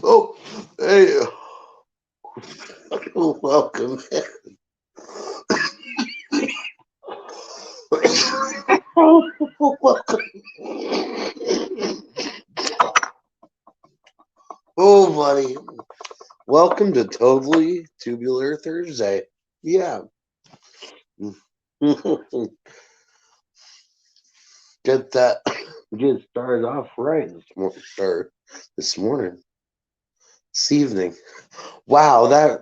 Oh, hey, welcome. Welcome. Oh, buddy. Welcome to Totally Tubular Thursday. Yeah. Get that. Get started off right this morning, this evening. Wow, that.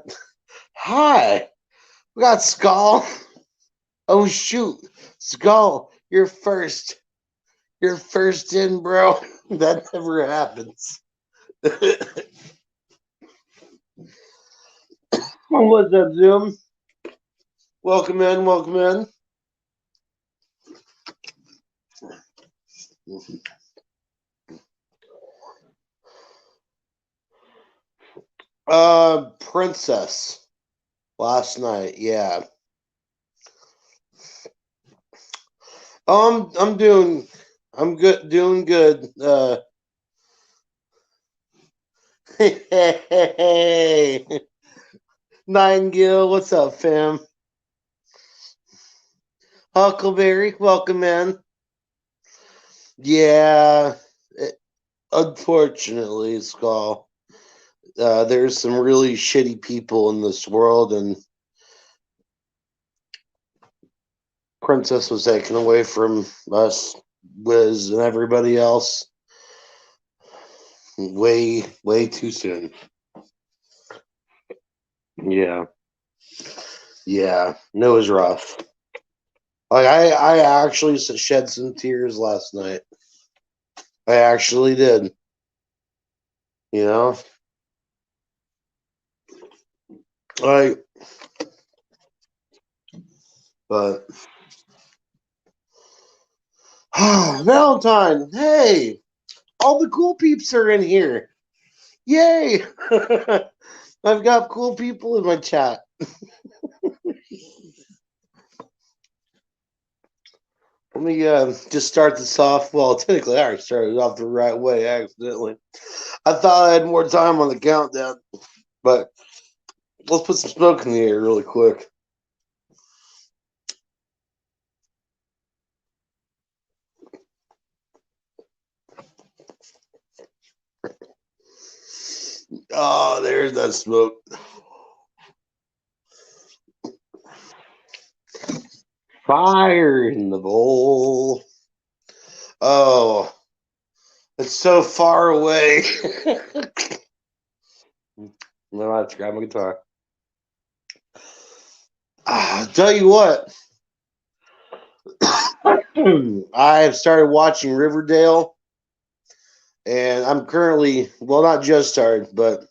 Hi. We got Skull. Oh, shoot. Skull, you're first. You're first in, bro. That never happens. What's up, Zoom? Welcome in, welcome in. Princess last night, yeah. I'm good, doing good. Hey, Nine Gil, what's up, fam? Huckleberry, welcome in. Yeah, it, unfortunately, Skull. There's some really shitty people in this world, and Princess was taken away from us, Wiz, and everybody else way, way too soon. Yeah, yeah, it was rough. Like I actually shed some tears last night. I actually did. You know, like, but Valentine. Hey, all the cool peeps are in here. Yay! I've got cool people in my chat. Let me just start this off. Well, technically, I already started off the right way accidentally. I thought I had more time on the countdown, but let's put some smoke in the air really quick. Oh, there's that smoke. Fire in the bowl. Oh, it's so far away. No, I have to grab my guitar. I'll tell you what. I've started watching Riverdale, and I'm currently, well, not just started, but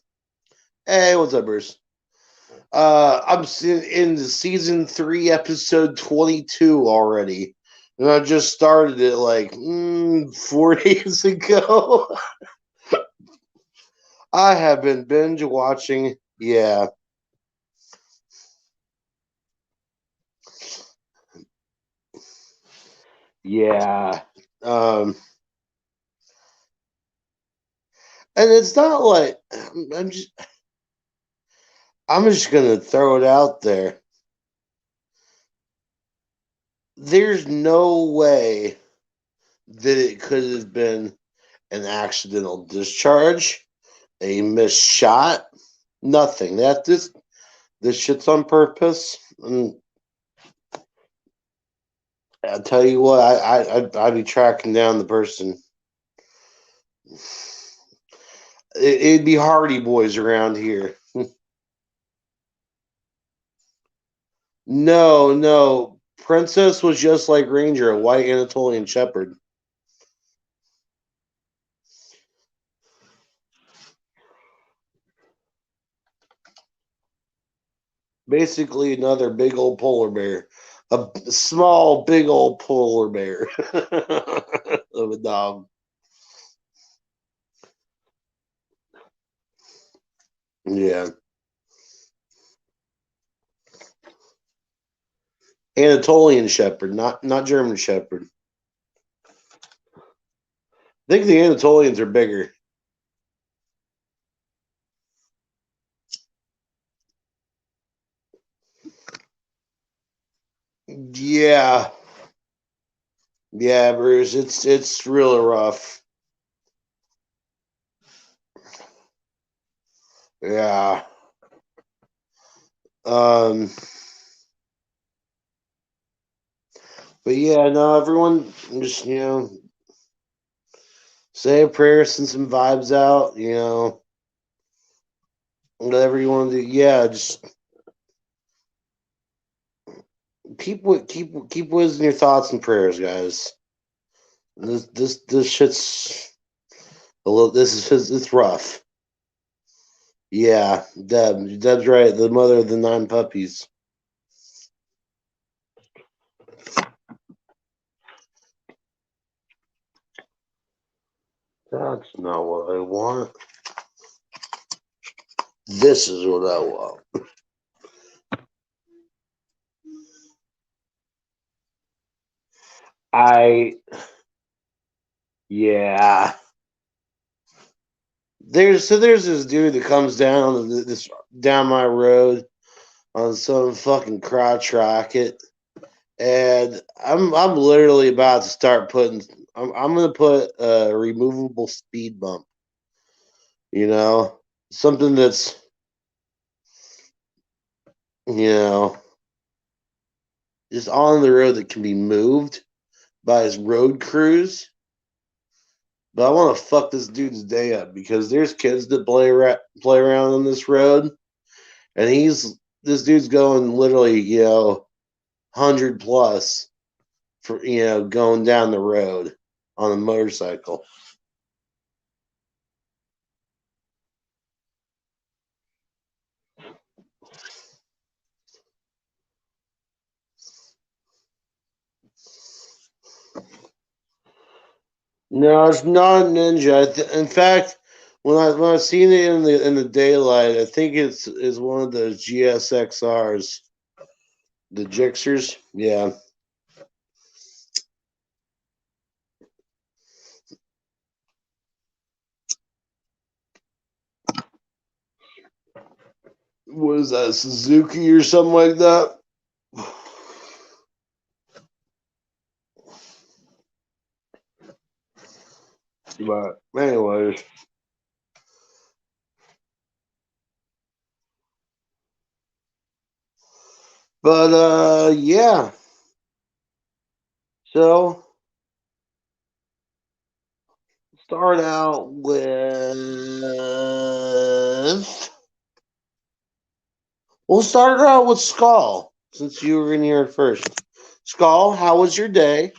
hey, what's up, Bruce? I'm in the season 3, episode 22 already, and I just started it like 4 days ago. I have been binge watching. Yeah, yeah. Um, and it's not like I'm just. I'm just gonna throw it out there. There's no way that it could have been an accidental discharge, a missed shot, nothing. That this shit's on purpose. And I'll tell you what, I'd be tracking down the person. It'd be Hardy Boys around here. No, no. Princess was just like Ranger, a white Anatolian shepherd. Basically, another big old polar bear. A small, big old polar bear of a dog. Yeah. Anatolian shepherd, not German shepherd. I think the Anatolians are bigger. Yeah. Yeah, Bruce, it's really rough. Yeah. Um but yeah, no, everyone just, say a prayer, send some vibes out, whatever you want to do. Yeah, just keep whizzing your thoughts and prayers, guys. This shit's a little. This is it's rough. Yeah, Deb's right. The mother of the 9 puppies. That's not what I want. This is what I want. I yeah. There's this dude that comes down my road on some fucking crotch rocket, and I'm literally about to start putting. I'm gonna put a removable speed bump. Something that's you know just on the road that can be moved by his road crews. But I want to fuck this dude's day up because there's kids that play around on this road, and this dude's going literally 100 plus for going down the road on a motorcycle. No, it's not a ninja. In fact, when I seen it in the daylight, I think it's one of those GSXRs, the Gixxers. Yeah. What is that, Suzuki or something like that? But anyways, but yeah. So start out with we'll start out with Skull since you were in here first. Skull, how was your day?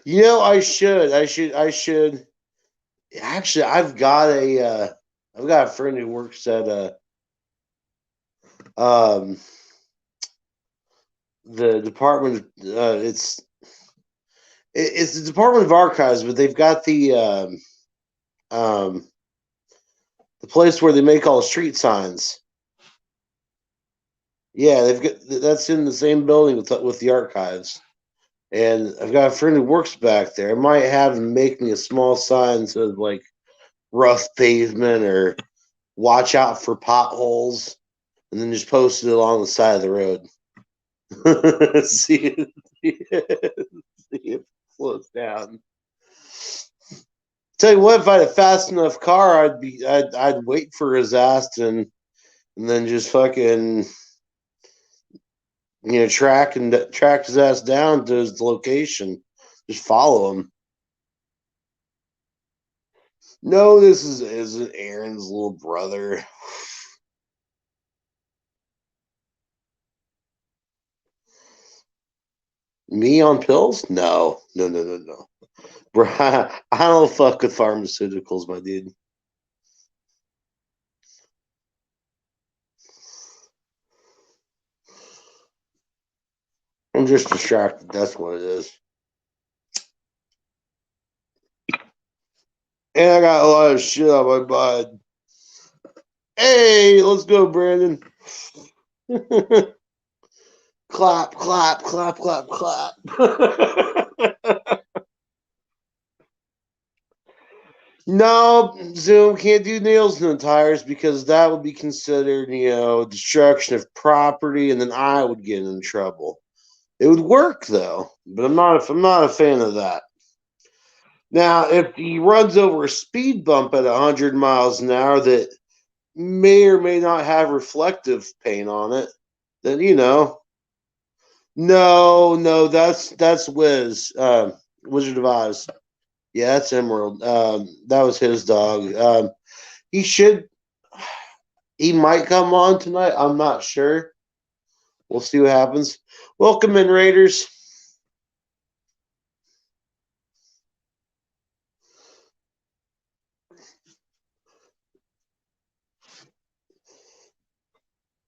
I should. Actually, I've got a friend who works at um, the department. It's the Department of Archives, but they've got um, the place where they make all the street signs. Yeah, they've got that's in the same building with the archives. And I've got a friend who works back there. I might have him make me a small sign so like rough pavement or watch out for potholes, and then just post it along the side of the road. See it floats down. Tell you what, if I had a fast enough car, I'd wait for his ass and then just fucking track his ass down to his location. Just follow him. No, this isn't Aaron's little brother. Me on pills? No, no, no, no, no. Bro, I don't fuck with pharmaceuticals, my dude. I'm just distracted. That's what it is. And I got a lot of shit on my mind. Hey, let's go, Brandon. Clap, clap, clap, clap, clap. No, Zoom can't do nails in the tires because that would be considered, destruction of property, and then I would get in trouble. It would work though, but I'm not a fan of that. Now, if he runs over a speed bump at 100 miles an hour that may or may not have reflective paint on it, then no, no, that's Wiz, Wizard of Oz. Yeah, that's Emerald. That was his dog. He should, he might come on tonight. I'm not sure. We'll see what happens. Welcome in, Raiders.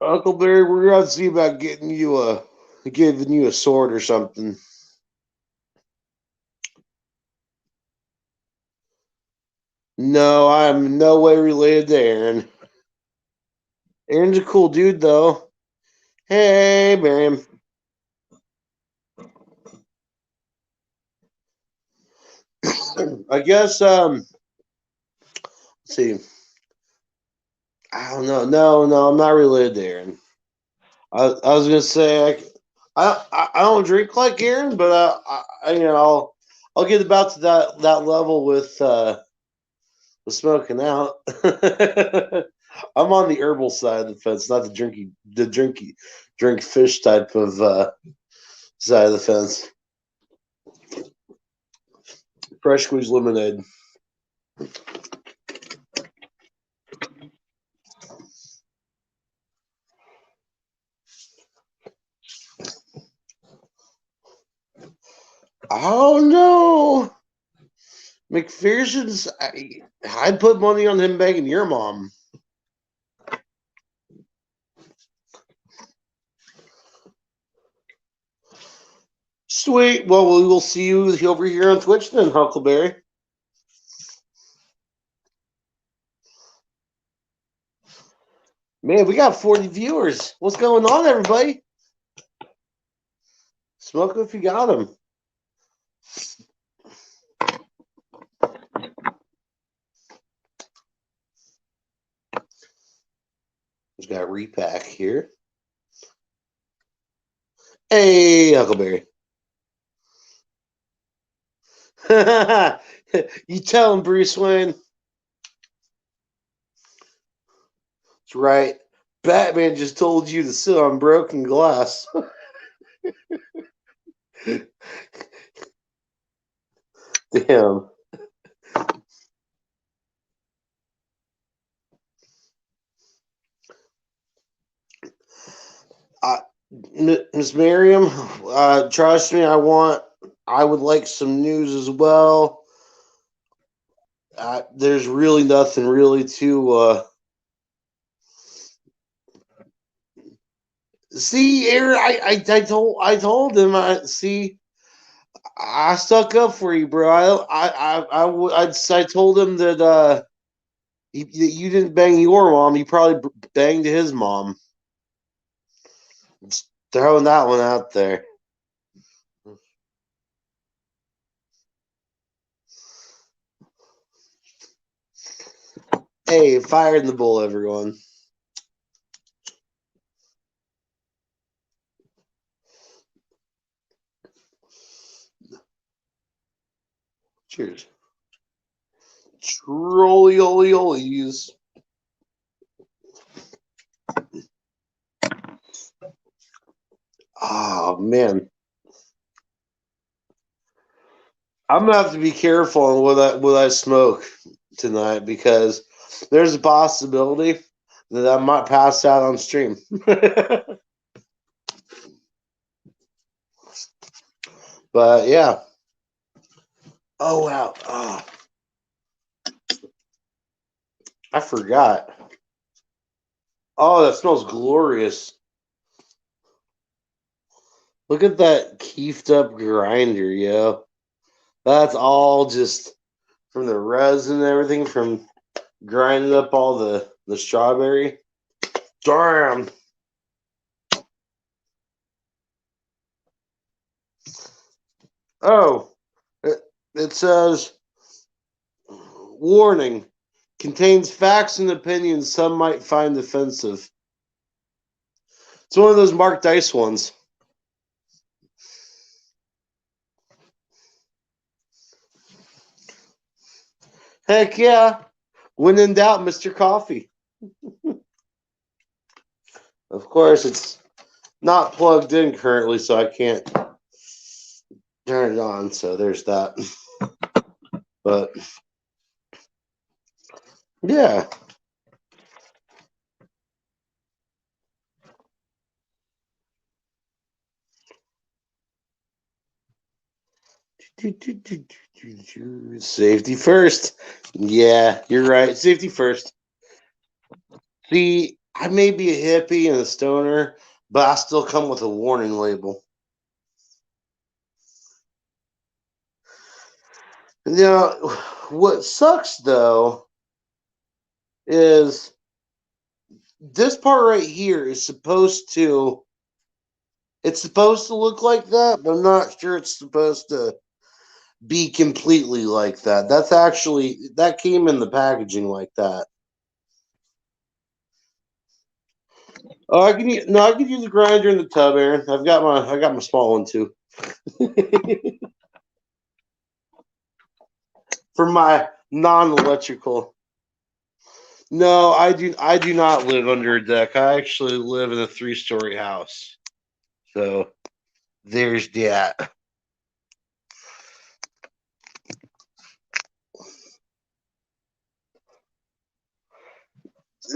Huckleberry, we're going to see about giving you a sword or something. No, I'm no way related to Aaron. Aaron's a cool dude, though. Hey, Miriam. I guess. Let's see. I don't know. No, no, I'm not related to Aaron. I was gonna say I don't drink like Aaron, but I'll get about to that level with smoking out. I'm on the herbal side of the fence, not the drink fish type of side of the fence. Fresh squeezed lemonade. Oh no, McPherson's. I'd put money on him banging your mom. Sweet. Well, we will see you over here on Twitch then, Huckleberry. Man, we got 40 viewers. What's going on, everybody? Smoke if you got them. Just got a repack here. Hey, Huckleberry. You tell him, Bruce Wayne. That's right. Batman just told you to sit on broken glass. Damn. Miss Miriam, trust me, I would like some news as well. There's really nothing really to see, Aaron. I told him. I stuck up for you, bro. I told him that you didn't bang your mom. You probably banged his mom. Just throwing that one out there. Hey, fire in the bull, everyone. Cheers. Trollioliolies. Oh man, I'm gonna have to be careful on what I smoke tonight because there's a possibility that I might pass out on stream. But yeah. Oh wow. Oh, I forgot. Oh, that smells glorious. Look at that keefed up grinder, yo. That's all just from the resin and everything from grinding up all the strawberry. Damn. Oh, it says Warning. Contains facts and opinions some might find offensive. It's one of those Mark Dice ones. Heck yeah. When in doubt, Mr. Coffee. Of course, it's not plugged in currently, so I can't turn it on. So there's that. But yeah. Safety first. Yeah, you're right. Safety first. See, I may be a hippie and a stoner, but I still come with a warning label. Now, what sucks though is this part right here is supposed to look like that, but I'm not sure it's supposed to be completely like that. That came in the packaging like that. Oh, I can use a grinder in the tub, Aaron. I got my small one too. For my non-electrical. No, I do not live under a deck. I actually live in a 3-story house. So there's that.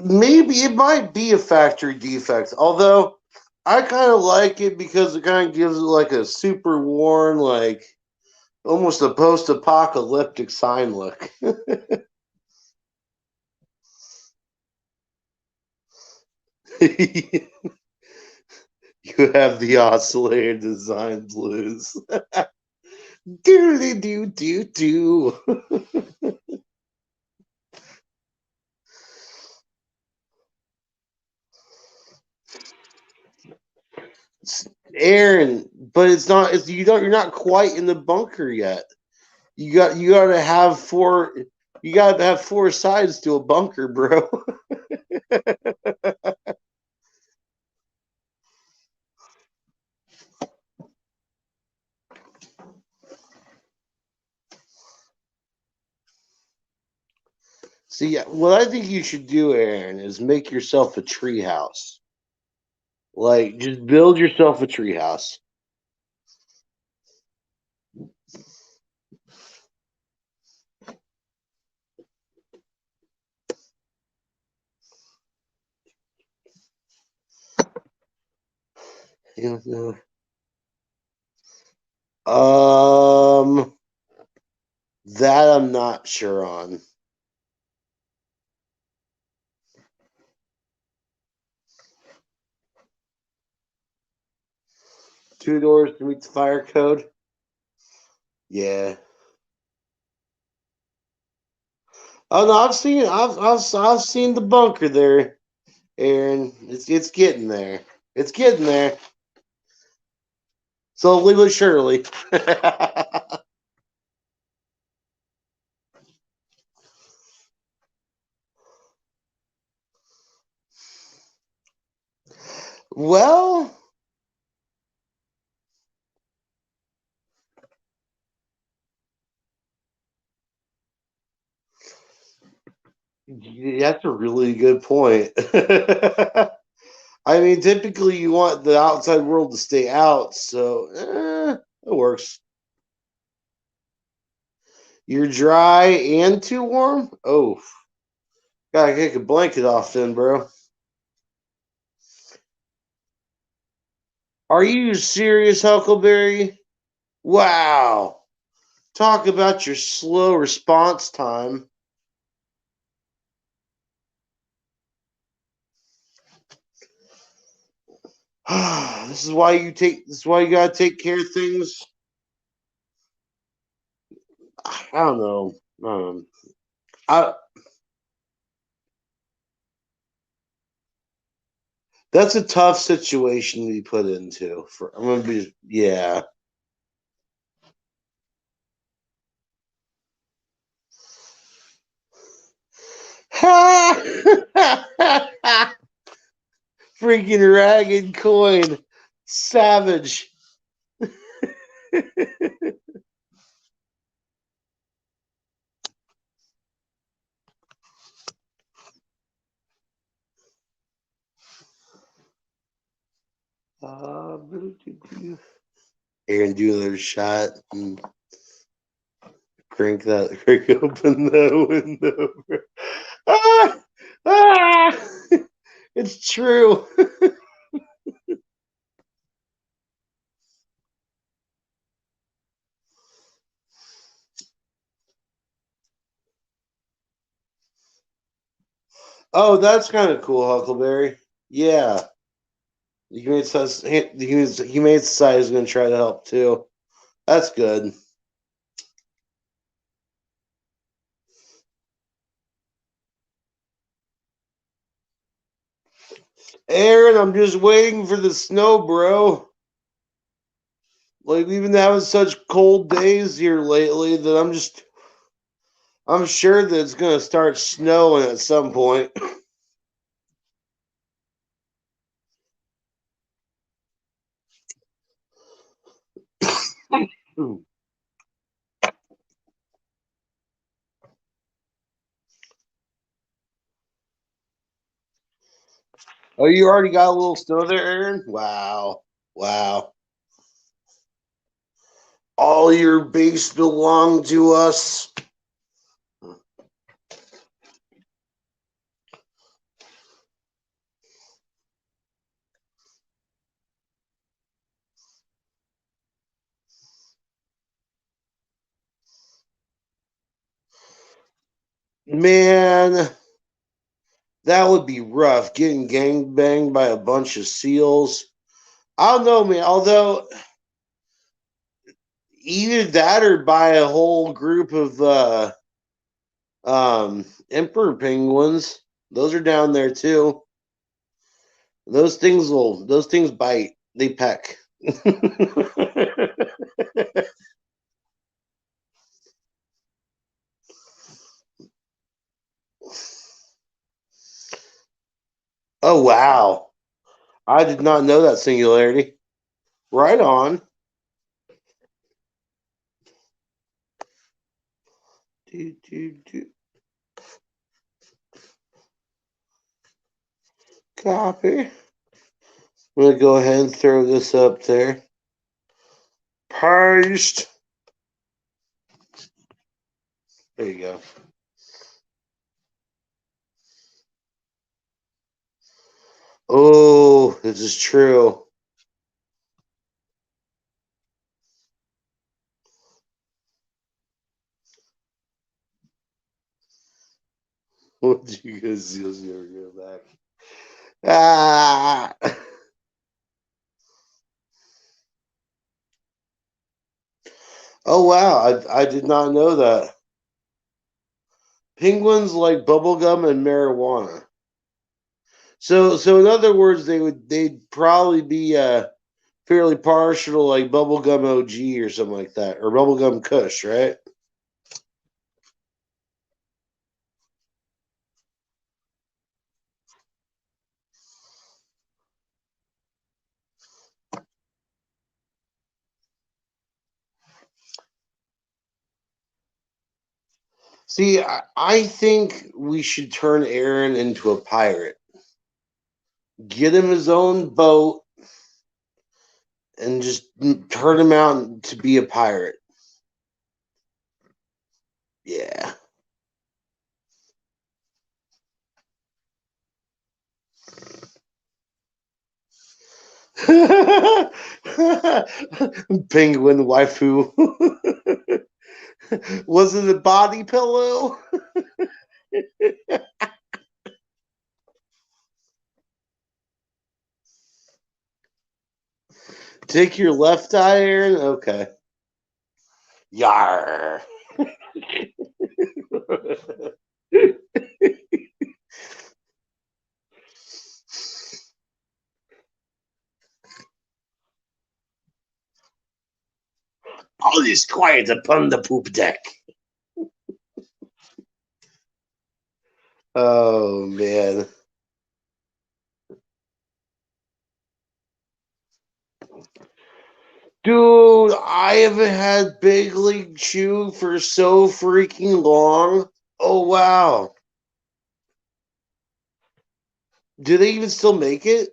Maybe it might be a factory defect, although I kind of like it because it kind of gives it like a super worn, like almost a post-apocalyptic sign look. You have the oscillator design blues. Do do do do. Aaron, but it's not. It's you don't. You're not quite in the bunker yet. You got to have four. You got to have four sides to a bunker, bro. See, what I think you should do, Aaron, is make yourself a tree house. Like, just build yourself a tree house. You know, that I'm not sure on. Two doors to meet the fire code. Yeah. Oh no, I've seen the bunker there, Aaron. It's getting there. It's getting there. Slowly but surely. Well, that's a really good point. I mean, typically you want the outside world to stay out, so it works. You're dry and too warm? Oh, gotta take a blanket off then, bro. Are you serious, Huckleberry? Wow. Talk about your slow response time. This is why you gotta take care of things. I don't know. I That's a tough situation to be put into. For I'm gonna be yeah. Freaking ragged coin. Savage. Aaron, do another shot and crank open the window. Ah! Ah! It's true. Oh, that's kind of cool, Huckleberry. Yeah. The Humane Society is going to try to help too. That's good. Aaron, I'm just waiting for the snow, bro. Like we've been having such cold days here lately that I'm sure that it's gonna start snowing at some point. Oh, you already got a little snow there, Aaron? Wow. Wow. All your base belong to us. Man, that would be rough. Getting gang banged by a bunch of seals. I don't know, man. Although either that or by a whole group of emperor penguins. Those are down there too. Those things bite. They peck. Oh wow. I did not know that singularity. Right on. Do, do, do. Copy. I'm gonna go ahead and throw this up there. Paste. There you go. Oh, this is true. What did you guys ever go back? Ah. Oh wow, I did not know that. Penguins like bubblegum and marijuana. So in other words, they'd probably be fairly partial to like bubblegum OG or something like that, or bubblegum Kush, right? See, I think we should turn Aaron into a pirate. Get him his own boat and just turn him out to be a pirate. Yeah. Penguin waifu. Was it a body pillow? Take your left eye, Aaron? Okay. Yar. All is quiet upon the poop deck. Oh man. Dude, I haven't had Big League Chew for so freaking long. Oh wow. Do they even still make it?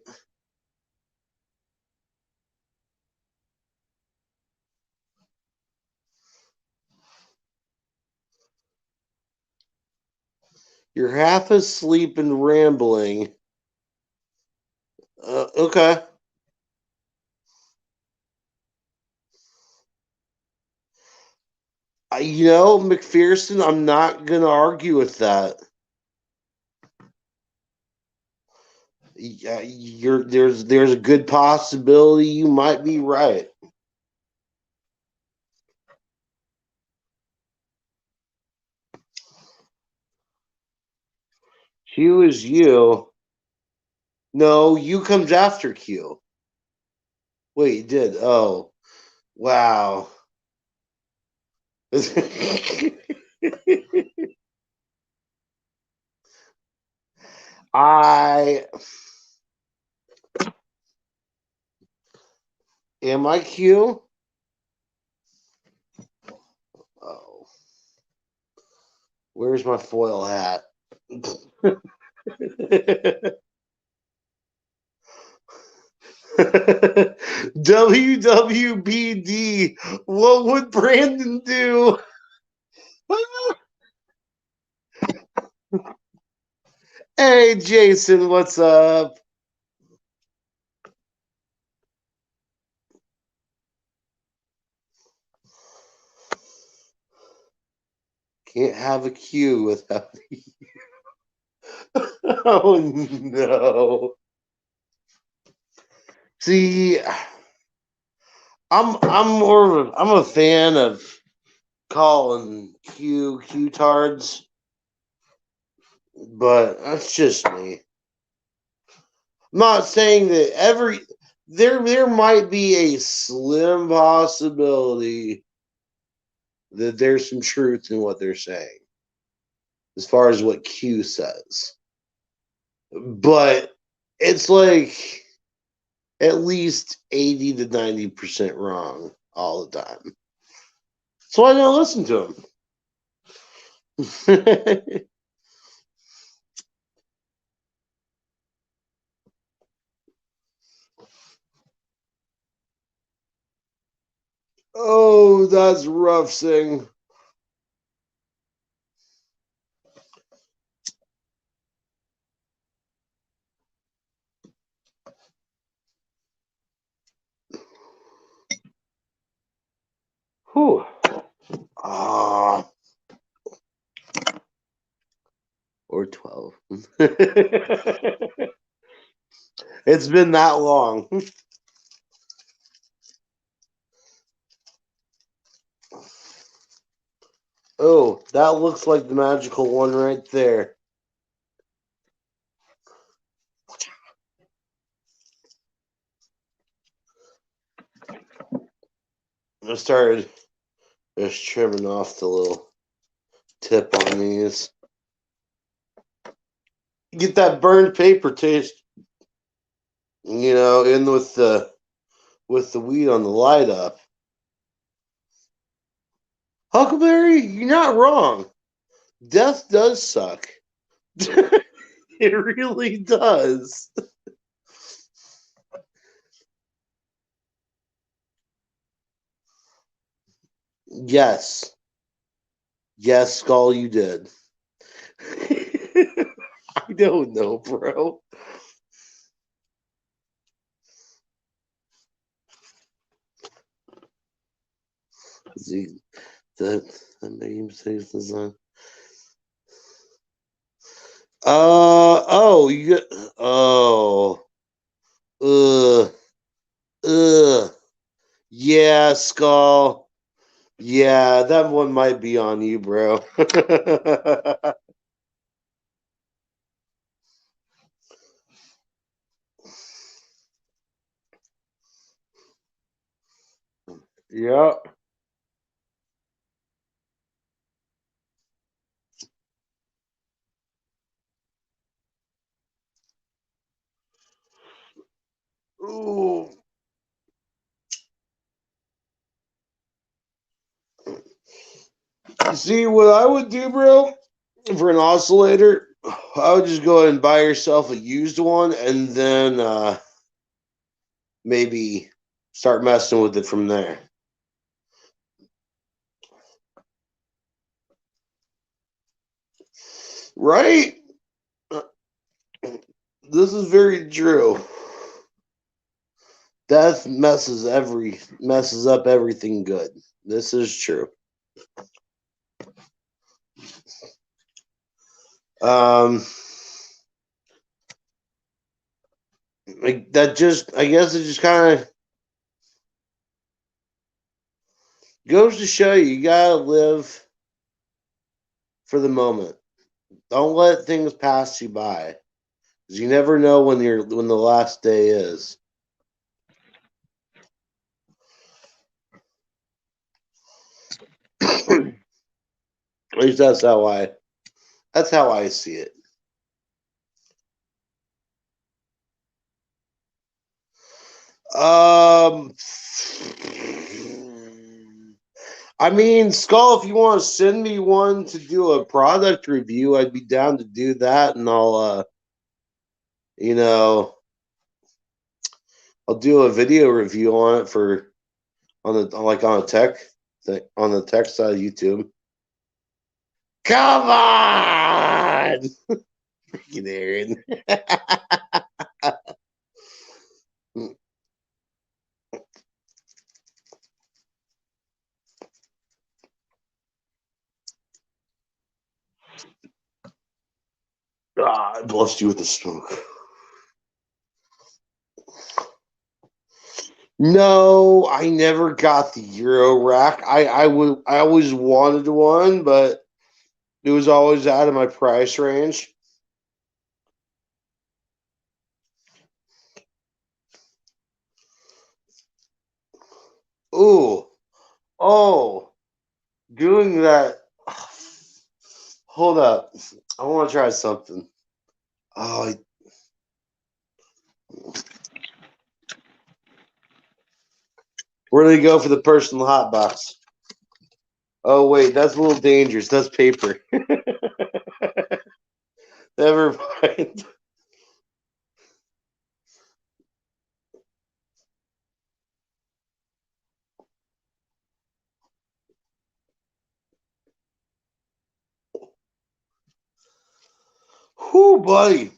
You're half asleep and rambling. Okay. McPherson, I'm not going to argue with that. Yeah, there's a good possibility you might be right. Q is you. No, you comes after Q. Wait, you did. Oh, wow. I am I Q? Oh, where's my foil hat? WWBD. What would Brandon do? Hey, Jason, what's up? Can't have a Q without. Oh no. See, I'm a fan of calling Q tards, but that's just me. I'm not saying that there might be a slim possibility that there's some truth in what they're saying as far as what Q says. But it's like at least 80 to 90% wrong all the time. So I don't listen to him. Oh, that's rough, Sing. Whew. Ah, or 12. It's been that long. Oh, that looks like the magical one right there. I started just trimming off the little tip on these. Get that burned paper taste, in with the weed on the light up. Huckleberry, you're not wrong. Death does suck. It really does. Yes. Yes, Skull, you did. I don't know, bro. The that name says design. Oh, you got oh ugh ugh yeah, Skull. Yeah, that one might be on you, bro. Yeah. See, what I would do, bro, for an oscillator, I would just go ahead and buy yourself a used one and then maybe start messing with it from there. Right? This is very true. Death messes up everything good. This is true. Like that just I guess it just kind of goes to show you gotta live for the moment. Don't let things pass you by. Because you never know when the last day is. At least that's how I see it. I mean, Skull, if you want to send me one to do a product review, I'd be down to do that, and I'll I'll do a video review on it on a tech thing on the tech side of YouTube. Come on, freaking Aaron. I blessed you with the smoke. No, I never got the Euro rack. I always wanted one, but it was always out of my price range. Ooh, oh, doing that. Hold up, I want to try something. Oh, where do they go for the personal hot box? Oh wait, that's a little dangerous. That's paper. Never mind. Whoo, buddy.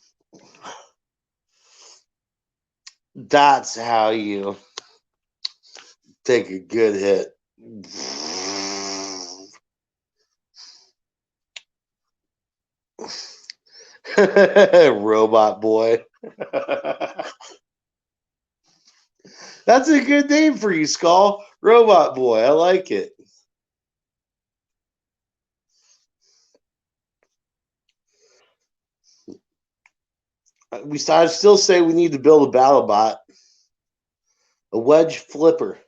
That's how you take a good hit. Robot boy. That's a good name for you, Skull. Robot boy. I like it. I still say we need to build a battle bot, a wedge flipper.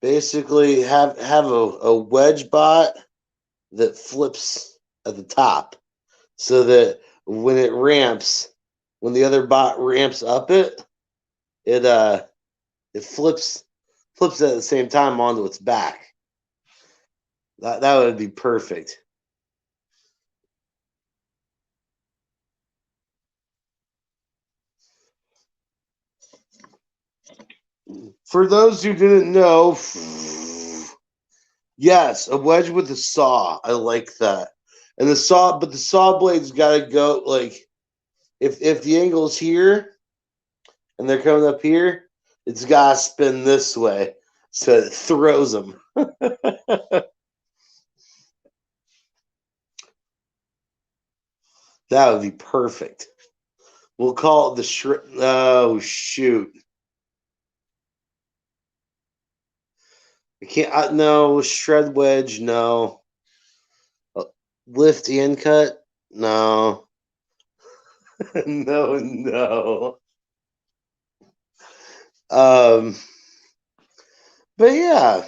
Basically, have a wedge bot that flips at the top, so that when it ramps, when the other bot ramps up it flips at the same time onto its back. That would be perfect. For those who didn't know, yes, a wedge with a saw. I like that. And the saw blade's got to go like if the angle's here and they're coming up here, it's got to spin this way so it throws them. That would be perfect. We'll call it the shred. Oh shoot! I can't. No shred wedge. No lift and cut. No. No. Um. But yeah.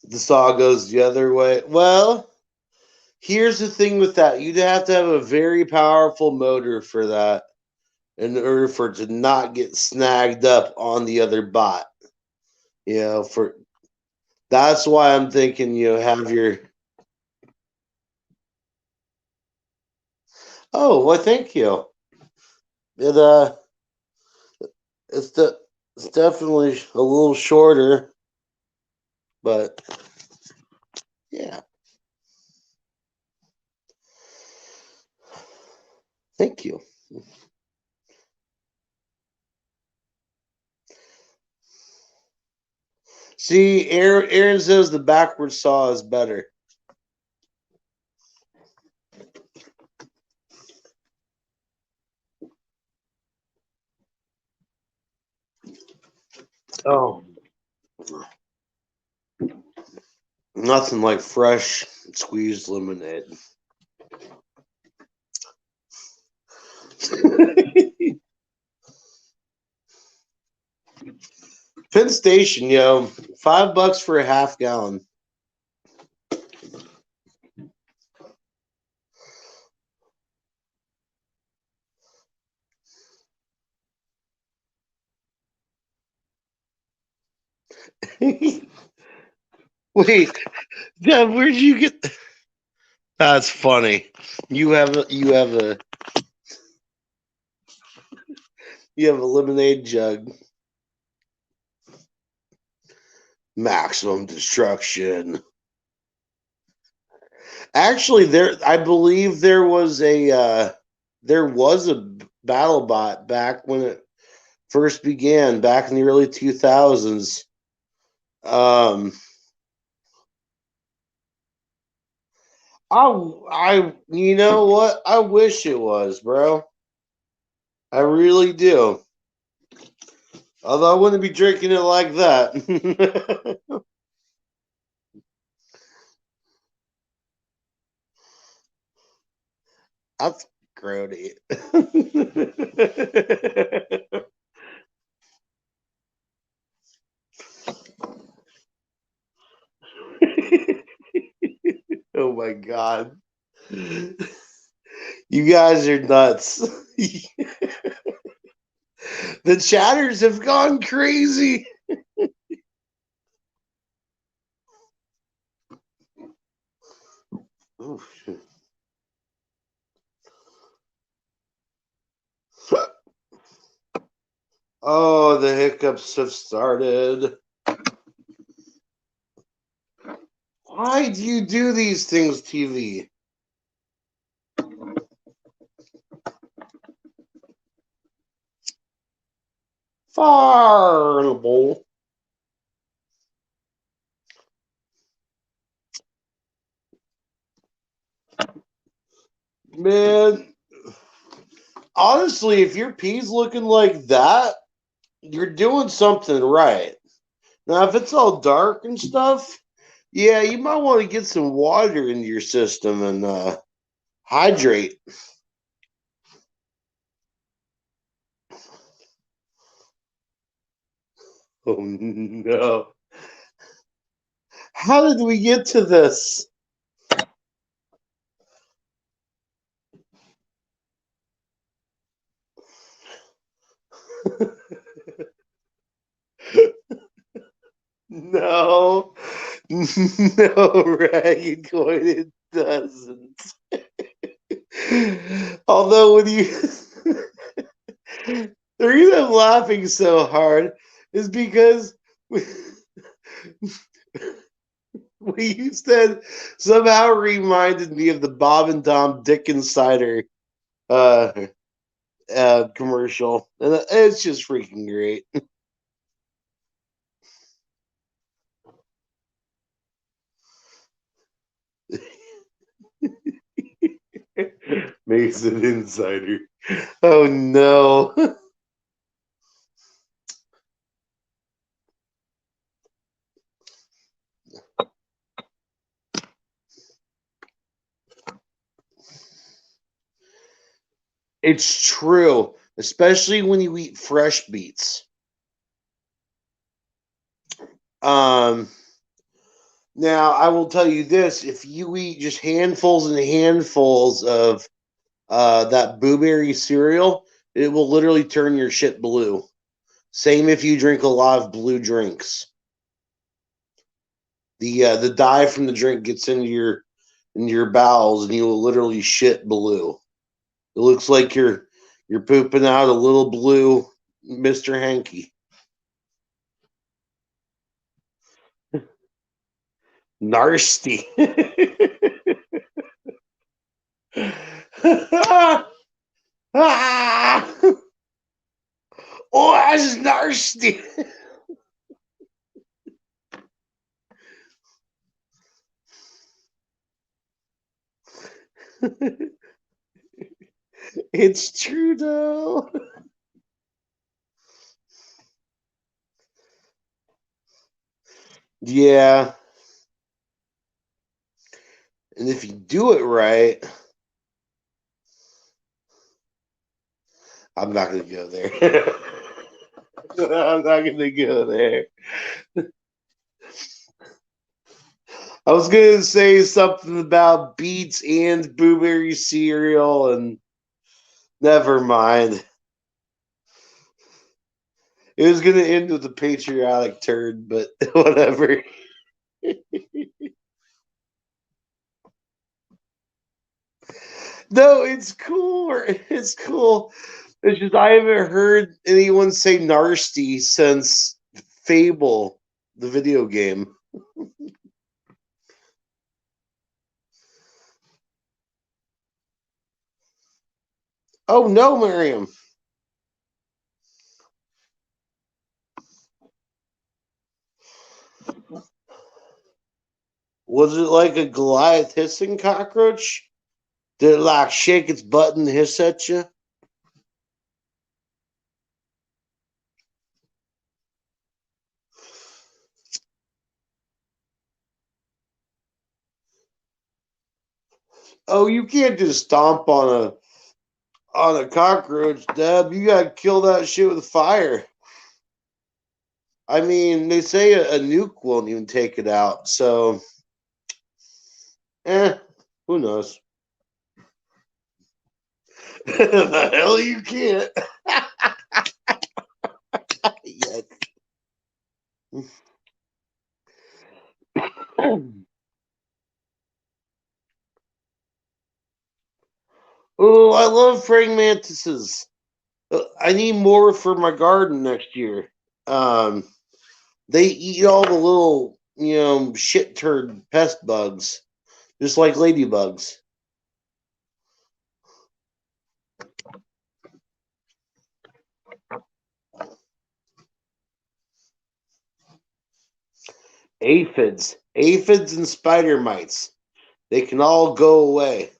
The saw goes the other way. Well, here's the thing with that. You'd have to have a very powerful motor for that. in order for it to not get snagged up on the other bot. For that's why I'm thinking have your. Oh, well, thank you. It it's it's definitely a little shorter, but yeah. Thank you. See, Aaron says the backwards saw is better. Oh, nothing like fresh squeezed lemonade. Penn Station, $5 for a half gallon. Wait, Deb, where'd you get? That's funny. You have a lemonade jug. Maximum destruction. Actually, I believe there was a battle bot back when it first began, back in the early 2000s. You know what? I wish it was, bro. I really do. Although I wouldn't be drinking it like that. That's grody. Oh my god. You guys are nuts. The chatters have gone crazy. Oh, the hiccups have started. Why do you do these things, TV? Farble. Man, honestly, if your pee's looking like that, you're doing something right. Now, if it's all dark and stuff, yeah, you might want to get some water into your system and hydrate. Oh no. How did we get to this? No. No, Ragged Coin, it doesn't. Although when you the reason I'm laughing so hard is because what you said somehow reminded me of the Bob and Tom Dick Insider uh, commercial, and it's just freaking great. Mason Insider. Oh no. It's true, especially when you eat fresh beets. Um, Now I will tell you this: if you eat just handfuls and handfuls of that blueberry cereal, It will literally turn your shit blue. Same if you drink a lot of blue drinks. The dye from the drink gets into your bowels, and you will literally shit blue. It looks like you're pooping out a little blue Mr. Hanky. Nasty. Oh, that's nasty. It's true though. Yeah. And if you do it right, I'm not going to go there. I'm not going to go there. I was going to say something about beets and blueberry cereal, and never mind. It was going to end with a patriotic turn, but whatever. No, it's cool. It's cool. It's just I haven't heard anyone say nasty since Fable, the video game. Oh no, Miriam. Was it like a Goliath hissing cockroach? Did it like shake its butt and hiss at you? Oh, you can't just stomp on a cockroach, Deb. You gotta kill that shit with fire. I mean, they say a nuke won't even take it out, so who knows? The hell you can't. Yes. Oh, I love praying mantises. I need more for my garden next year. Um, they eat all the little, shit turd pest bugs, just like ladybugs. Aphids, and spider mites. They can all go away.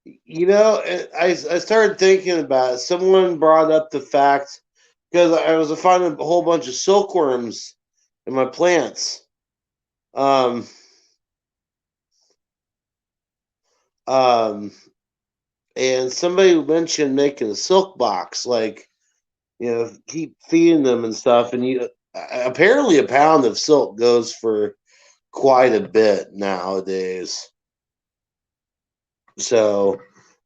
I started thinking about it. Someone brought up the fact because I was finding a whole bunch of silkworms in my plants. Um, um, and somebody mentioned making a silk box, like keep feeding them and stuff. And apparently a pound of silk goes for quite a bit nowadays. So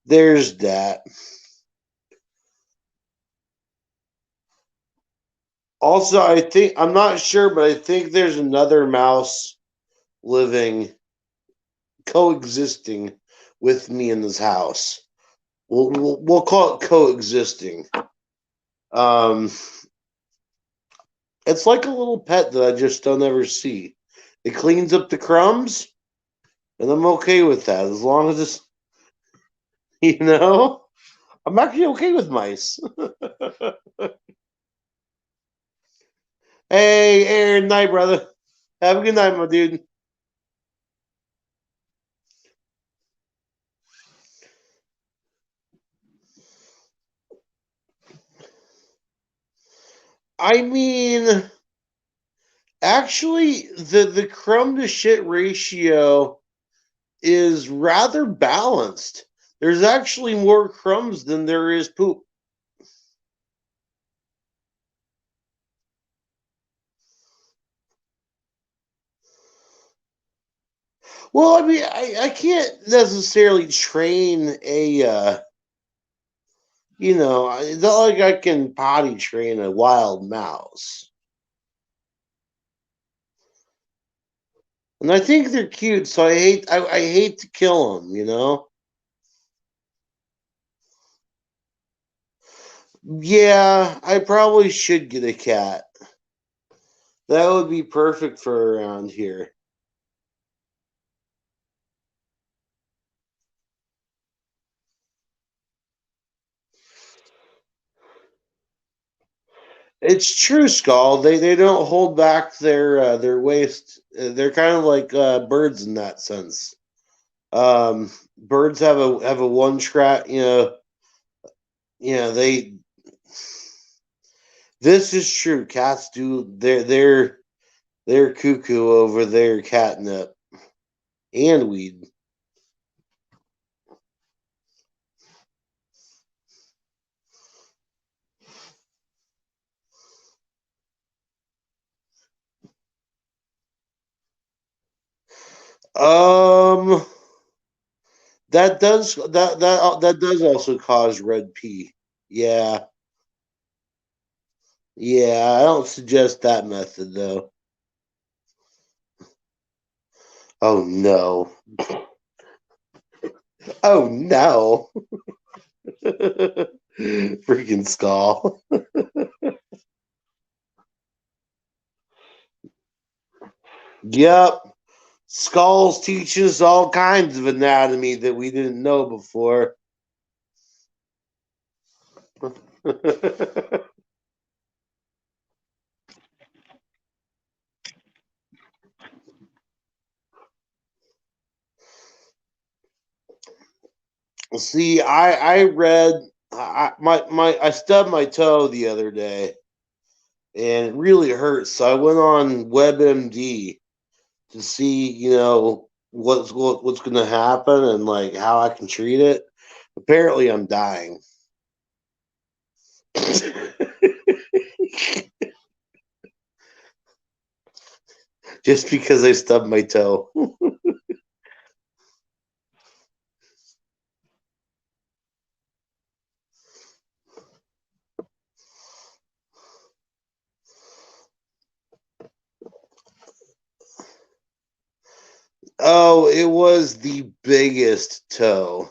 there's that. Also, I think I'm not sure, but I think there's another mouse living, coexisting with me in this house. We'll call it coexisting. Um, it's like a little pet that I just don't ever see. It cleans up the crumbs, and I'm okay with that as long as it's, you know, I'm actually okay with mice. Hey, Aaron, night, brother. Have a good night, my dude. I mean, actually, the crumb to shit ratio is rather balanced. There's actually more crumbs than there is poop. Well, I mean, I can't necessarily train a, it's not like I can potty train a wild mouse. And I think they're cute, so I hate to kill them, you know? Yeah, I probably should get a cat. That would be perfect for around here. It's true, Skull. They don't hold back their waste. They're kind of like birds in that sense. Birds have a one track. They. This is true. Cats do. They're cuckoo over their catnip and weed. Um, that does also cause red pee. Yeah, yeah. I don't suggest that method though. Oh no. Oh no. Freaking skull. Yep. Skulls teach us all kinds of anatomy that we didn't know before. See, I read I stubbed my toe the other day and it really hurts. So I went on WebMD to see, what's going to happen and like how I can treat it. Apparently, I'm dying. Just because I stubbed my toe. Oh, it was the biggest toe.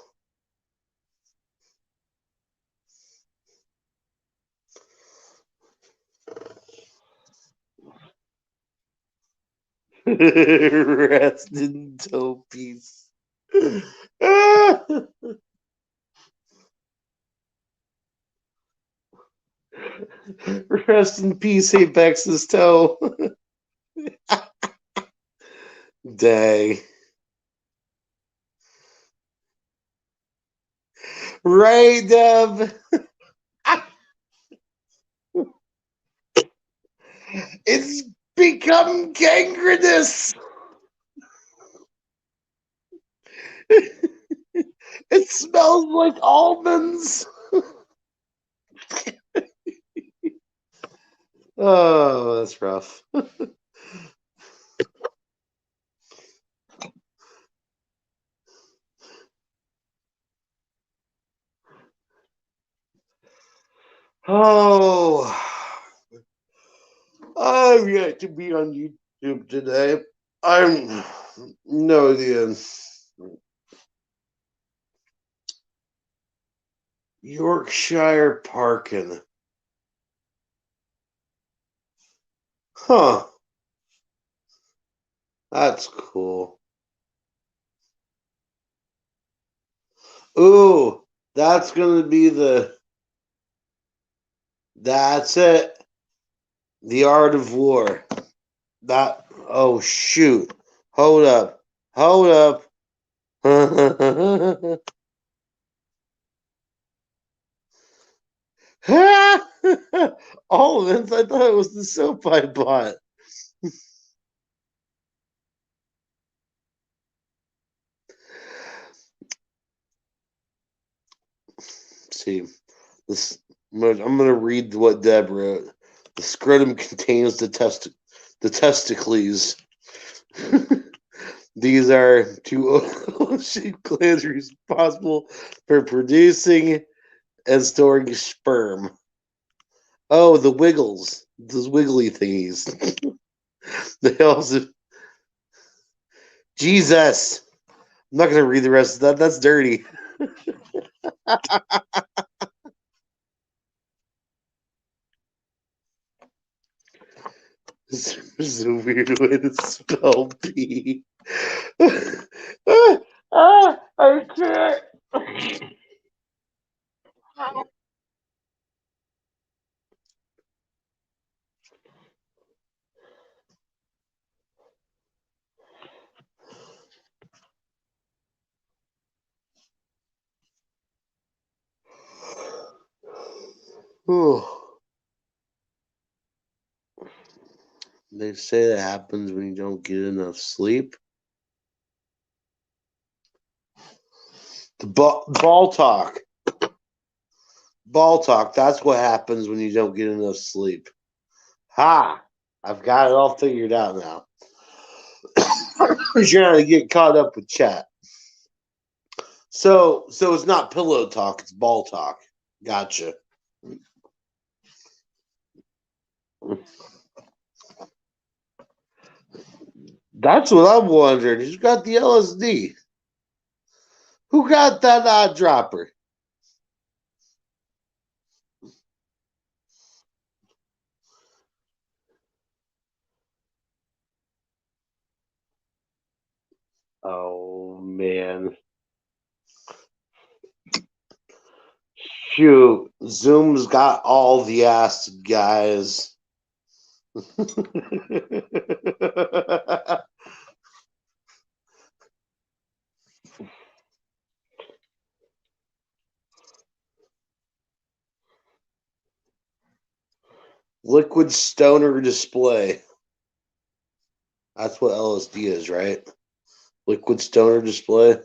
Rest in toe peace. Rest in peace, Apex's toe. Dang. Right, Deb. It's become gangrenous. It smells like almonds. Oh, that's rough. Oh, I've yet to be on YouTube today. I'm no idea. Yorkshire Parkin. Huh. That's cool. Ooh, that's gonna be that's it. The Art of War. That, oh shoot. Hold up. Hold up. All of it. I thought it was the soap I bought. See, this I'm gonna read what Deb wrote. The scrotum contains the testicles. These are two ocean clams responsible for producing and storing sperm. Oh, the wiggles, those wiggly thingies. They also, Jesus, I'm not gonna read the rest of that. That's dirty. This is a weird way to spell pee. I can't. They say that happens when you don't get enough sleep. The ball talk. Ball talk. That's what happens when you don't get enough sleep. Ha! I've got it all figured out now. You're trying to get caught up with chat. So it's not pillow talk, it's ball talk. Gotcha. That's what I'm wondering. Who's got the LSD? Who got that odd dropper? Oh man. Shoot. Zoom's got all the acid, guys. Liquid stoner display. That's what LSD is, right? Liquid stoner display.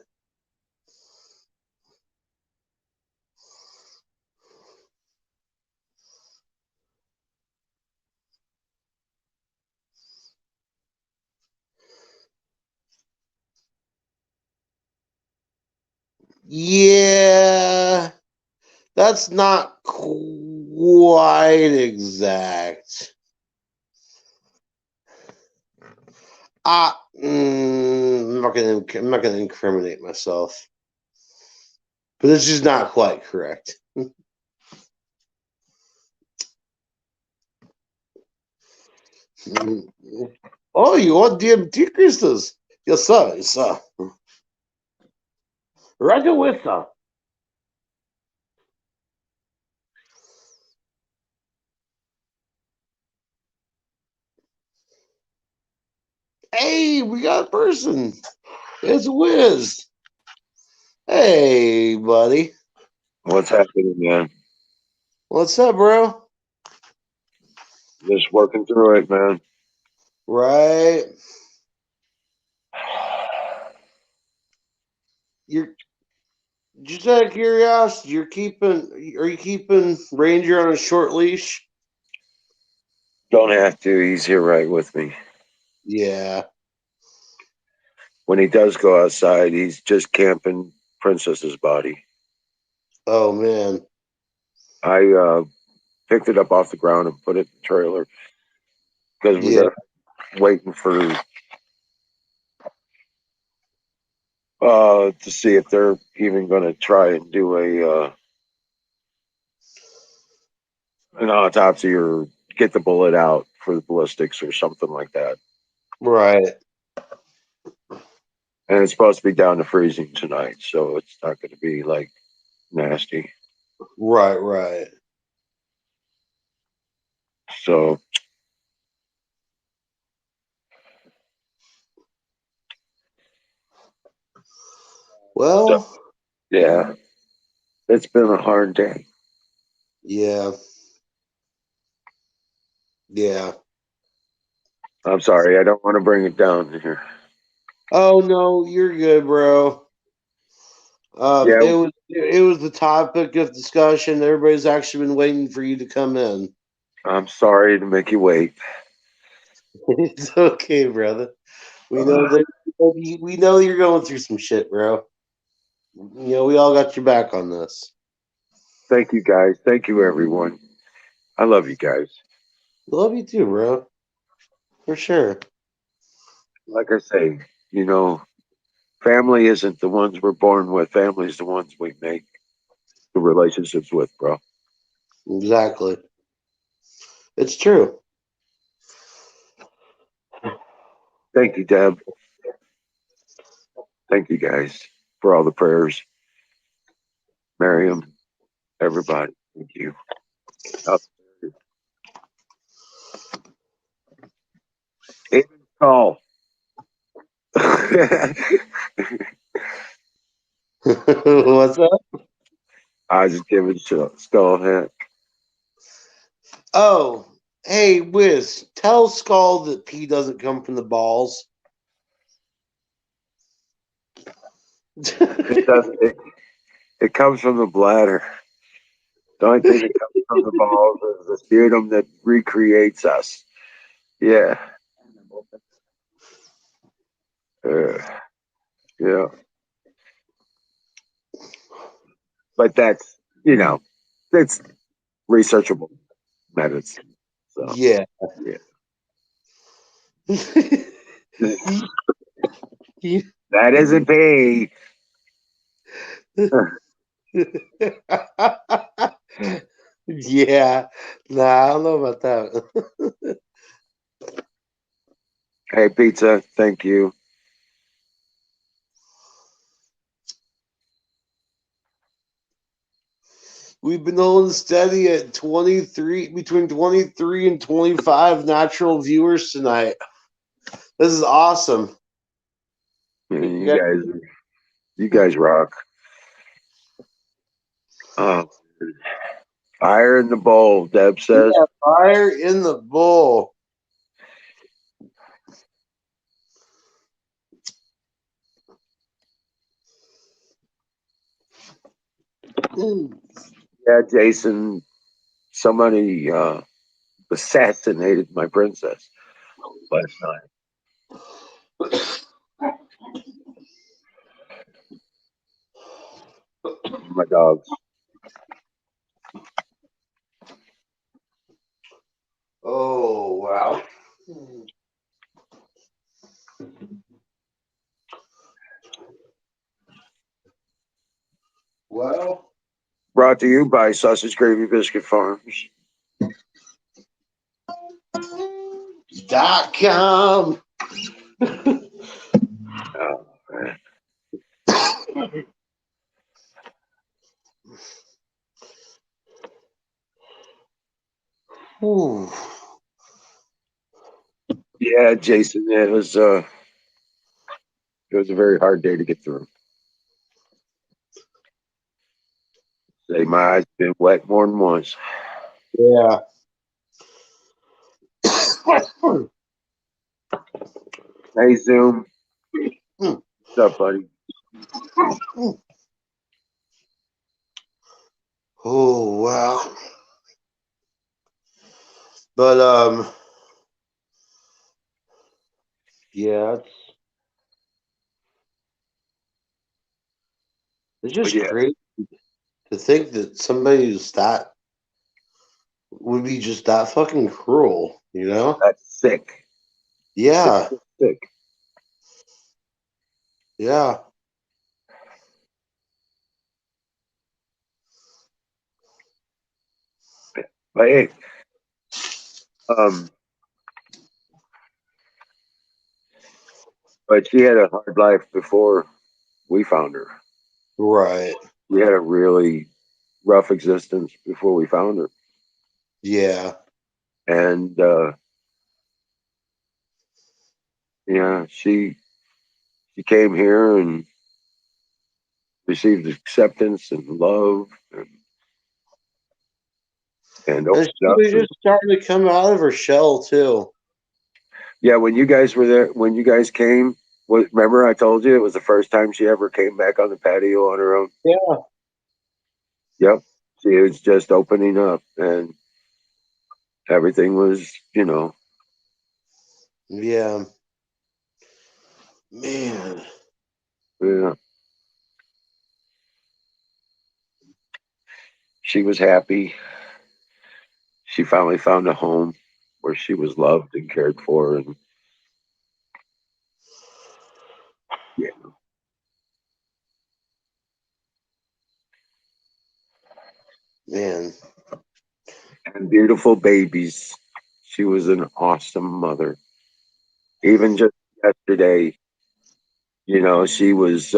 Yeah, that's not quite exact. I'm not gonna incriminate myself, but it's just not quite correct. Oh, you want DMT crystals? Yes, sir. Yes, sir. Right away, sir. Hey, we got a person. It's Wiz. Hey, buddy. What's happening, man? What's up, bro? Just working through it, man. Right. You're just out of curiosity. Are you keeping Ranger on a short leash? Don't have to. He's here right with me. Yeah. When he does go outside, he's just camping Princess's body. Oh man. I picked it up off the ground and put it in the trailer because we Yeah. got waiting for to see if they're even going to try and do a an autopsy or get the bullet out for the ballistics or something like that. Right. And it's supposed to be down to freezing tonight, so it's not going to be like nasty. Right. Right. So Well. yeah, it's been a hard day. Yeah. Yeah. I'm sorry, I don't want to bring it down here. Oh no, you're good, bro. Yeah, It was the topic of discussion. Everybody's actually been waiting for you to come in. I'm sorry to make you wait. It's okay, brother. We know that we know you're going through some shit, bro. We all got your back on this. Thank you, guys. Thank you, everyone. I love you guys. Love you too, bro. For sure. Like I say, you know, family isn't the ones we're born with. Family is the ones we make the relationships with, bro. Exactly. It's true. Thank you, Deb. Thank you, guys, for all the prayers. Miriam, everybody. Thank you. Even Call. What's up? I just give it a skull head. Oh, hey, Wiz, tell Skull that pee doesn't come from the balls. It doesn't. It comes from the bladder. The only thing that comes from the balls is the sputum that recreates us. Yeah. Uh, yeah. But that's, it's researchable medicine. So, Yeah. yeah. That isn't pee. Yeah. Nah, I don't know about that. Hey, pizza. Thank you. We've been holding steady at 23, between 23 and 25 natural viewers tonight. This is awesome. Man, You you guys rock. Oh, fire in the bowl, Deb says. got fire in the bowl. Mm. Yeah, Jason, somebody assassinated my princess last night. My dogs. Oh, wow. Well, Brought to you by Sausage Gravy Biscuit Farms. .com. Oh, man. Ooh. Yeah, Jason, it was a very hard day to get through. Say my eyes been wet more than once. Yeah. Hey Zoom, what's up, buddy? Oh, wow. But yeah, it's But just yeah, crazy to think that somebody who's that would be just that fucking cruel, you know? that's sick. It's Yeah, just sick. yeah. But hey, um, but she had a hard life before we found her. Right. We had a really rough existence before we found her, Yeah. and yeah, she came here and received acceptance and love and And opened she up. was just starting to come out of her shell too. Yeah, when you guys were there, when you guys came, remember I told you it was the first time she ever came back on the patio on her own? Yeah. Yep. She was just opening up and everything was, Yeah. Man. Yeah. She was happy. She finally found a home where she was loved and cared for, and yeah, Man. and beautiful babies. She was an awesome mother. Even just yesterday, she was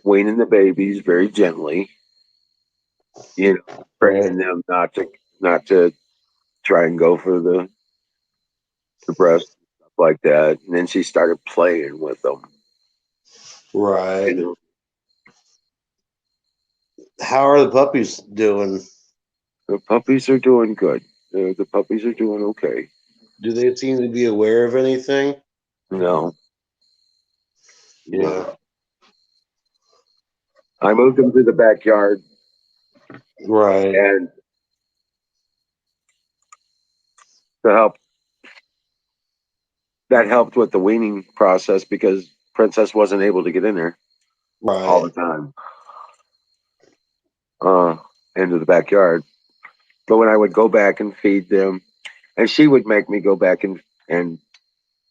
weaning the babies very gently, Right. training them not to try and go for the breast and stuff like that. And then she started playing with them. You Right. know, How are the puppies doing? the puppies are doing good. The puppies are doing okay. Do they seem to be aware of anything? No, no. Yeah. I moved them to the backyard, Right. and to help that helped with the weaning process because Princess wasn't able to get in there all Right. the time uh, into the backyard. But when I would go back and feed them, and she would make me go back and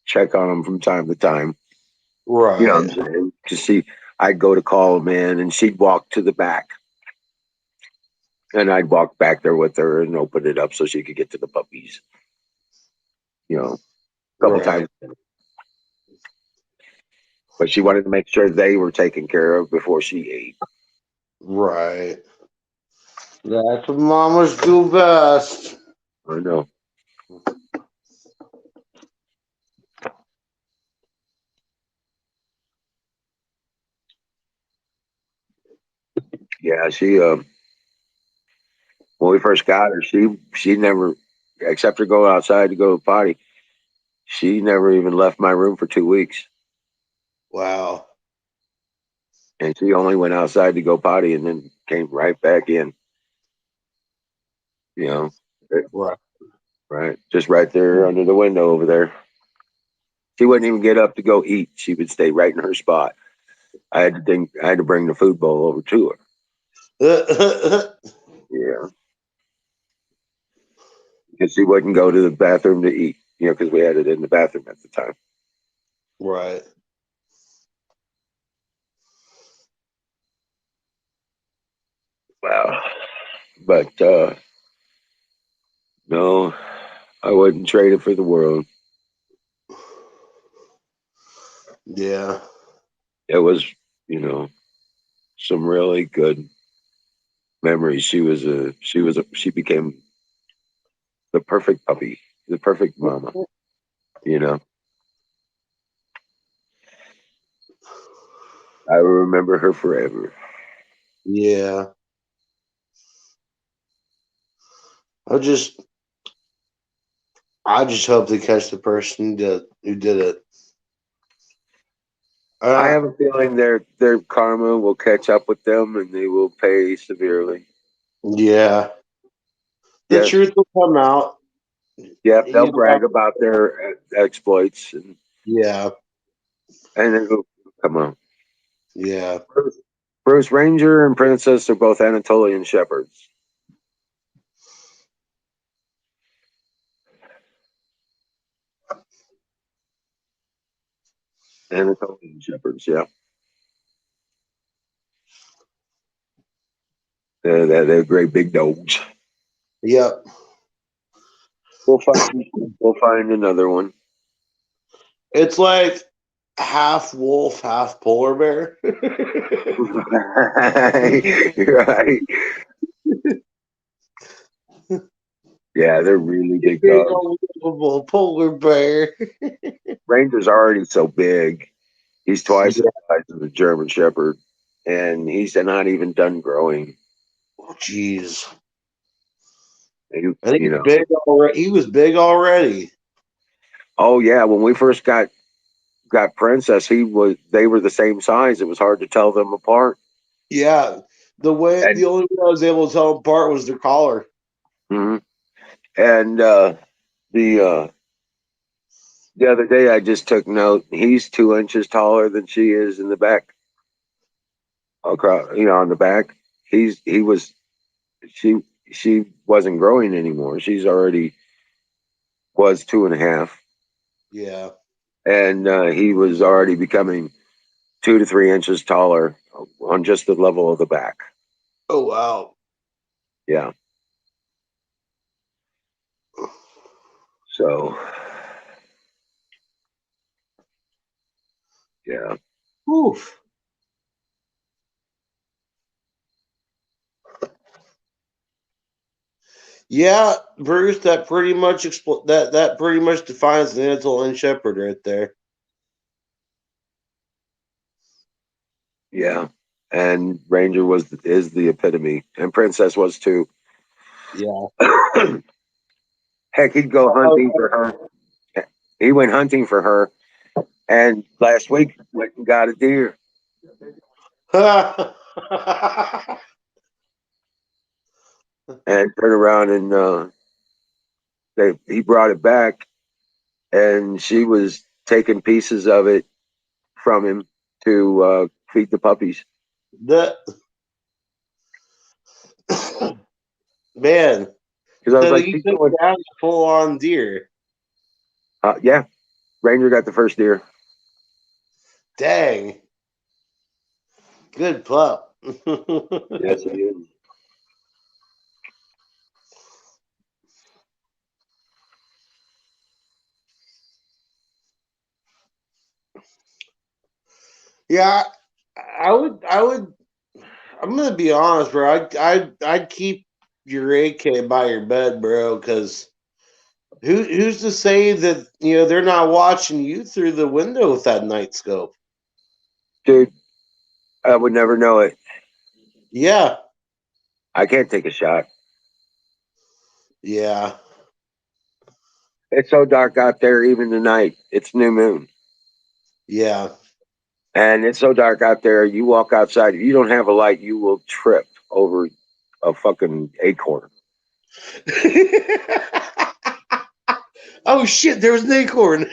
check on them from time to time. You know what I'm Right. saying? To see, I'd go to call them in, and she'd walk to the back, and I'd walk back there with her and open it up so she could get to the puppies. A couple Right. times. But she wanted to make sure they were taken care of before she ate. Right. That's what mamas do best. I know. Yeah, she when we first got her, she never, except for going outside to go to potty, she never even left my room for 2 weeks, Wow. and she only went outside to go potty and then came right back in. You know, Right. right, just right there under the window over there. She wouldn't even get up to go eat. She would stay right in her spot. I had to bring the food bowl over to her. Yeah, because she wouldn't go to the bathroom to eat. Because we had it in the bathroom at the time. Right. Wow. But no, I wouldn't trade it for the world. Yeah. It was, you know, some really good memories. She became the perfect puppy, the perfect mama. You know, I will remember her forever. Yeah. I just I just hope they catch the person who did it. I Uh, have a feeling their karma will catch up with them and they will pay severely. yeah. The Yes, truth will come out. yep, they'll You know, brag about their exploits yeah. and it'll come on. Yeah. Bruce Ranger and Princess are both Anatolian shepherds. Anatolian shepherds, yeah. They're great big dogs. Yep. We'll find we'll find another one. It's like half wolf, half polar bear. Right. Yeah, they're really big Big dogs. old lovable polar bear. Ranger's already so big. He's twice the Yeah. size of the German Shepherd, and he's not even done growing. Jeez. You, I think you he's know. big already. He was big already. Oh yeah, when we first got Princess, he was. They were the same size. It was hard to tell them apart. Yeah. The And only way I was able to tell them apart was their collar. mhm. and the The other day, I just took note. He's 2 inches taller than she is in the back. Across, on the back. He was she she wasn't growing anymore. She's already was 2.5, Yeah. and he was already becoming 2 to 3 inches taller on just the level of the back. Oh wow. Yeah. So, yeah. Oof. Yeah, Bruce. That pretty much that pretty much defines the Anatole and Shepherd right there. Yeah. And Ranger is the epitome, and Princess was too. Yeah. Heck, he'd go hunting for her. He went hunting for her, and last week went and got a deer, and turned around and he brought it back, and she was taking pieces of it from him to feed the puppies. that man. Because I was So like, you she's took going, down a full on deer. yeah, Ranger got the first deer. Dang. Good pup. Yes, he is. Yeah, I would I'm gonna be honest, bro. I'd keep your AK by your bed, bro, because who's to say that they're not watching you through the window with that night scope? Dude, I would never know it. Yeah, I can't take a shot. yeah, It's so dark out there, even tonight. It's new moon. yeah. And it's so dark out there. You walk outside, if you don't have a light, you will trip over a fucking acorn. Oh shit! There was an acorn.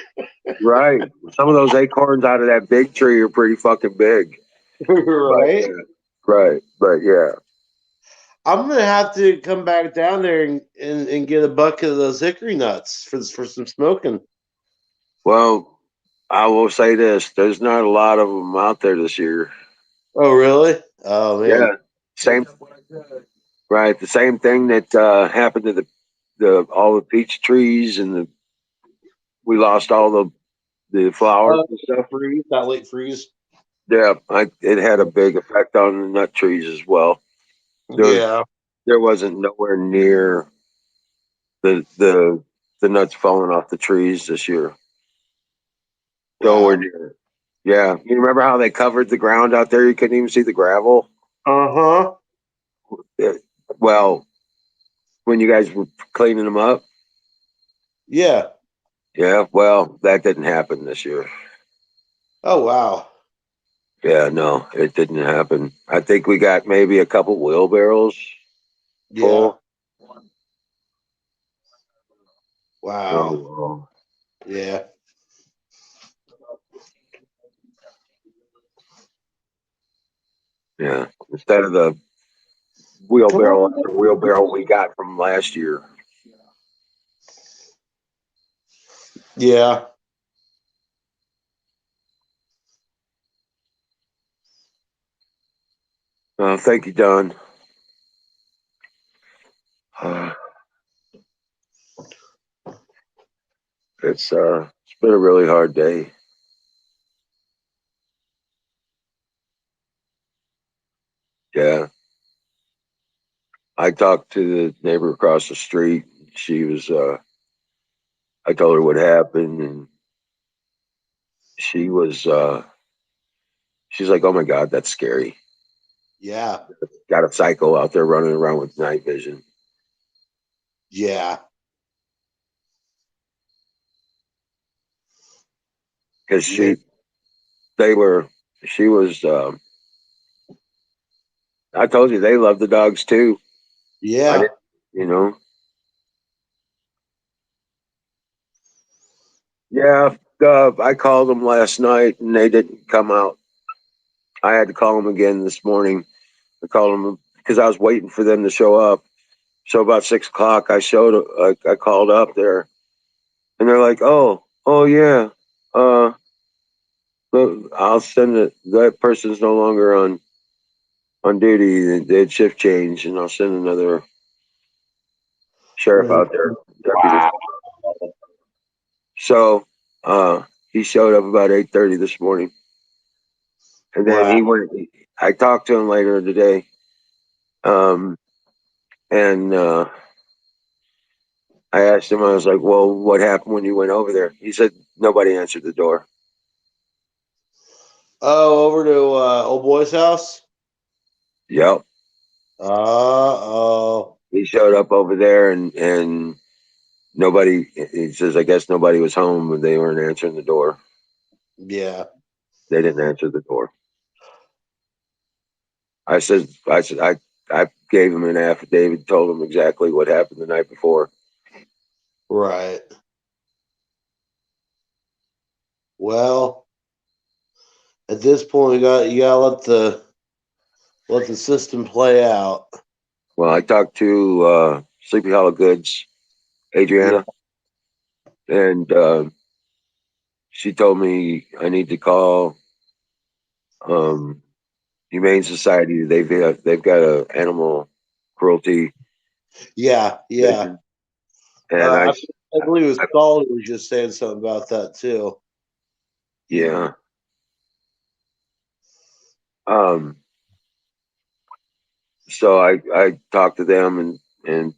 Right. Some of those acorns out of that big tree are pretty fucking big. But Right. right. But yeah. I'm gonna have to come back down there and get a bucket of those hickory nuts for some smoking. Well, I will say this: there's not a lot of them out there this year. Oh really? Oh man. Yeah. Same. Right. The same thing that happened to the all the peach trees and we lost all the flowers and stuff. Freeze, that late freeze. Yeah, it had a big effect on the nut trees as well. There, Yeah. there wasn't nowhere near the the the nuts falling off the trees this year. Nowhere Wow. near. Yeah, you remember how they covered the ground out there? You couldn't even see the gravel. Uh huh. Yeah, well, when you guys were cleaning them up, Yeah. yeah. Well, that didn't happen this year. Oh wow. Yeah, no, it didn't happen. I think we got maybe a couple wheelbarrows Yeah. full. Oh, Wow. well. Yeah. Yeah. Instead of the Come wheelbarrow on. after wheelbarrow we got from last year. Yeah. Thank you, Don. It's been a really hard day. Yeah. I talked to the neighbor across the street. She was I told her what happened and she was she's like, "Oh my god, that's scary." Yeah. Got a psycho out there running around with night vision. Yeah. Cuz Man. they were she was I told you they love the dogs too. I Yeah. didn't, you know. Yeah, I called them last night and they didn't come out. I had to call them again this morning. I called them because I was waiting for them to show up. So about 6 o'clock, I called up there, and they're like, "Oh yeah, uh, look, I'll send it. That person's no longer on duty. They had shift change, and I'll send another sheriff out there, deputy." Wow. So he showed up about 8:30 this morning, and then Wow. he went. I talked to him later today, um, and I asked him. I was like, "Well, what happened when you went over there?" He said nobody answered the door. Oh, over to old boy's house. Yep. Oh. He showed up over there and nobody. He says, "I guess nobody was home and they weren't answering the door. Yeah. They didn't answer the door." I gave him an affidavit, told him exactly what happened the night before. Right. Well, at this point, you gotta let the system play out. Well, I talked to Sleepy Hollow Goods, Yeah. Adriana, and she told me I need to call um, Humane Society. They've got a animal cruelty Yeah. Yeah. division, and I believe it was Saul who was just saying something about that too. yeah. Um, so I talked to them and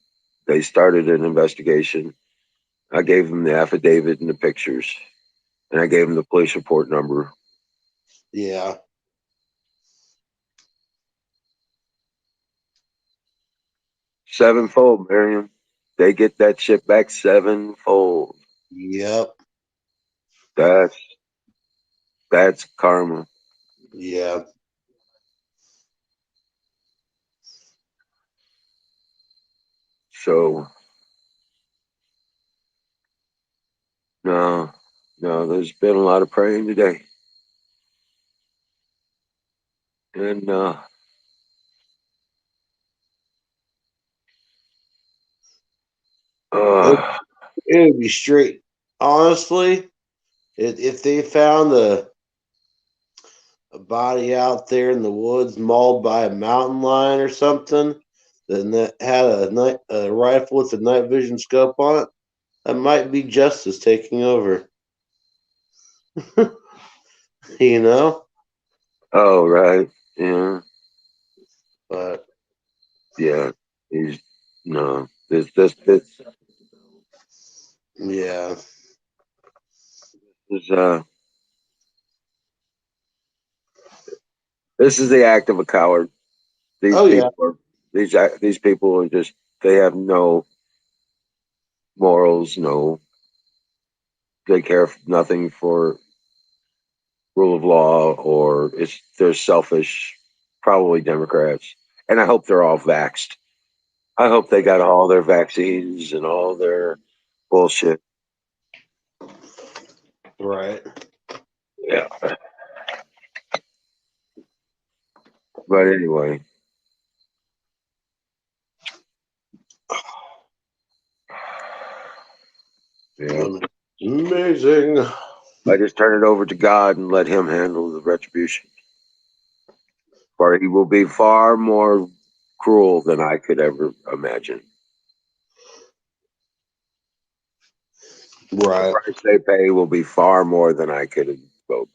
they started an investigation. I gave them the affidavit and the pictures, and I gave them the police report number. Yeah. Sevenfold, Miriam. They get that shit back sevenfold. Yep. That's that's karma. Yeah. So no, no, there's been a lot of praying today, and It, uh, it would be straight. Honestly, if they found a body out there in the woods mauled by a mountain lion or something, then that had a rifle with a night vision scope on it, that might be justice taking over. You know? oh right, yeah, But yeah. He's no, yeah. is this is the act of a coward. These Oh yeah. people are these people are just they have no morals, no they care nothing for rule of law or they're selfish, probably Democrats. And I hope they're all vaxxed. I hope they got all their vaccines and all their bullshit. Right. Yeah. But anyway, yeah. Amazing. I just turn it over to God and let him handle the retribution. For he will be far more cruel than I could ever imagine. The Right. price they pay will be far more than I could invoke.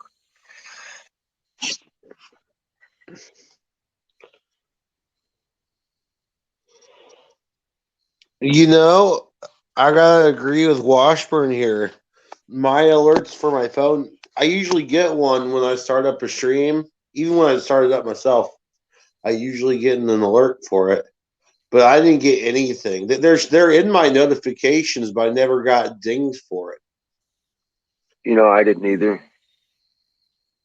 You know, I gotta agree with Washburn here. My alerts for my phone, I usually get one when I start up a stream. Even when I started up myself, I usually get an alert for it. But I didn't get anything. They're in my notifications, but I never got dinged for it. I didn't either.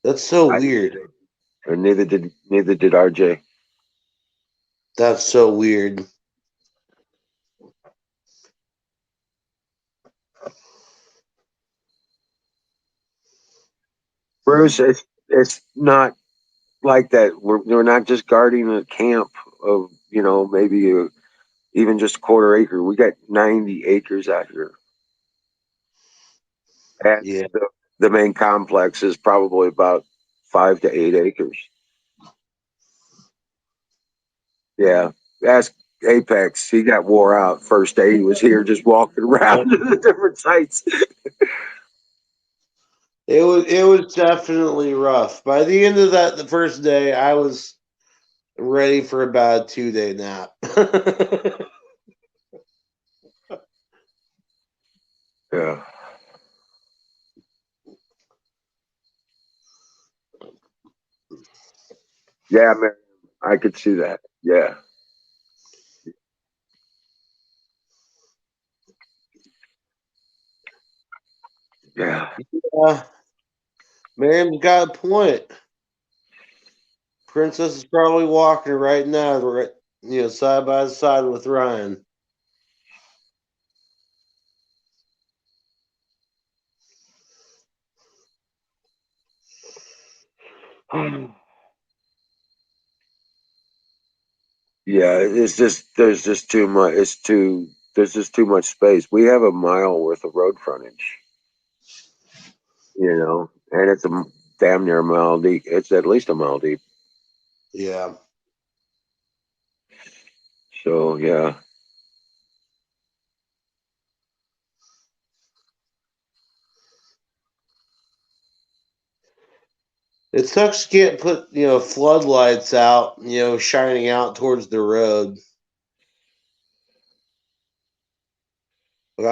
That's so I didn't weird. either. And neither did RJ. That's so weird. Bruce, it's not like that. We're not just guarding a camp of maybe even just a quarter acre. We got 90 acres out here, and Yeah. the main complex is probably about 5 to 8 acres. Yeah, ask Apex. He got wore out first day he was here, just walking around to the different sites. It was definitely rough. By the end of the first day, I was ready for about a 2 day nap. Yeah, yeah, man, I could see that. Yeah, yeah. uh, Miriam's got a point. Princess is probably walking right now, right, side by side with Ryan. Yeah, it's just there's just too much. There's just too much space. We have a mile worth of road frontage, and it's damn near a mile deep. It's at least a mile deep. Yeah. So yeah, It sucks to get put, floodlights out, shining out towards the road. But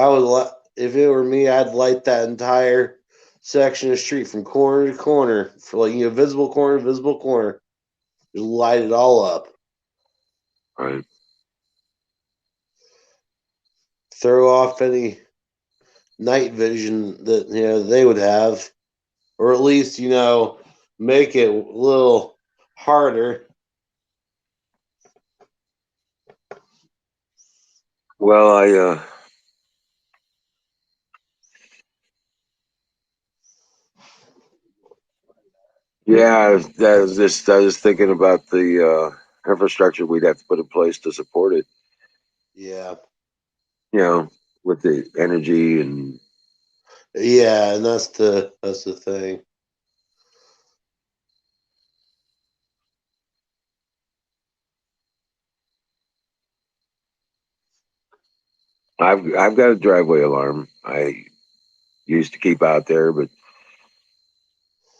if it were me, I'd light that entire section of street from corner to corner for visible corner, visible corner. Just light it all up. right. Throw off any night vision that they would have, or at least make it a little harder. Well, yeah, I was thinking about the infrastructure we'd have to put in place to support it. Yeah, You know, with the energy and yeah, and that's the thing. I've got a driveway alarm. I used to keep out there, but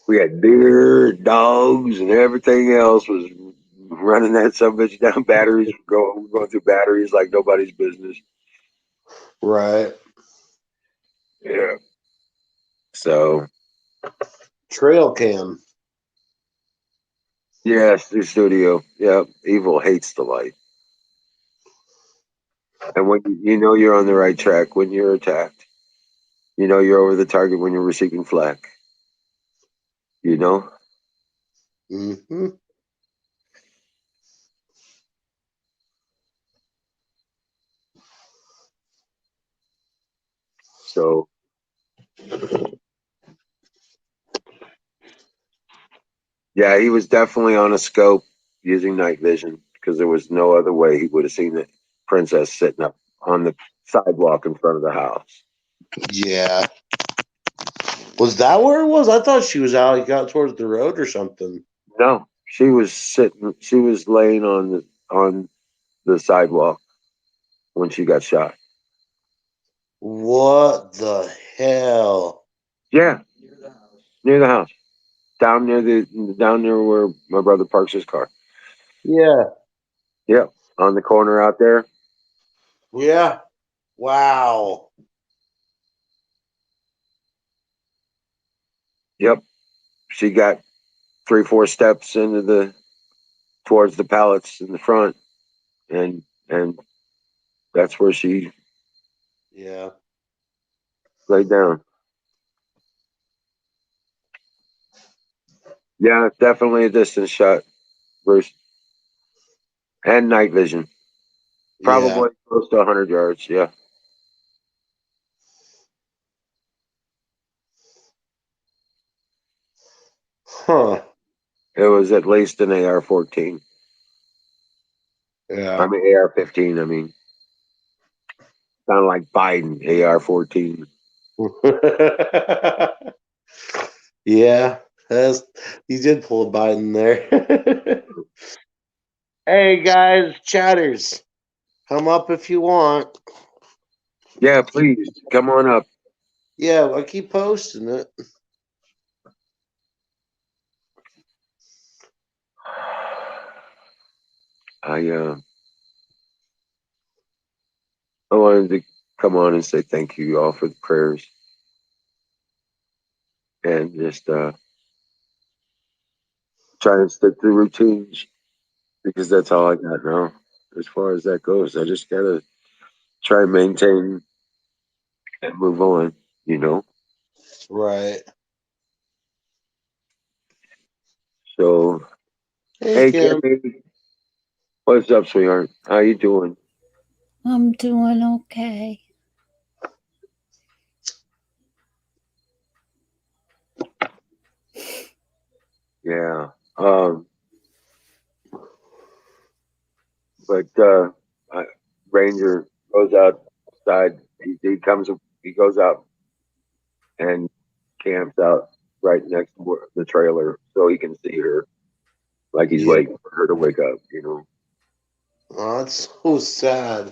we had deer, dogs, and everything else was running that some bitch down. Batteries going through batteries like nobody's business. Right. Yeah. So Trail cam. yes, the studio. Yeah, evil hates the light, and when you're on the right track when you're attacked, you're over the target when you're receiving flak. You know. Hmm. So yeah, he was definitely on a scope using night vision because there was no other way he would have seen the princess sitting up on the sidewalk in front of the house. Yeah. Was that where it was? I thought she was out towards the road or something. No, she was sitting. She was laying on the sidewalk when she got shot. What the hell? Yeah, near the house, down near where my brother parks his car. Yeah. Yep, on the corner out there. Yeah. Wow. Yep, she got 3 4 steps towards the pallets in the front, and that's where she Yeah. laid down. Yeah, definitely a distance shot, Bruce, and night vision. Yeah. Probably close to 100 yards. Yeah. It was at least an AR-14. Yeah. I mean AR-15. I mean, sound like Biden AR-14. Yeah, that's, you did pull a Biden there. Hey guys, chatters, come up if you want. Yeah, please come on up. Yeah, I keep posting it. I I wanted to come on and say thank you all for the prayers and just try and stick to the routines because that's all I got now. As far as that goes, I just gotta try and maintain and move on. You know. Right. So, Hey hey, Kim. Kimmy, what's up, sweetheart? How you doing? I'm doing okay. Yeah. But I, Ranger goes outside. He comes. He goes out and camps out right next to the trailer so he can see her, like he's Yeah. waiting for her to wake up. You know. Oh, that's so sad.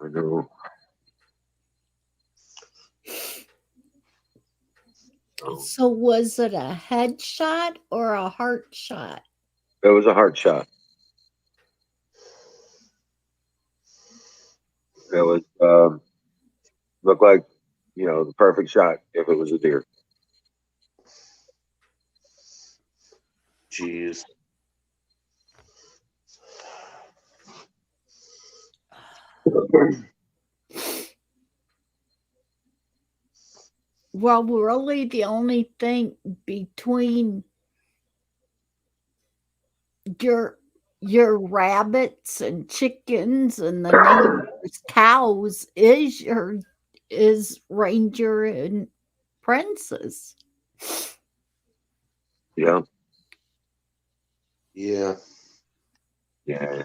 I know. So, was it a headshot or a heart shot? It was a heart shot. It was looked like the perfect shot if it was a deer. Jeez. Well, really, the only thing between your your rabbits and chickens and the neighbors' cows is Ranger and Princess. Yeah. Yeah. Yeah.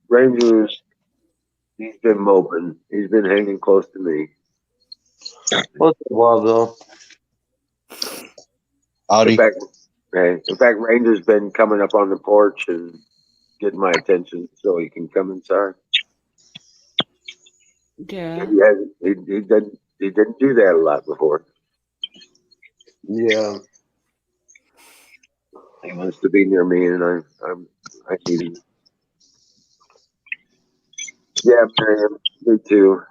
Rangers. He's been moping. He's been hanging close to me. What's up, Wildville? In Howdy. fact, Ranger's been coming up on the porch and getting my attention so he can come inside. Yeah. He hasn't. He didn't. He didn't do that a lot before. Yeah. He wants to be near me, and I need him. Yeah, Miriam. Me too.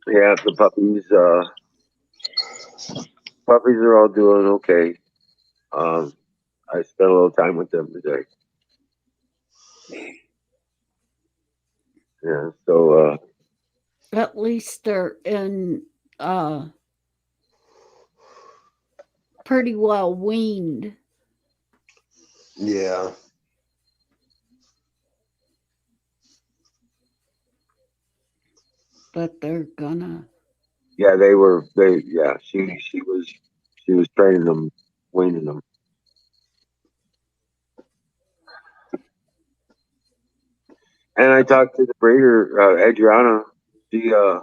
Yeah, the puppies. Puppies are all doing okay. Um, I spent a little time with them today. Yeah. So At least they're in uh pretty well weaned. Yeah. But they're gonna. yeah, they were. They yeah. She was training them, weaning them. And I talked to the breeder, Adriana. She uh,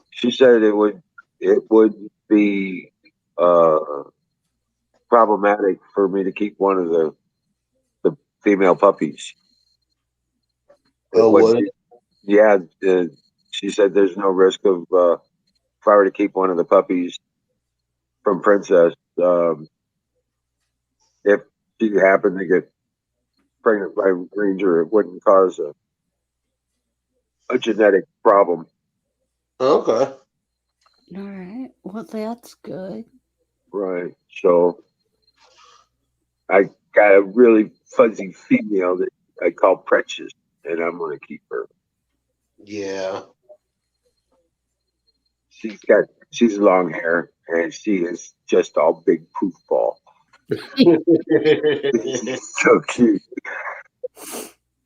she said it would be uh, problematic for me to keep one of the female puppies. It Oh, would what? be, yeah. She said there's no risk of if I were to keep one of the puppies from Princess, if she happened to get pregnant by Ranger, it wouldn't cause a genetic problem. Okay. All right. Well, that's good. Right. So I got a really fuzzy female that I call Precious, and I'm going to keep her. Yeah. She's long hair, and she is just all big poof ball. She's so cute.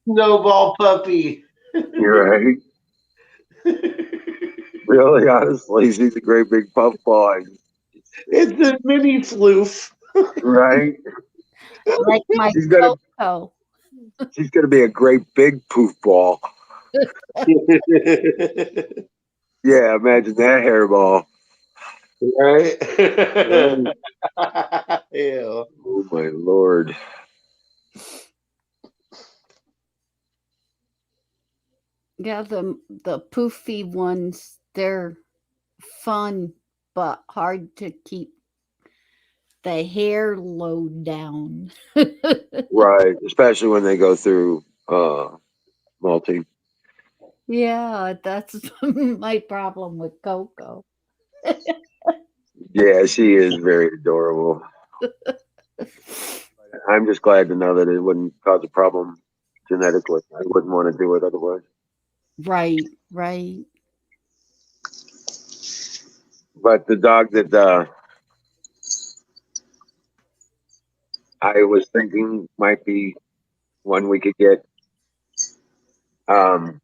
Snowball puppy. You're right. Really, honestly, she's a great big puffball, It's a mini floof. right? like my She's gonna Coco. she's gonna be a great big poof ball. Yeah, imagine that hairball. Right? Right. Yeah. Oh my lord. Yeah, the poofy ones, they're fun but hard to keep the hair low down. Right, especially when they go through multi. Yeah, that's my problem with Coco. Yeah, she is very adorable. I'm just glad to know that it wouldn't cause a problem genetically. I wouldn't want to do it otherwise. Right, right. But the dog that I was thinking might be one we could get um,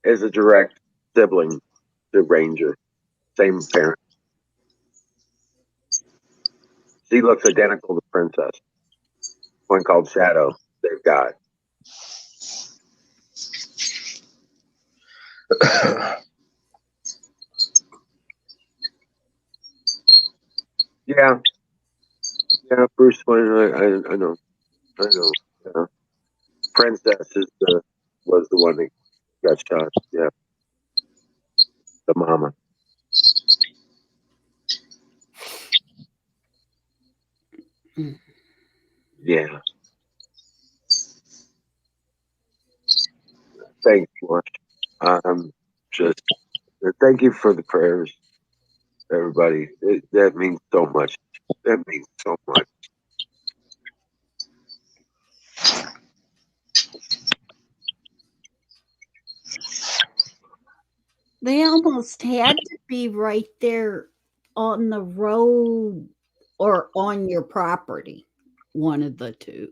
is a direct sibling to Ranger, same parent. She looks identical to Princess. One called Shadow. They've got. Yeah, yeah. Bruce Wayne. I know. I know. Yeah. Princess is the was the one that got shot. Yeah, the mama. Mm. Yeah. Thank you. Just thank you for the prayers, everybody. That means so much. That means so much. They almost had to be right there on the road or on your property, one of the two.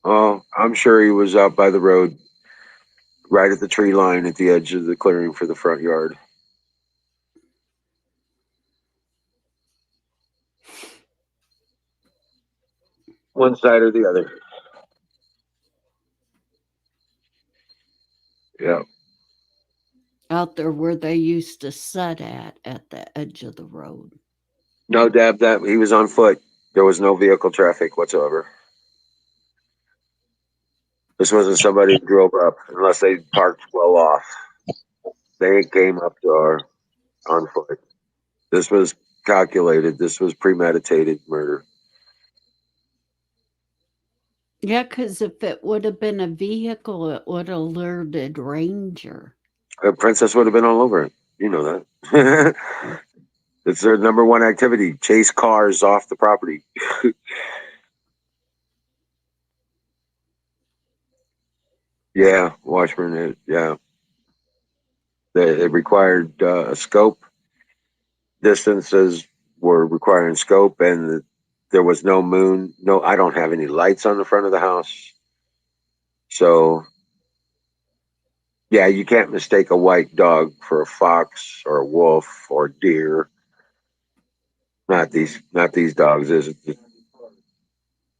Oh, I'm sure he was out by the road, right at the tree line at the edge of the clearing for the front yard. One side or the other. Yeah. Out there where they used to sit at the edge of the road. No, Deb, that he was on foot. There was no vehicle traffic whatsoever. This wasn't somebody who drove up unless they parked well off. They came up to our on foot. This was calculated. This was premeditated murder. Yeah, because if it would have been a vehicle, it would have alerted Ranger. Princess would have been all over it. You know that. It's their number one activity: chase cars off the property. Yeah, Washburn. Yeah, it required a scope. Distances were requiring scope, and there was no moon. No, I don't have any lights on the front of the house, so yeah, you can't mistake a white dog for a fox or a wolf or deer. Not these dogs. Is it?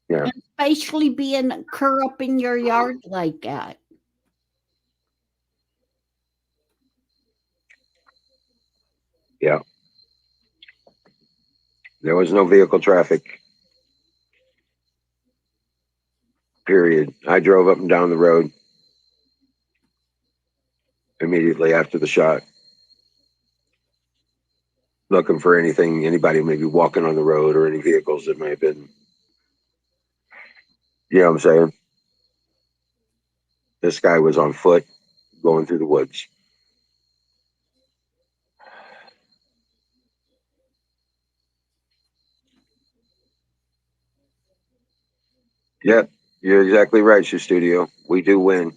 Yeah, Especially being a cur up in your yard like that. yeah. There was no vehicle traffic. Period. I drove up and down the road immediately after the shot, looking for anything, anybody maybe walking on the road or any vehicles that may have been. You know what I'm saying? This guy was on foot going through the woods. Yep, you're exactly right, Shoe Studio. We do win.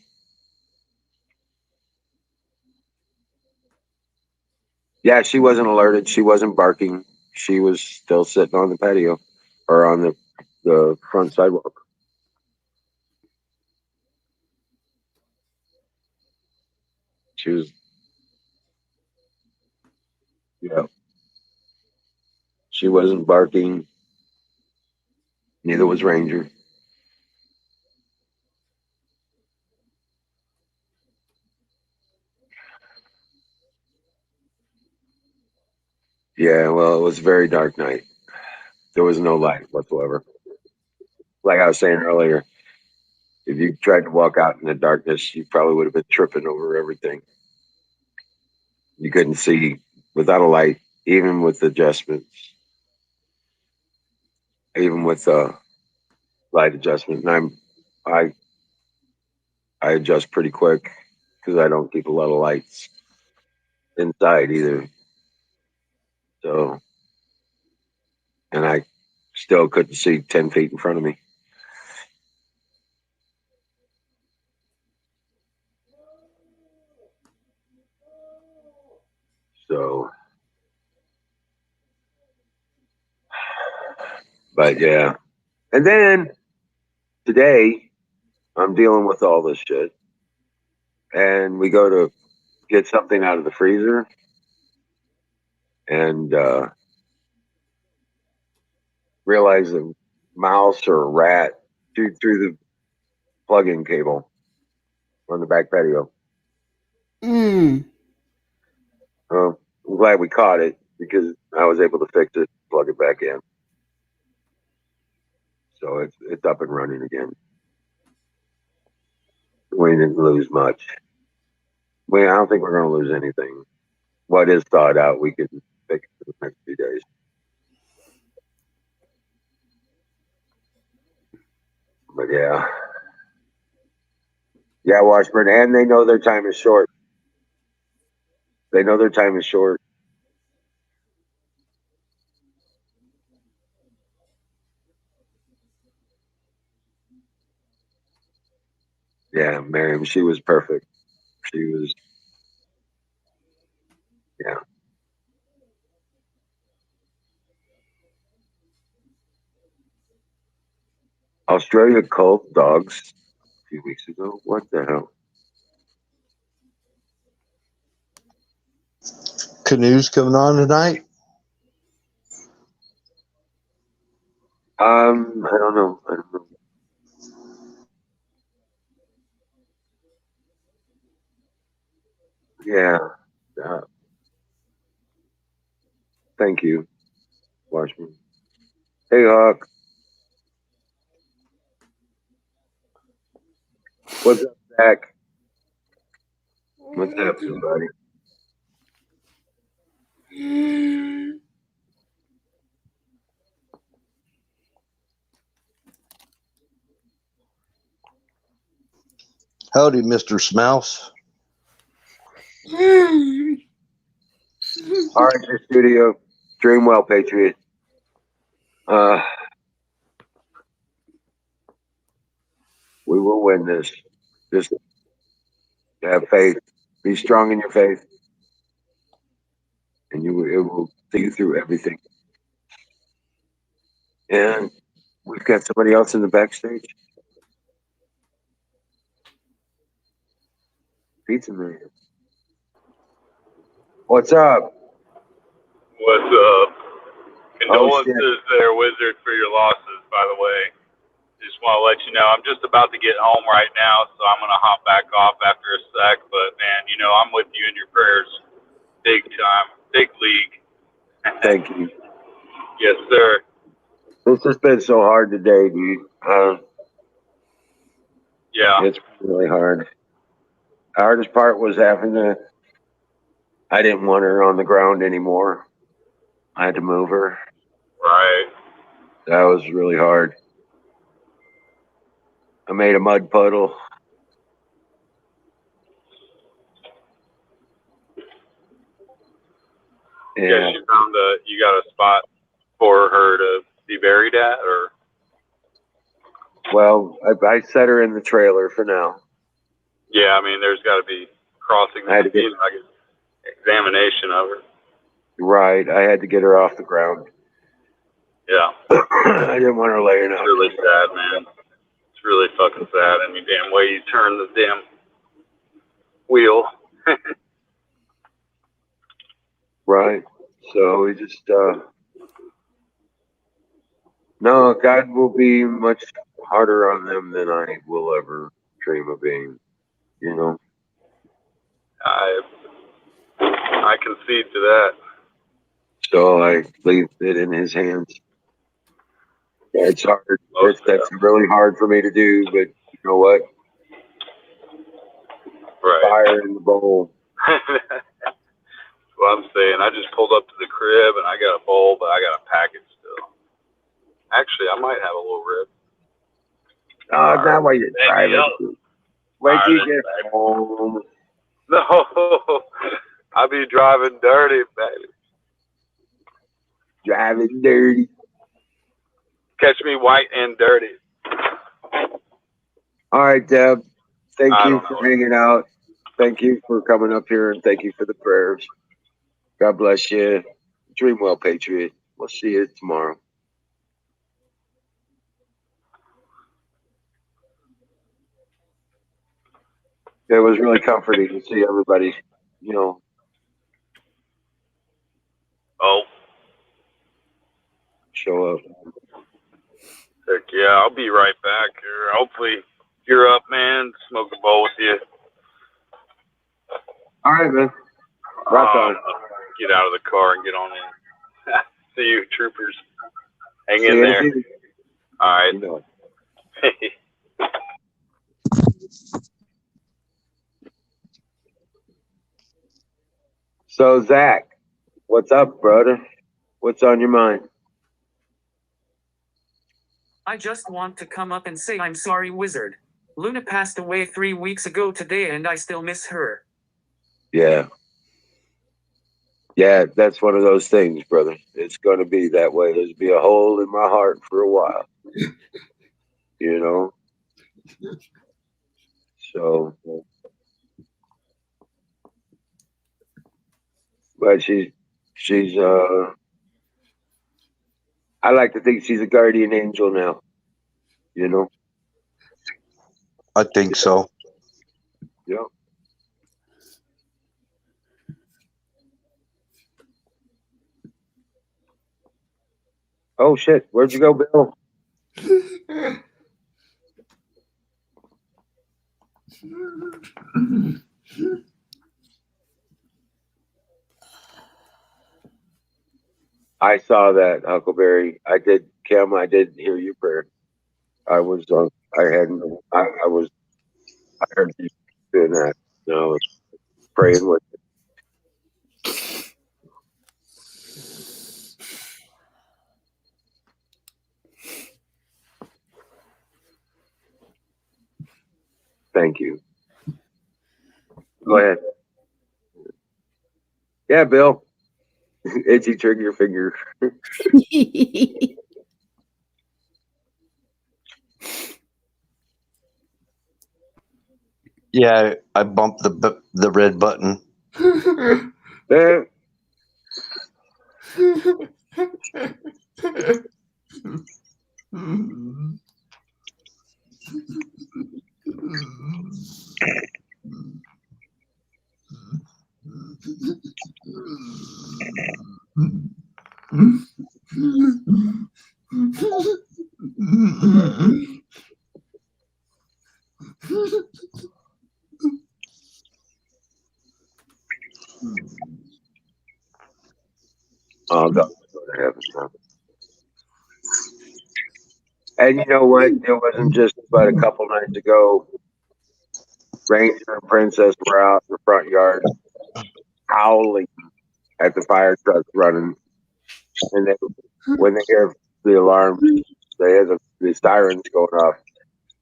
Yeah, she wasn't alerted. She wasn't barking. She was still sitting on the patio or on the front sidewalk. She was She wasn't barking. Neither was Ranger. Yeah, well, it was a very dark night. There was no light whatsoever. Like I was saying earlier, if you tried to walk out in the darkness, you probably would have been tripping over everything. You couldn't see without a light, even with adjustments, even with light adjustment. And I I adjust pretty quick because I don't keep a lot of lights inside either. So, and I still couldn't see 10 feet in front of me. So, but yeah. And then today, I'm dealing with all this shit. And we go to get something out of the freezer. And realize a mouse or a rat chewed through the plug-in cable on the back patio. Mm. I'm glad we caught it because I was able to fix it, plug it back in. So it's up and running again. We didn't lose much. I don't think we're going to lose anything. What is thought out, we can fix it in the next few days. But yeah. Yeah, Washburn. And they know their time is short. They know their time is short. Yeah, Miriam, she was perfect. She was, yeah. Australia cult dogs a few weeks ago. What the hell? Canoes coming on tonight. I don't know. I don't know. Yeah. Uh, thank you, Washburn. Hey, Hawk. What's up, Zach? What's happening, buddy? Howdy, Mr. Smouse. All right, the studio. Dream well, Patriot. We will win this. Just have faith. Be strong in your faith, and it will see you through everything. And we've got somebody else in the backstage. Pizza Man. What's up? What's up? Oh, shit. Condolences there, Wizard, for your losses, by the way. Just want to let you know, I'm just about to get home right now, so I'm going to hop back off after a sec. But, man, I'm with you in your prayers. Big time. Big league. Thank you. Yes, sir. This has been so hard today, dude. Yeah. It's really hard. The hardest part was I didn't want her on the ground anymore. I had to move her. Right. That was really hard. I made a mud puddle. Yeah, she found you got a spot for her to be buried at, or? Well, I set her in the trailer for now. Yeah, I mean, there's got to be crossing I had to get like an examination of her. right. I had to get her off the ground. Yeah. I didn't want her laying out. It's really sad, man. It's really fucking sad. Any damn way you turn the damn wheel. Right. So we just No, God will be much harder on them than I will ever dream of being. You know. I concede to that. So I leave it in His hands. Yeah, it's hard. That's really hard for me to do, but you know what? Right. Fire in the bowl. That's what I'm saying. I just pulled up to the crib and I got a bowl, but I got a package still. Actually, I might have a little rib. Oh, not while you're driving. Wait till you Alright, get home. No, I be driving dirty, baby. Driving dirty. Catch me white and dirty. All right, Deb. Thank I you don't for know. hanging out. Thank you for coming up here, and thank you for the prayers. God bless you. Dream well, Patriot. We'll see you tomorrow. It was really comforting to see everybody, you know. Oh, Show up. heck yeah, I'll be right back here. Hopefully you're up, man. Smoke a bowl with you. All right, man. Rock on. Get out of the car and get on in. See you, troopers. Hang See in you there. in All right. You know. So, Zach, what's up, brother? What's on your mind? I just want to come up and say I'm sorry, Wizard. Luna passed away 3 weeks ago today and I still miss her. Yeah. Yeah, that's one of those things, brother. It's going to be that way. There's be a hole in my heart for a while. You know? So, but she's, I like to think she's a guardian angel now. You know? I think so. Yeah. Oh, shit. Where'd you go, Bill? I saw that, Huckleberry. I did, Kim. I did hear your prayer. I was, I hadn't, I was, I heard you doing that. And I was praying with you. Thank you. Go ahead. Yeah, Bill. Itchy trigger finger. Yeah, I bumped the red button. Eh, Oh, God, go to heaven now. And you know what? It wasn't just but a couple nights ago. Ranger and Princess were out in the front yard howling at the fire trucks running. And they, when they hear the alarms, they hear the sirens going off.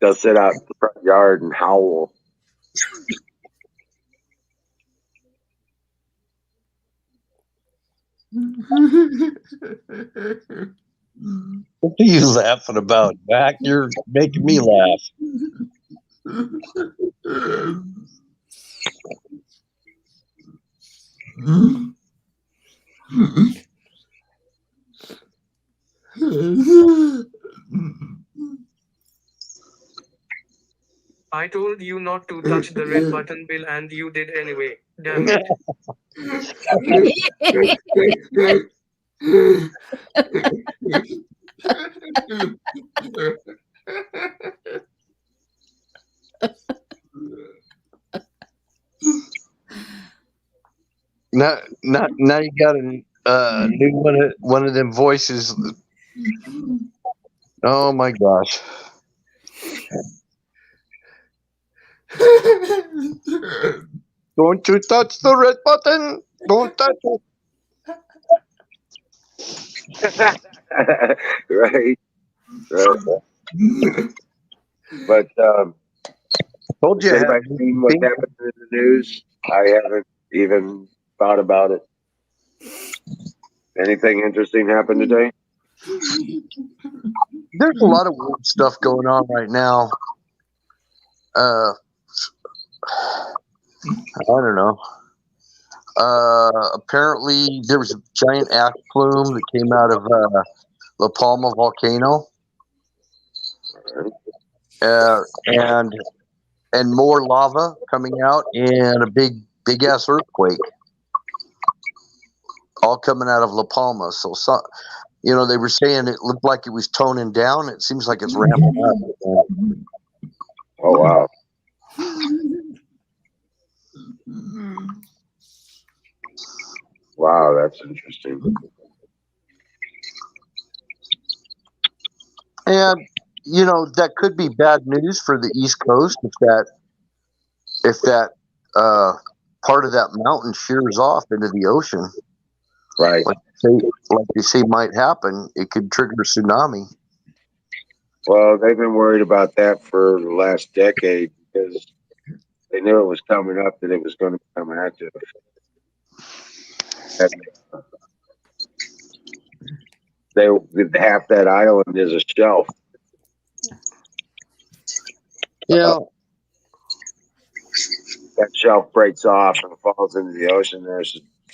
They'll sit out in the front yard and howl. What are you laughing about, Jack? You're making me laugh. I told you not to touch the red button, Bill, and you did anyway. Damn it. Now you got a new one of them voices. Oh my gosh! Don't you touch the red button! Don't touch it! Right. But Told you. has anybody seen what's happened in the news? I haven't even thought about it. Anything interesting happened today? There's a lot of weird stuff going on right now. I don't know. Apparently, there was a giant ash plume that came out of La Palma volcano, and more lava coming out, and a big ass earthquake, all coming out of La Palma. So, they were saying it looked like it was toning down. It seems like it's ramping up. Oh wow! Wow, that's interesting. And that could be bad news for the East Coast if that part of that mountain shears off into the ocean. Right. Like they say might happen. It could trigger a tsunami. Well, they've been worried about that for the last decade because they knew it was coming up, that it was going to come active. Half that island is a shelf. Yeah. That shelf breaks off and falls into the ocean. They're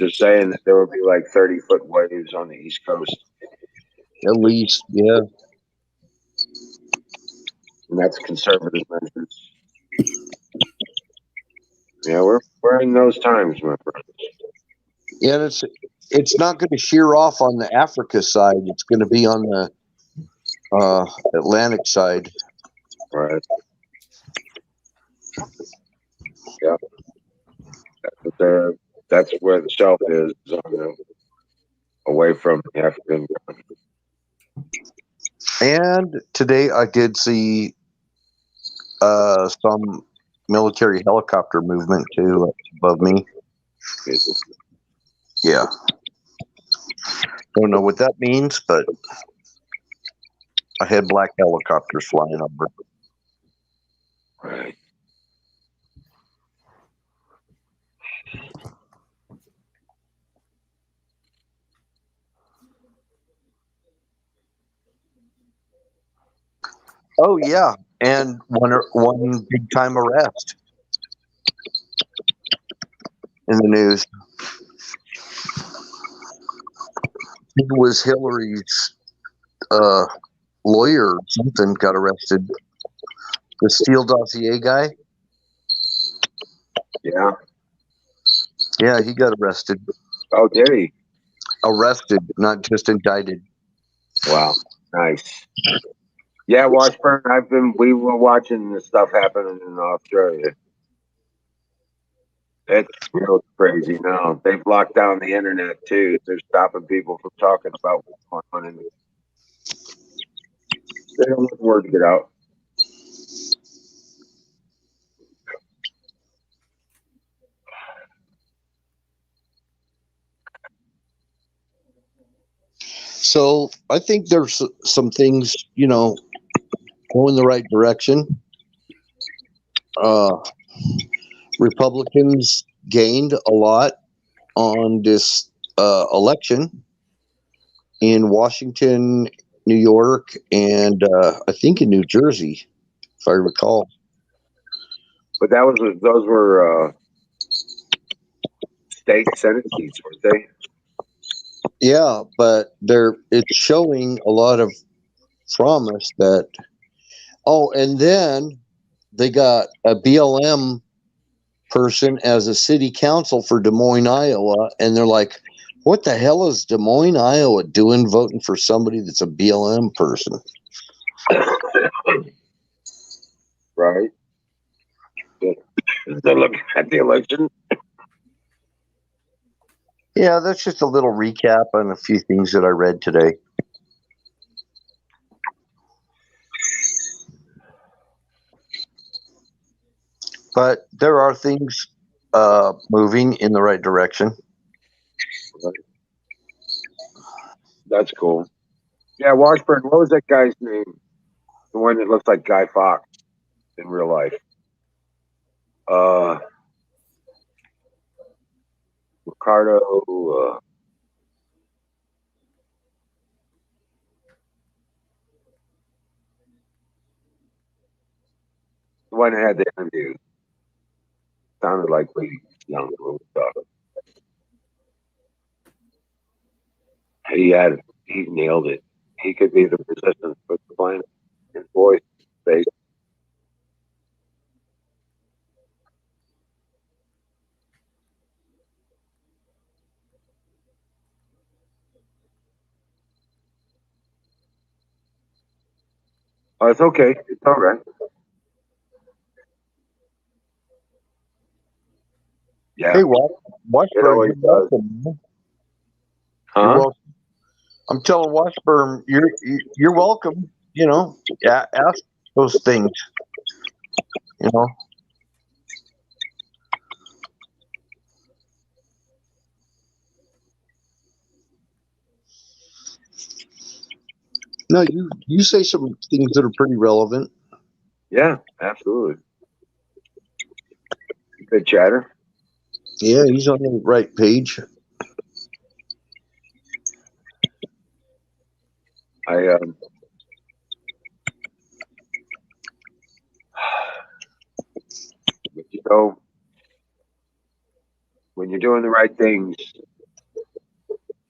saying that there will be like 30-foot waves on the East Coast. At least, yeah. And that's conservative measures. Yeah, we're in those times, my friends. Yeah, it's not going to shear off on the Africa side. It's going to be on the Atlantic side. Right. Yeah. That's where the shelf is away from the African continent. And today I did see some military helicopter movement too above me. Yeah. Don't know what that means, but I had black helicopters flying over. Right. Oh yeah, and one big time arrest in the news. It was Hillary's lawyer or something got arrested. The Steele dossier guy. Yeah. Yeah, he got arrested. Oh, did he? Arrested, not just indicted. Wow. Nice. Yeah, Washburn, we were watching this stuff happening in Australia. It's real crazy now. They've locked down the internet too. They're stopping people from talking about what's going on. They don't want the word to get out. So I think there's some things, go in the right direction. Republicans gained a lot on this election in Washington, New York, and I think in New Jersey, if I recall. But those were state Senate seats, weren't they? Yeah, but it's showing a lot of promise that. Oh, and then they got a BLM person as a city council for Des Moines, Iowa, and they're like, What the hell is Des Moines, Iowa doing voting for somebody that's a BLM person? Right? They're looking at the election. Yeah, that's just a little recap on a few things that I read today. But there are things moving in the right direction. That's cool. Yeah, Washburn, what was that guy's name? The one that looks like Guy Fawkes in real life. Ricardo. The one that had the interview. Sounded like really young little stuff. He nailed it. He could be the resistance for the planet. His voice, face. Oh, it's okay. It's all right. Yeah. Hey, Washburn, you're welcome. You're welcome. I'm telling Washburn, you're welcome. You know, ask those things. You know. No, you say some things that are pretty relevant. Yeah, absolutely. Good chatter. Yeah, he's on the right page. You know, when you're doing the right things,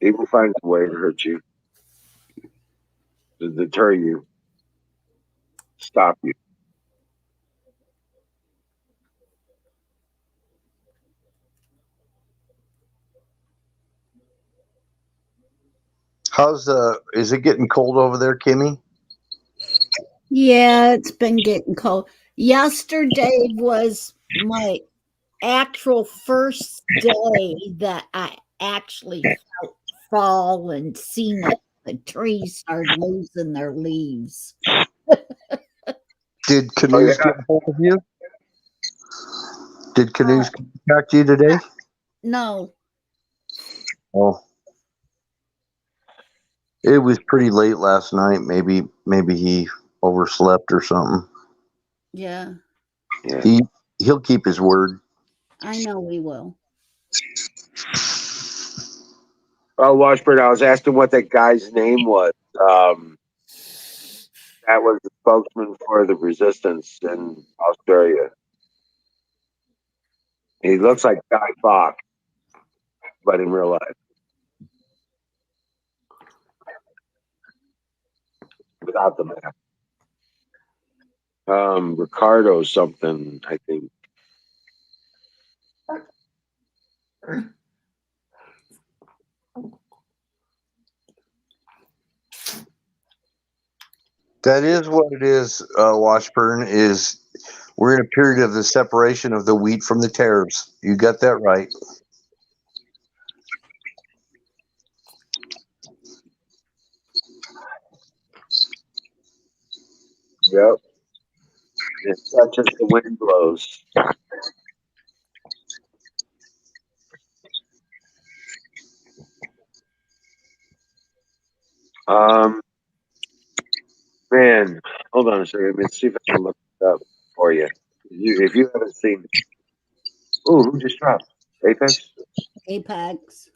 people find a way to hurt you, to deter you, stop you. Is it getting cold over there, Kimmy? Yeah, it's been getting cold. Yesterday was my actual first day that I actually felt fall and seen that the trees started losing their leaves. Did Canoes get a hold of you? Did Canoes contact you today? No. Oh. It was pretty late last night. Maybe he overslept or something. Yeah. He'll keep his word. I know he will. Oh, Washburn, I was asking what that guy's name was. That was the spokesman for the resistance in Australia. He looks like Guy Fawkes, but in real life. Without the mask. Ricardo something, I think. That is what it is, Washburn, is we're in a period of the separation of the wheat from the tares. You got that right. Yep. It's such as the wind blows. Man, hold on a second. Let's see if I can look it up for you. If you haven't seen it. Ooh, who just dropped? Apex? Apex.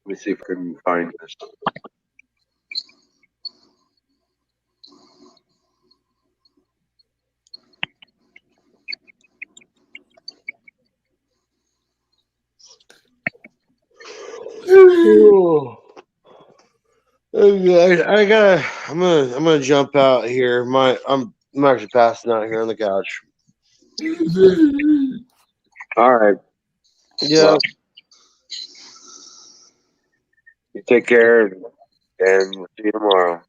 Let me see if I can find this. I'm gonna jump out here. I'm actually passing out here on the couch. All right. Yeah. Well, you take care, and we'll see you tomorrow.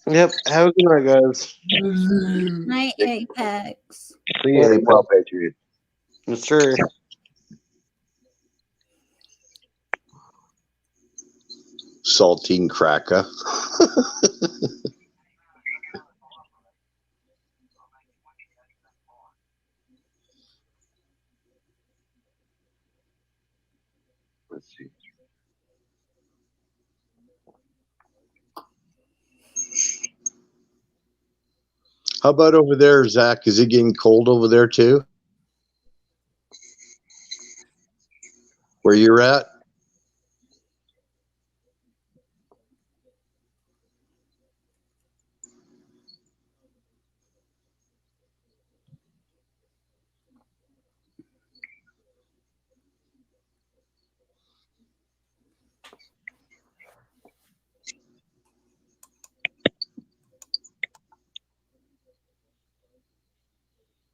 Yep. Have a good night, guys. Night, Apex. See you. Play well, Patriot. Yes, sir. Saltine cracker. Let's see. How about over there, Zach? Is it getting cold over there too? Where you're at?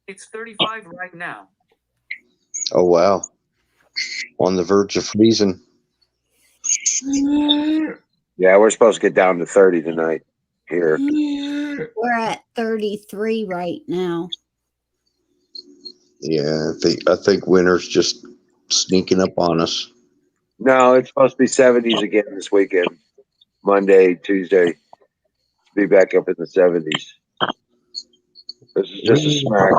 It's 35 right now. Oh wow. On the verge of freezing. Yeah, we're supposed to get down to 30 tonight here. We're at 33 right now. Yeah, I think winter's just sneaking up on us. No, it's supposed to be 70s again this weekend. Monday, Tuesday. Be back up in the 70s. This is just a smack.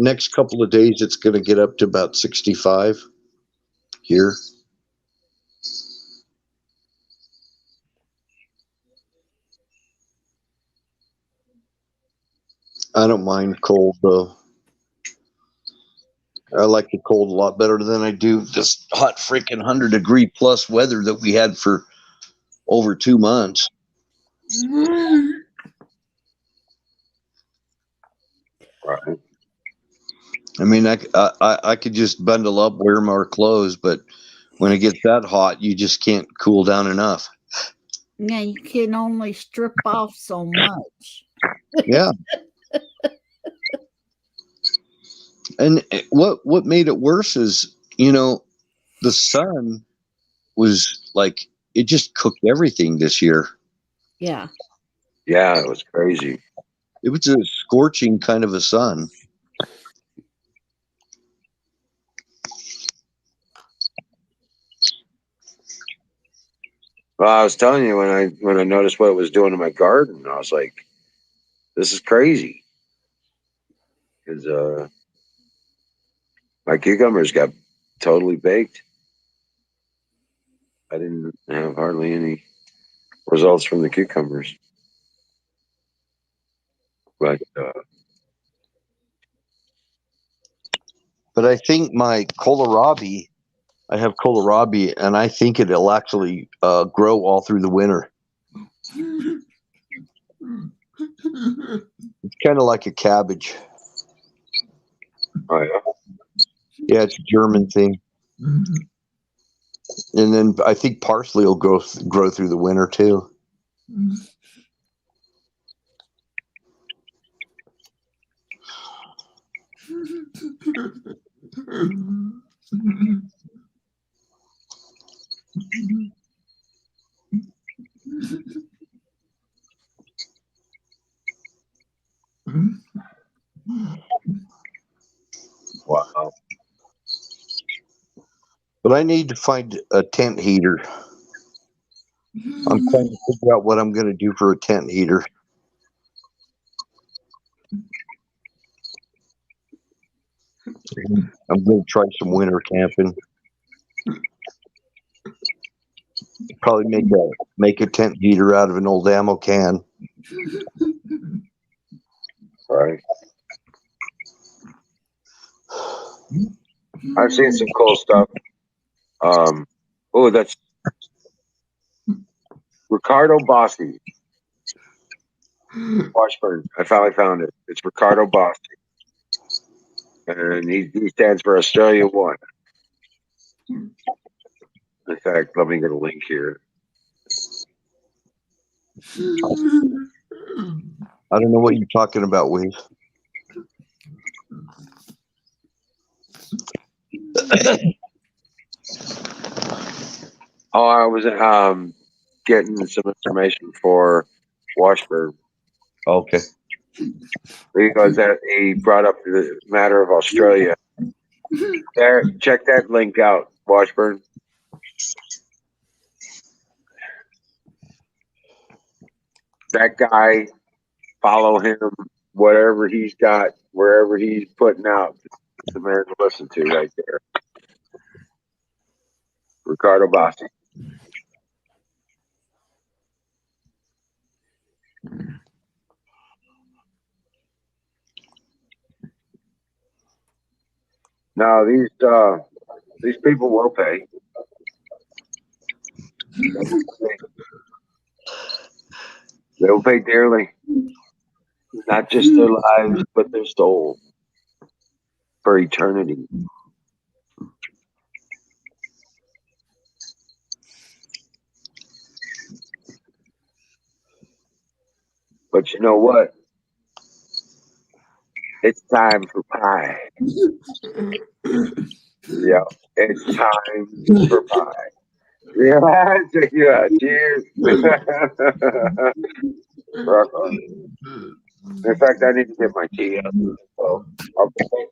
Next couple of days, it's going to get up to about 65 here. I don't mind cold though. I like the cold a lot better than I do this hot freaking 100-degree plus weather that we had for over 2 months. Right. I mean, I could just bundle up, wear more clothes, but when it gets that hot, you just can't cool down enough. Yeah, you can only strip off so much. Yeah. And what made it worse is, the sun was like, it just cooked everything this year. Yeah. Yeah, it was crazy. It was a scorching kind of a sun. Well, I was telling you when I noticed what it was doing to my garden, I was like, "This is crazy." Because my cucumbers got totally baked. I didn't have hardly any results from the cucumbers, but But I think my kohlrabi, I have kohlrabi, and I think it'll actually grow all through the winter. It's kind of like a cabbage. oh, yeah. Yeah, it's a German thing. And then I think parsley will grow through the winter too. Wow. But I need to find a tent heater. I'm trying to figure out what I'm going to do for a tent heater. I'm going to try some winter camping. Probably make a tent heater out of an old ammo can. Right. I've seen some cool stuff. That's Ricardo Bossi. Washburn. I finally found it. It's Ricardo Bossi. And he stands for Australia One. In fact, let me get a link here. I don't know what you're talking about, Wade. Oh, I was getting some information for Washburn Okay. because that he brought up the matter of Australia. There, check that link out, Washburn. That guy, follow him, whatever he's got, wherever he's putting out. It's the man to listen to right there. Ricardo Bassi. Now these people will pay. They'll pay dearly, not just their lives, but their soul for eternity. But you know what? It's time for pie. Yeah, it's time for pie. Yeah, yeah, cheers. Rock on. In fact, I need to get my tea up. So, okay.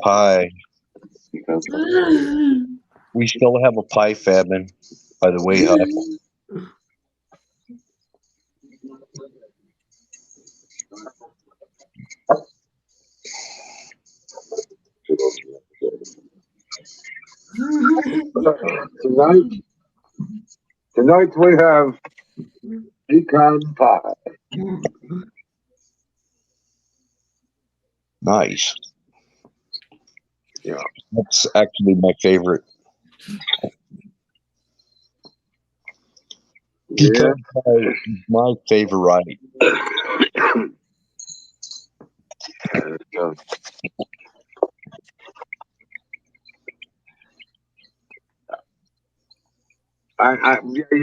Pie. We still have a pie famine, by the way, Huck. Tonight we have pecan pie. Nice. Yeah. That's actually my favorite. Pecan pie is my favorite.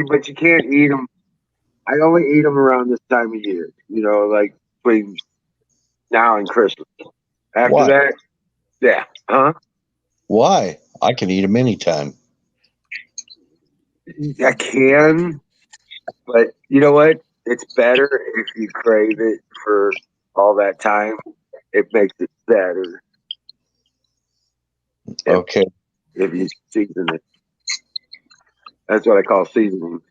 But you can't eat them. I only eat them around this time of year. You know, like between now and Christmas. After Why? that, yeah, huh? Why? I can eat them anytime. I can, but you know what? It's better if you crave it for all that time. It makes it better. Okay. If you season it. That's what I call seasoning.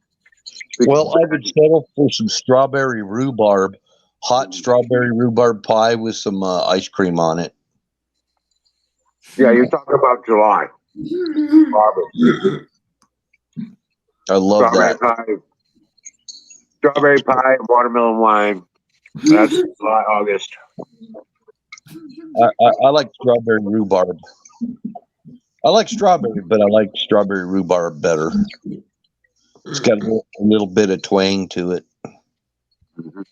Well, I would settle for some strawberry rhubarb, hot strawberry rhubarb pie with some ice cream on it. Yeah, you're talking about July. I love Strawberry that. pie. Strawberry pie and watermelon wine. That's July, August. I like strawberry rhubarb. I like strawberry, but I like strawberry rhubarb better. It's got a little bit of twang to it. Mm-hmm.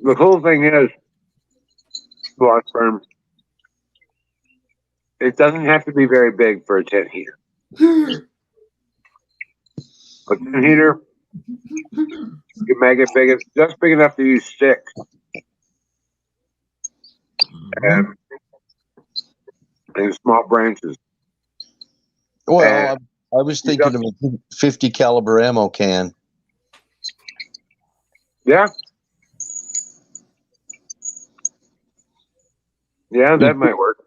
The cool thing is, Washburn, it doesn't have to be very big for a tent heater. A tent heater, you can make it big, just big enough to use sticks. And small branches. Well, I was thinking of a 50 caliber ammo can. Yeah. Yeah, that might work.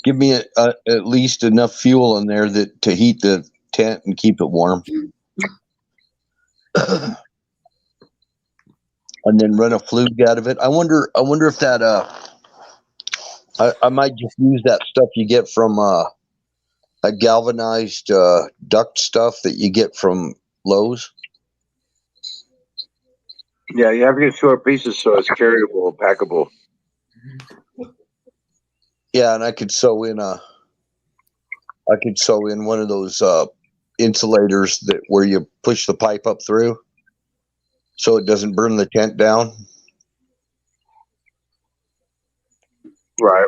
Give me at least enough fuel in there to heat the tent and keep it warm. and then run a flug out of it. I wonder if that I might just use that stuff you get from that galvanized duct stuff that you get from Lowe's. Yeah, you have to get short pieces so it's carryable, packable. Yeah, and I could sew in one of those insulators that where you push the pipe up through, so it doesn't burn the tent down. Right.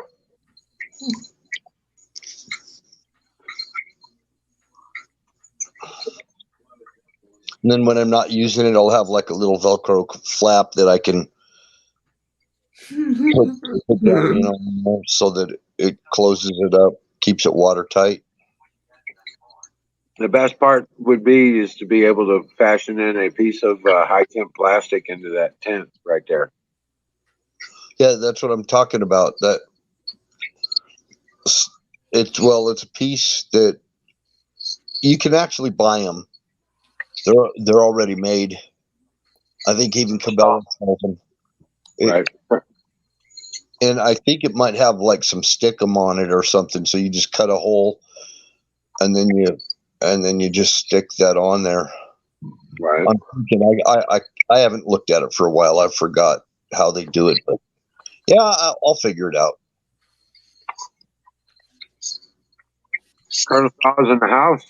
And then when I'm not using it, I'll have like a little Velcro flap that I can put down, so that it closes it up, keeps it watertight. The best part would be is to be able to fashion in a piece of high temp plastic into that tent right there. Yeah, that's what I'm talking about. That it's a piece that you can actually buy them. They're already made. I think even Cabela sells them. Right. And I think it might have like some stickum on it or something. So you just cut a hole, and then you just stick that on there. Right. I'm thinking, I haven't looked at it for a while. I forgot how they do it, but yeah, I'll figure it out. Colonel Saw's in the house.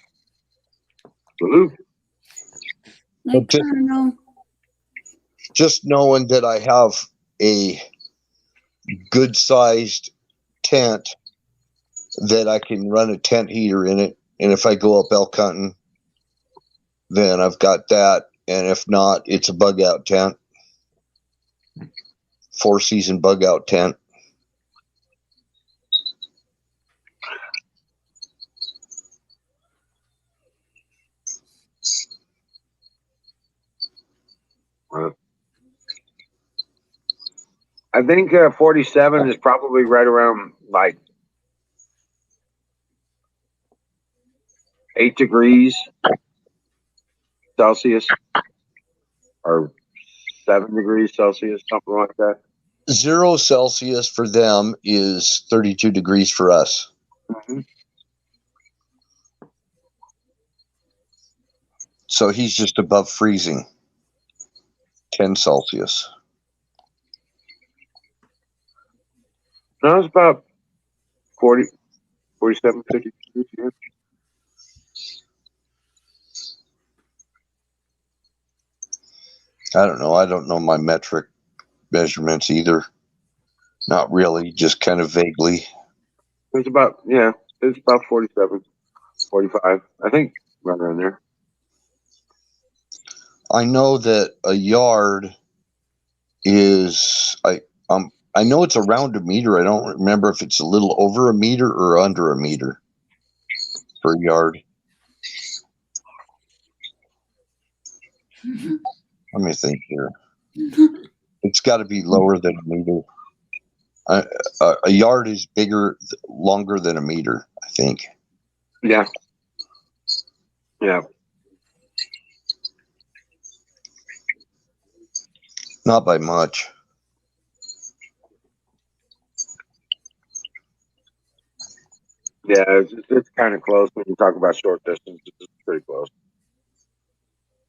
Salute. Like, Colonel. Just knowing that I have a good sized tent that I can run a tent heater in it, and if I go up elk hunting, then I've got that, and if not, it's a bug out tent, 4-season bug out tent. I think 47 is probably right around like 8 degrees Celsius or 7 degrees Celsius, something like that. 0 Celsius for them is 32 degrees for us. Mm-hmm. So he's just above freezing, 10 Celsius. No, it's about 40, 47, 50 degrees. Yeah. I don't know. I don't know my metric measurements either. Not really, just kind of vaguely. It's about 47, 45. I think right around there. I know that a yard is I know it's around a meter. I don't remember if it's a little over a meter or under a meter per yard. Let me think here. It's got to be lower than a meter. A yard is longer than a meter, I think. Yeah. Yeah. Not by much. Yeah, it's kind of close when you talk about short distances. It's pretty close.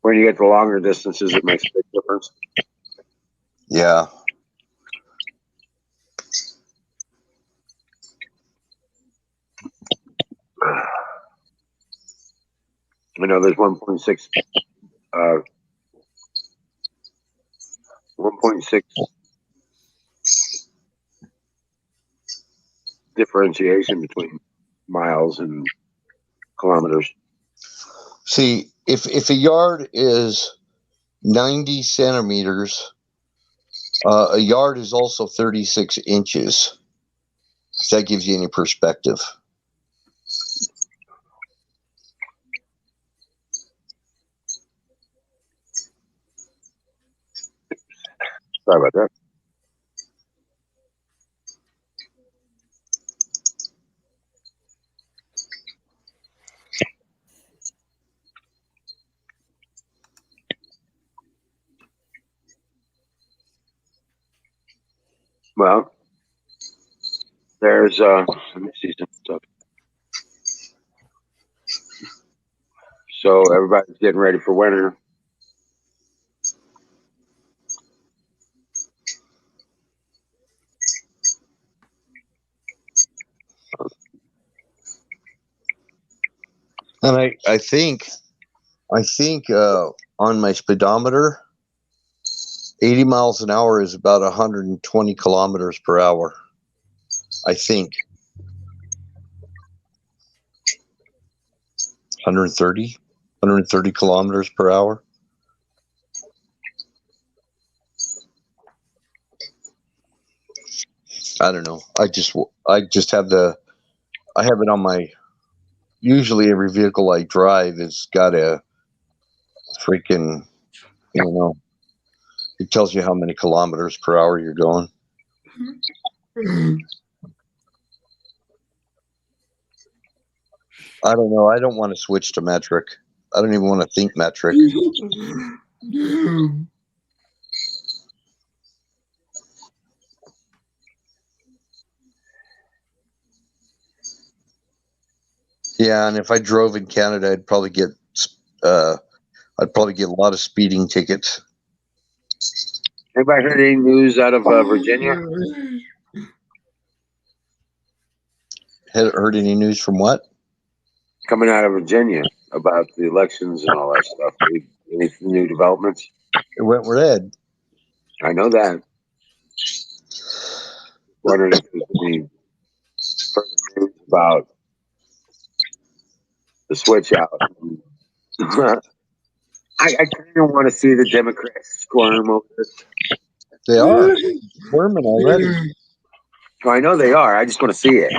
When you get to longer distances, it makes a big difference. Yeah. I know there's 1.6 differentiation between miles and kilometers. See, if a yard is 90 centimeters, a yard is also 36 inches. If that gives you any perspective. Sorry about that. Well, there's let me see some stuff. So everybody's getting ready for winter. And I think on my speedometer, 80 miles an hour is about 120 kilometers per hour. I think 130 kilometers per hour. I don't know. I just have I have it on my. Usually, every vehicle I drive has got a freaking, it tells you how many kilometers per hour you're going. I don't know. I don't want to switch to metric. I don't even want to think metric. Yeah, and if I drove in Canada, I'd probably get a lot of speeding tickets. Anybody heard any news out of Virginia? Heard any news from what? Coming out of Virginia about the elections and all that stuff. Any new developments? It went red. I know that. Wondering if there's any further news about the switch out. I kind of want to see the Democrats squirm over this. They are squirming already. Well, I know they are. I just want to see it.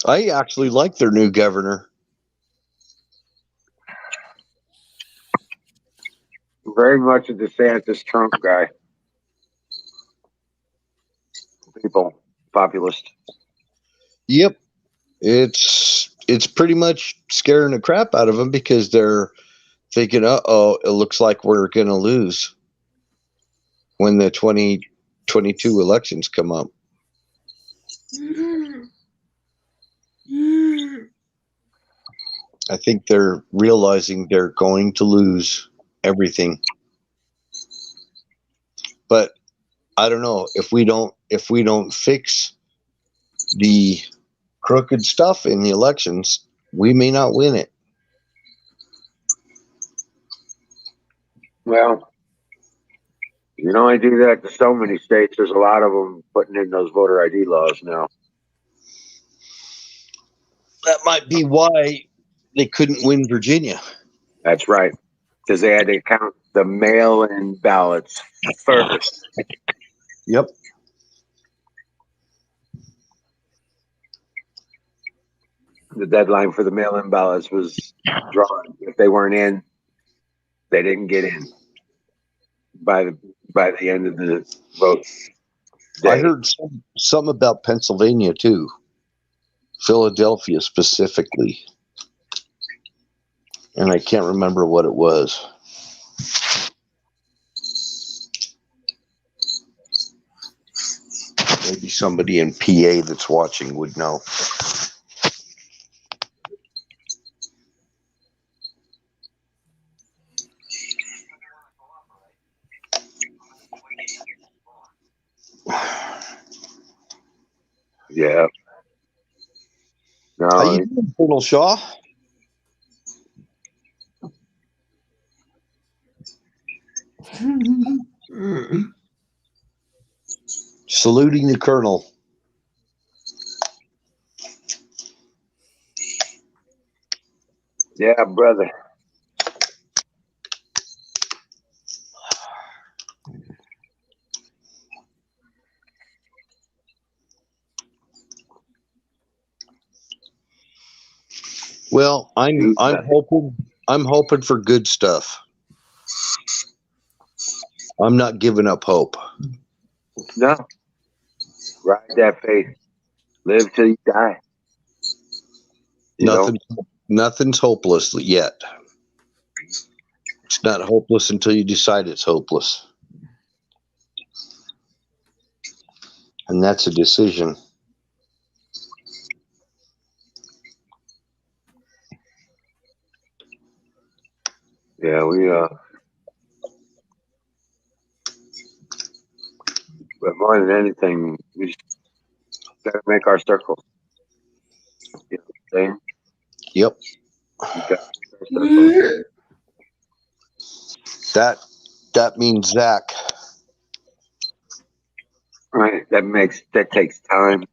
I actually like their new governor. Very much a DeSantis Trump guy. People, populist. Yep, it's pretty much scaring the crap out of them because they're thinking, "Uh-oh, it looks like we're going to lose when the 2022 elections come up." I think they're realizing they're going to lose everything. But I don't know if we don't fix the crooked stuff in the elections, we may not win it. Well, you can only do that to so many states. There's a lot of them putting in those voter ID laws now. That might be why they couldn't win Virginia. That's right, because they had to count the mail-in ballots first. Yep. The deadline for the mail-in ballots was drawn. If they weren't in, they didn't get in by the end of the vote day. I heard something about Pennsylvania too, Philadelphia specifically, and I can't remember what it was. Maybe somebody in PA that's watching would know. Yeah. No, How you doing, Colonel Shaw? Saluting the Colonel. yeah, brother. Well, I'm hoping for good stuff. I'm not giving up hope. No. Ride that faith. Live till you die. Nothing's hopeless yet. It's not hopeless until you decide it's hopeless. And and that's a decision. Yeah, but more than anything, we just gotta make our circles. You know what I'm saying? Yep. We gotta make our circles. That means Zach. Right. That takes time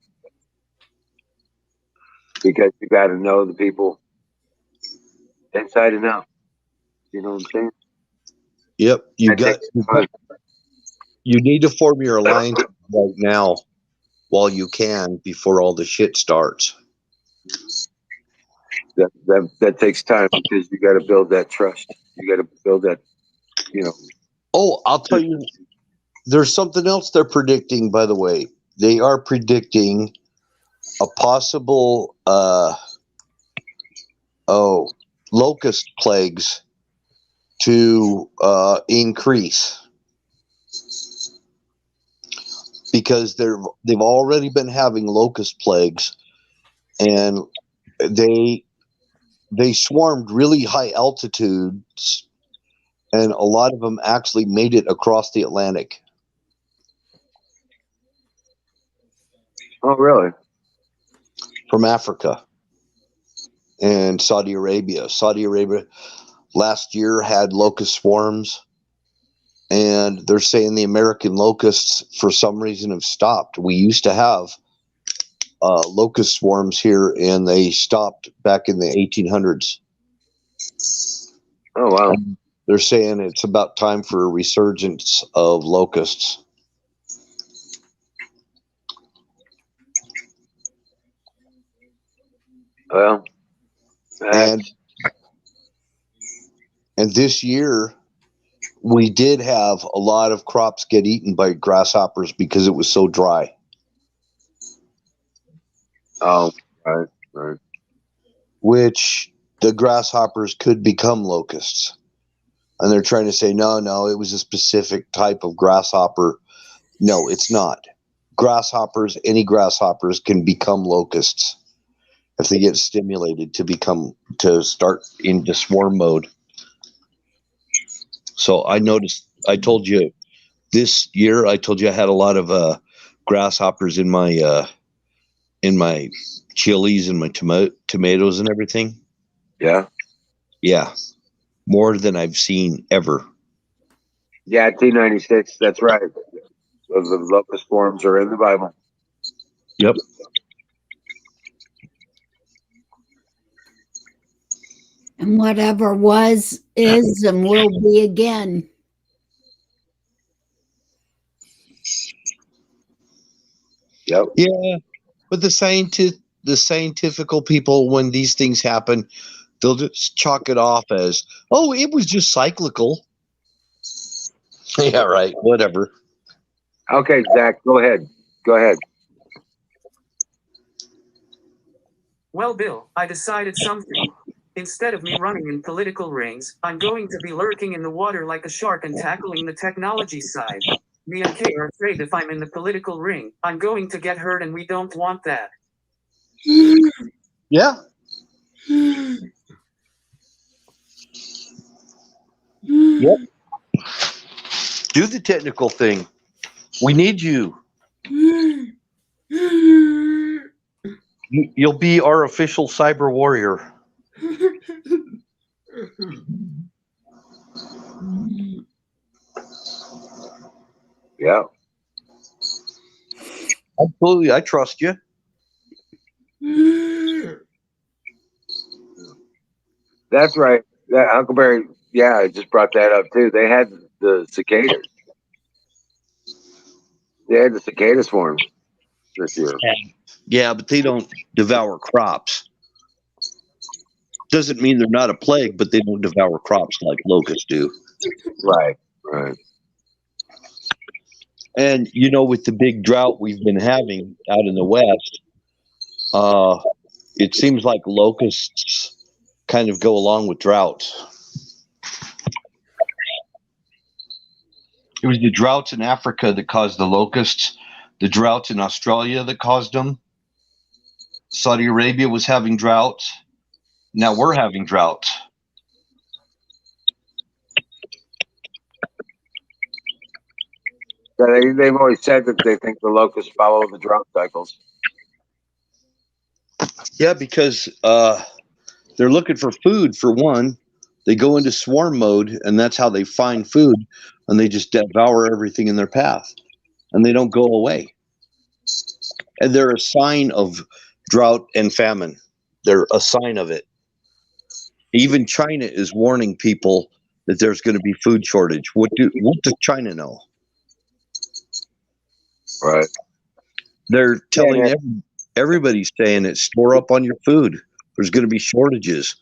because you got to know the people inside and out. You know what I'm saying? Yep. That takes time. You need to form your alliance right now while you can before all the shit starts. That takes time because you got to build that trust. You got to build that. You know. Oh, I'll tell you, there's something else they're predicting, by the way. They are predicting a possible locust plagues to increase because they've already been having locust plagues, and they swarmed really high altitudes, and a lot of them actually made it across the Atlantic. Oh, really? From Africa and Saudi Arabia. Saudi Arabia last year had locust swarms, and they're saying the American locusts, for some reason, have stopped. We used to have locust swarms here, and they stopped back in the 1800s. Oh, wow. And they're saying it's about time for a resurgence of locusts. Well, And this year, we did have a lot of crops get eaten by grasshoppers because it was so dry. oh, right. Which the grasshoppers could become locusts. And they're trying to say, no, it was a specific type of grasshopper. No, it's not. Any grasshoppers can become locusts if they get stimulated to start into swarm mode. So I told you this year, I had a lot of grasshoppers in my chilies and my tomatoes and everything. Yeah. Yeah. More than I've seen ever. Yeah, T96. That's right. The locust swarms are in the Bible. Yep. And whatever was, is, and will be again. Yep. Yeah, but the scientifical people, when these things happen, they'll just chalk it off as, oh, it was just cyclical. Yeah, right. Whatever. Okay, Zach, go ahead. Well, Bill, I decided something. Instead of me running in political rings, I'm going to be lurking in the water like a shark and tackling the technology side. Me and Kay are afraid if I'm in the political ring, I'm going to get hurt, and we don't want that. Yeah. Yep. Do the technical thing. We need you. You'll be our official cyber warrior. Yeah. Absolutely. I trust you. That's right. Huckleberry, yeah, I just brought that up too. They had the cicadas. They had the cicada swarms this year. Yeah, but they don't devour crops. Doesn't mean they're not a plague, but they don't devour crops like locusts do. Right. And, with the big drought we've been having out in the West, it seems like locusts kind of go along with droughts. It was the droughts in Africa that caused the locusts. the droughts in Australia that caused them. Saudi Arabia was having droughts. Now we're having droughts. Yeah, they've always said that they think the locusts follow the drought cycles. Yeah, because they're looking for food for one. They go into swarm mode, and that's how they find food, and they just devour everything in their path, and they don't go away. And they're a sign of drought and famine. They're a sign of it. Even China is warning people that there's going to be food shortage. What does China know? Right. They're telling Yeah. everybody's saying it. Store up on your food. There's going to be shortages.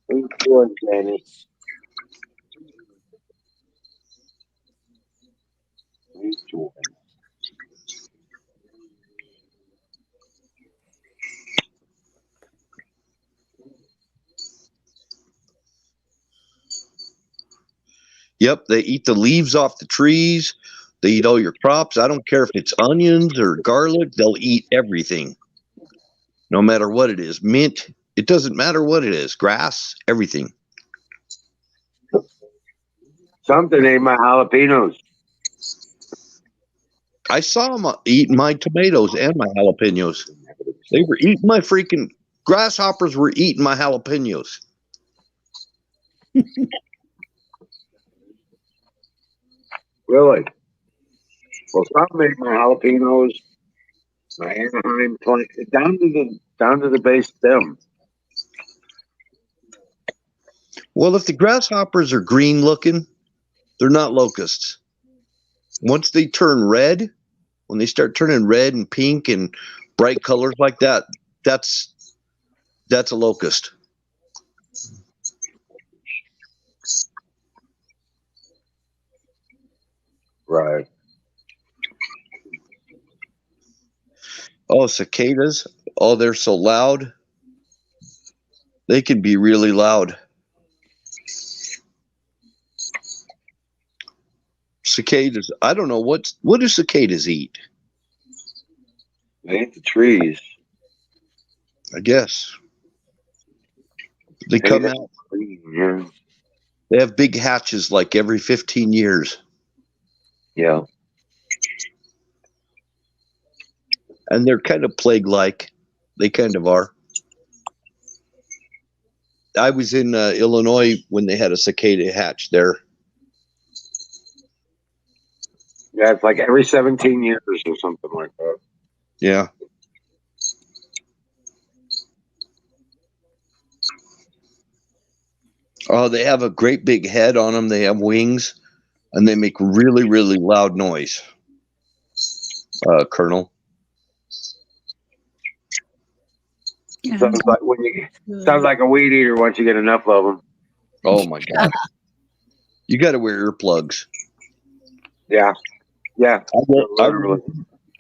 Who's doing Dennis? Who's doing? Yep, they eat the leaves off the trees. They eat all your crops. I don't care if it's onions or garlic. They'll eat everything, no matter what it is. Mint, it doesn't matter what it is. Grass, everything. Something ate my jalapenos. I saw them eating my tomatoes and my jalapenos. They were eating my freaking grasshoppers were eating my jalapenos. Really? Well, some ate my jalapenos, my Anaheim plant, down to the base stem. Well, if the grasshoppers are green looking, they're not locusts. Once they turn red, when they start turning red and pink and bright colors like that, that's a locust. Right. Oh, cicadas. Oh, they're so loud. They can be really loud. Cicadas. I don't know what do cicadas eat? They ate the trees. I guess they come out. Yeah. They have big hatches like every 15 years. Yeah. And they're kind of plague-like. They kind of are. I was in Illinois when they had a cicada hatch there. Yeah, it's like every 17 years or something like that. Yeah. Oh, they have a great big head on them. They have wings, and they make really, really loud noise. Colonel. Sounds like sounds like a weed eater once you get enough of them. Oh my God. You got to wear earplugs. Yeah. Yeah.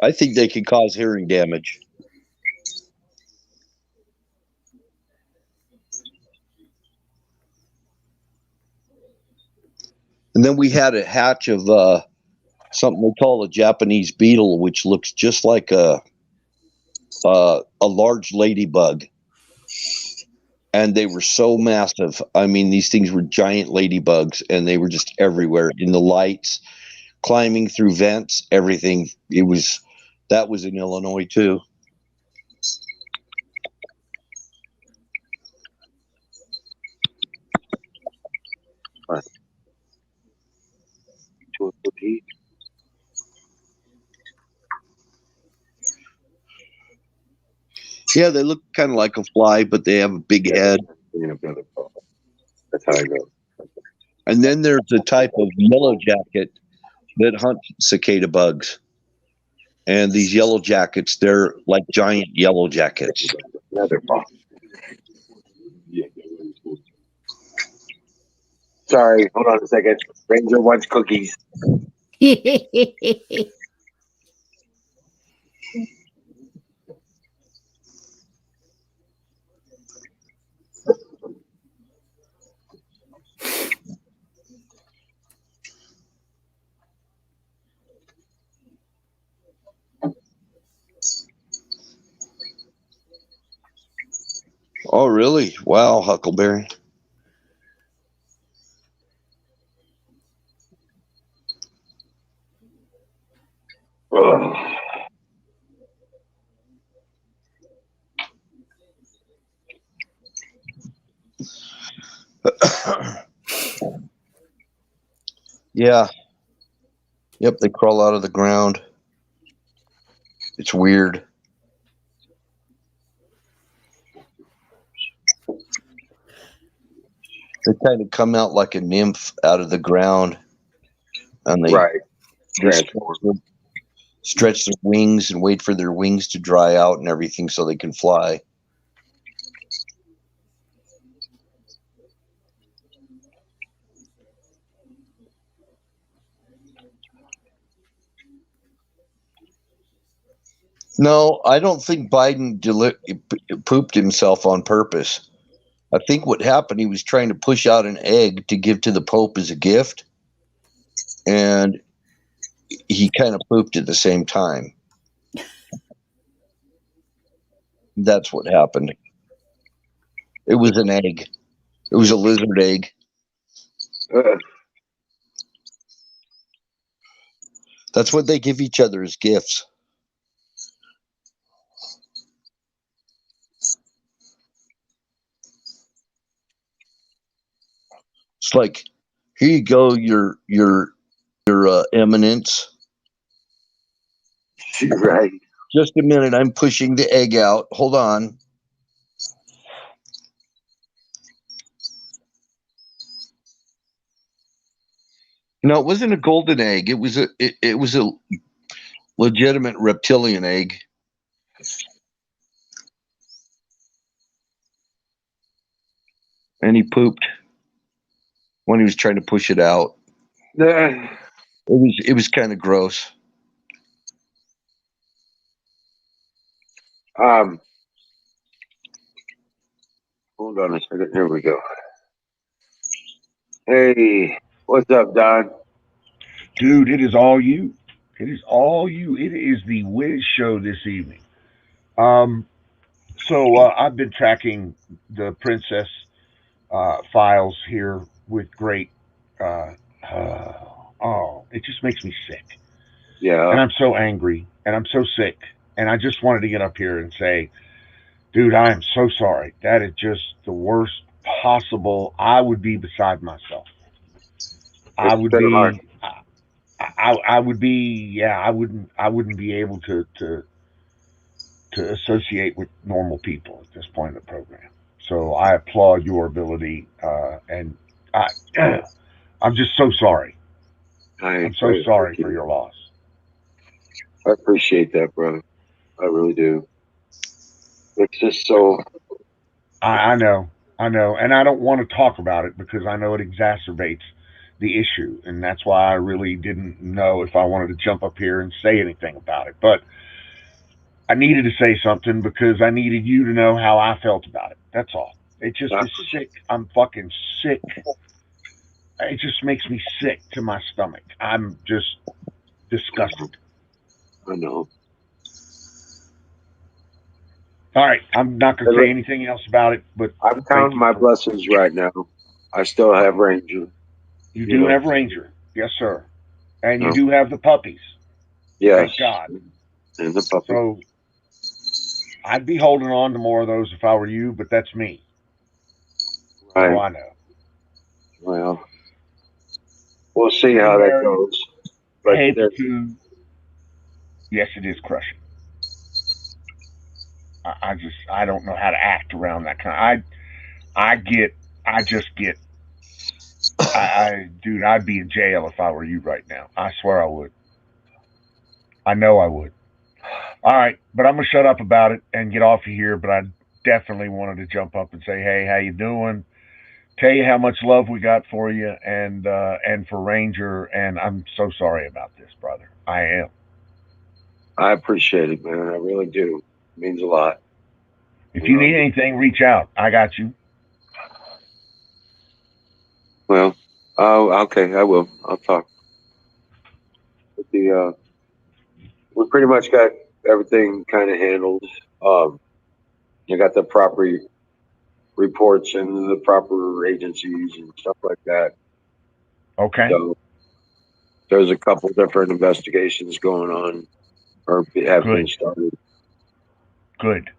I think they could cause hearing damage. And then we had a hatch of something we call a Japanese beetle, which looks just like a large ladybug. And they were so massive. I mean, these things were giant ladybugs, and they were just everywhere in the lights, climbing through vents, everything. That was in Illinois too. Yeah, they look kind of like a fly, but they have a big head. That's how I go. And then there's a type of yellow jacket that hunts cicada bugs. And these yellow jackets, they're like giant yellow jackets. Sorry, hold on a second. Ranger wants cookies. Oh, really? Wow, Huckleberry. Ugh. Yeah. Yep, they crawl out of the ground. It's weird. They kind of come out like a nymph out of the ground, and they Right. Transform. stretch their wings and wait for their wings to dry out and everything so they can fly. No, I don't think Biden pooped himself on purpose. I think what happened, he was trying to push out an egg to give to the Pope as a gift, and he kind of pooped at the same time. That's what happened. It was an egg. It was a lizard egg. That's what they give each other as gifts. It's like, here you go, your eminence. Right. Just a minute, I'm pushing the egg out. Hold on. No, it wasn't a golden egg. It was a legitimate reptilian egg. And he pooped when he was trying to push it out. It was kind of gross. Hold on a second. Here we go. Hey, what's up, Don? Dude, it is all you. It is all you. It is the Wiz show this evening. So I've been tracking the Princess files here with great. Uh, it just makes me sick, Yeah. and I'm so angry, and I'm so sick, and I just wanted to get up here and say, dude, I am so sorry. That is just the worst possible. I would be beside myself. I It's would been hard. be. I would be. Yeah, I wouldn't be able to associate with normal people at this point in the program. So I applaud your ability, and I, I'm just so sorry. I'm so sorry for your loss. I appreciate that, brother. I really do. It's just so. I know, and I don't want to talk about it because I know it exacerbates the issue, and that's why I really didn't know if I wanted to jump up here and say anything about it. But I needed to say something because I needed you to know how I felt about it. That's all. It just is sick. I'm fucking sick. It just makes me sick to my stomach. I'm just disgusted. I know. All right, I'm not going to say anything else about it, but I'm counting my blessings right now. I still have Ranger. You do have Ranger, yes, sir, and you do have the puppies. Yes. Thank God. And the puppy. So I'd be holding on to more of those if I were you, but that's me. Right. So I know. Well, we'll see how that goes. But yes, it is crushing. I don't know how to act around that kind. Dude, I'd be in jail if I were you right now. I swear I would. I know I would. All right, but I'm gonna shut up about it and get off of here. But I definitely wanted to jump up and say, hey, how you doing? Tell you how much love we got for you and for Ranger. And I'm so sorry about this, brother. I am. I appreciate it, man. I really do. It means a lot. If you need anything, reach out. I got you. Well, okay, I will. I'll talk. We pretty much got everything kind of handled. I got the property reports in the proper agencies and stuff like that. Okay. So there's a couple different investigations going on or have been Good. started. Good.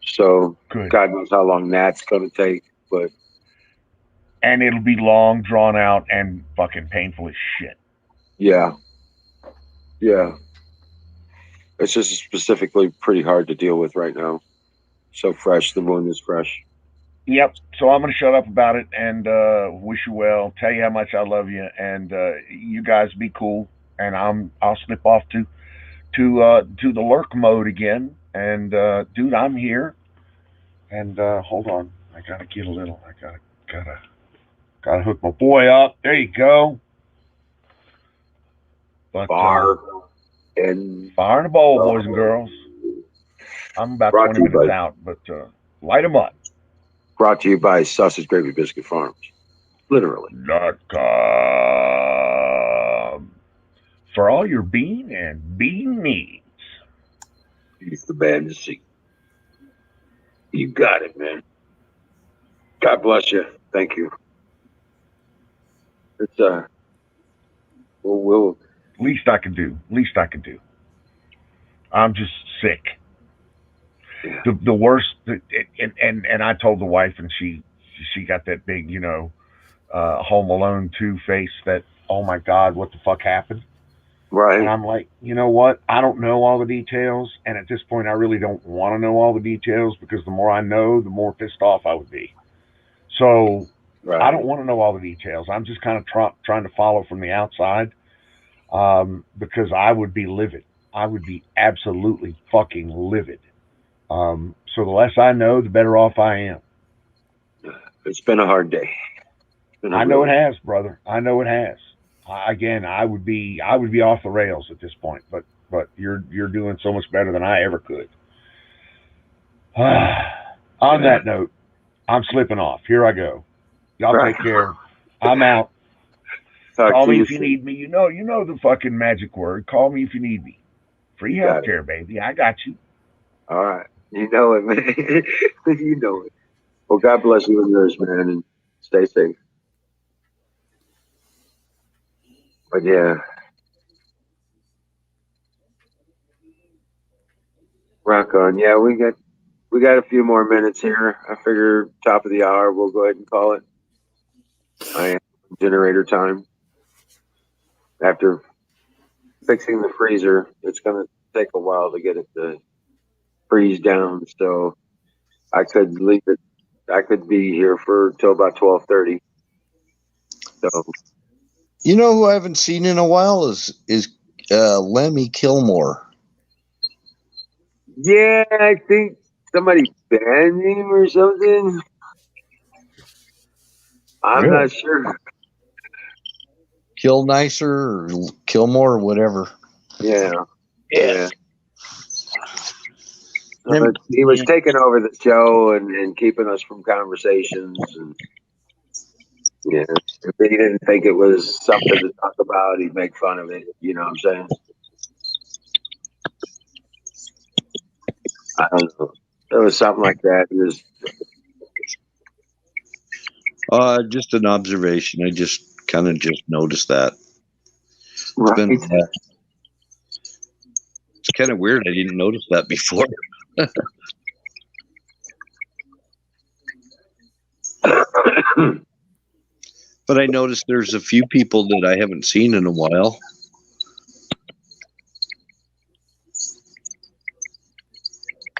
So Good. God knows how long that's going to take, but And it'll be long, drawn out, and fucking painful as shit. yeah, it's just specifically pretty hard to deal with right now. So fresh, the moon is fresh. Yep. So I'm gonna shut up about it and wish you well. Tell you how much I love you, and you guys be cool. And I'll slip off to the lurk mode again. And dude, I'm here. And hold on, I gotta get a little. I gotta hook my boy up. There you go. But Far and fire in the bowl, boys and girls. I'm about brought 20 to you minutes by out, but light them up. Sausage Gravy Biscuit Farms. Literally. .com for all your bean and bean needs. It's the band to see. You got it, man. God bless you. Thank you. It's we'll Least I can do. Least I can do. I'm just sick. yeah. The worst, and I told the wife, and she got that big, Home Alone 2 face that, oh my God, what the fuck happened? Right. And I'm like, you know what? I don't know all the details. And at this point, I really don't want to know all the details because the more I know, the more pissed off I would be. So Right. I don't want to know all the details. I'm just kind of trying to follow from the outside because I would be livid. I would be absolutely fucking livid. So the less I know, the better off I am. It's been a hard day. I know it has, brother. I know it has. Again, I would be off the rails at this point, but you're doing so much better than I ever could. On that note, I'm slipping off. Here I go. Y'all take care. I'm out. Call me if you need me. You know the fucking magic word. Call me if you need me. Free healthcare, baby. I got you. All right. You know it, man. You know it. Well, God bless you and yours, man, and stay safe. But yeah. Rock on. Yeah, we got a few more minutes here. I figure top of the hour we'll go ahead and call it. I am generator time. After fixing the freezer, it's gonna take a while to get it to freeze down. So I could leave it. I could be here for till about 12:30. So You know who I haven't seen in a while is Lemmy Kilmore. yeah, I think somebody banned him or something. I'm Really? not sure. Kill Nicer or Kilmore or whatever. Yeah. He was taking over the show and keeping us from conversations. And yeah, if he didn't think it was something to talk about, he'd make fun of it. You know what I'm saying? I don't know. It was something like that. It was Just an observation. I just kind of just noticed that. right. It's kind of weird. I didn't notice that before. But I noticed there's a few people that I haven't seen in a while.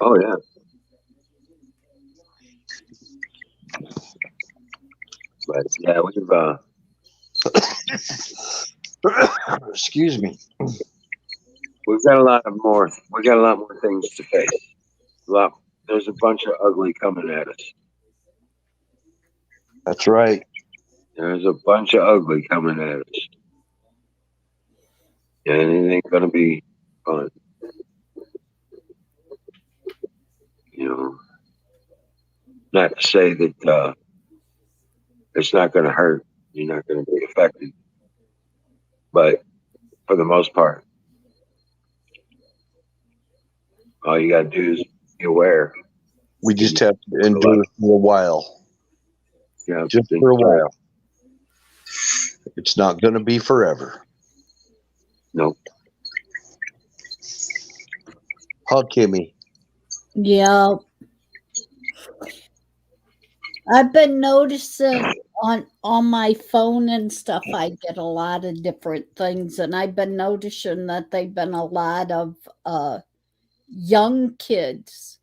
Oh yeah. But yeah, Excuse me. we've got a lot more things to face. There's a bunch of ugly coming at us. That's right. There's a bunch of ugly coming at us. And it ain't gonna be fun. You know. Not to say that it's not gonna hurt. You're not gonna be affected. But for the most part, all you gotta do is be aware. We just have to endure for a while. Yeah, Just for a while. It's not going to be forever. No. Huh, Kimmy? Yeah. I've been noticing on my phone and stuff, I get a lot of different things, and I've been noticing that they've been a lot of young kids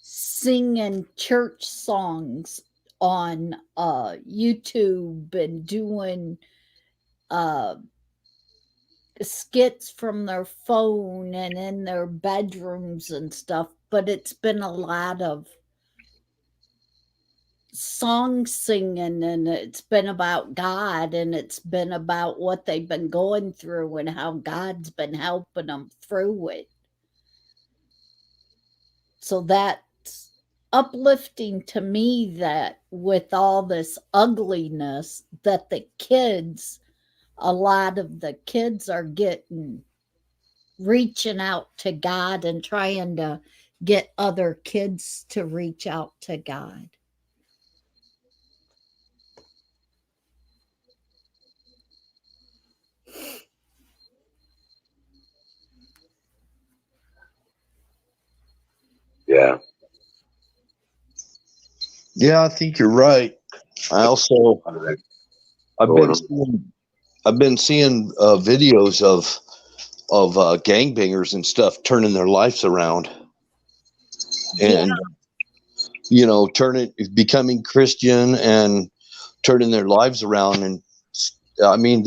singing church songs on YouTube and doing uh skits from their phone and in their bedrooms and stuff, but it's been a lot of song singing, and it's been about God, and it's been about what they've been going through and how God's been helping them through it. So that's uplifting to me, that with all this ugliness that a lot of the kids are reaching out to God and trying to get other kids to reach out to God. Yeah. Yeah, I think you're right. I also I've been seeing videos of gangbangers and stuff turning their lives around, and becoming Christian and turning their lives around. And I mean,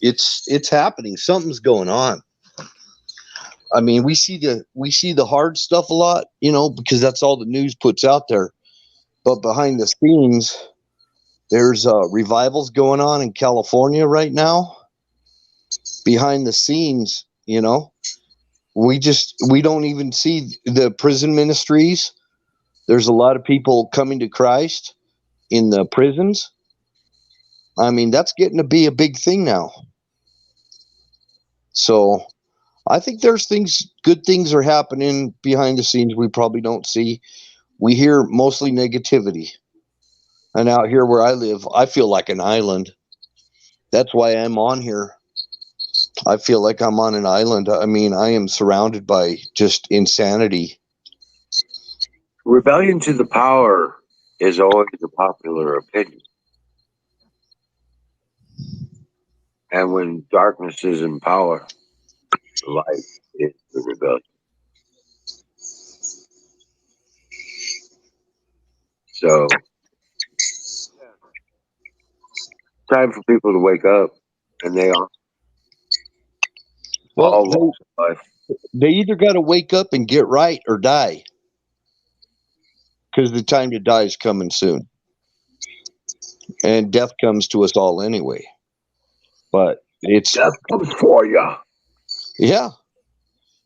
it's happening. Something's going on. I mean, we see the hard stuff a lot, because that's all the news puts out there. But behind the scenes, there's revivals going on in California right now. Behind the scenes, we don't even see the prison ministries. There's a lot of people coming to Christ in the prisons. I mean, that's getting to be a big thing now. So I think there's good things are happening behind the scenes we probably don't see. We hear mostly negativity. And out here where I live, I feel like an island. That's why I'm on here. I feel like I'm on an island. I mean, I am surrounded by just insanity. Rebellion to the power is always a popular opinion. And when darkness is in power, light is the rebellion. So, time for people to wake up, and they are. Well, they either got to wake up and get right or die, because the time to die is coming soon, and death comes to us all anyway. But death comes for you. Yeah.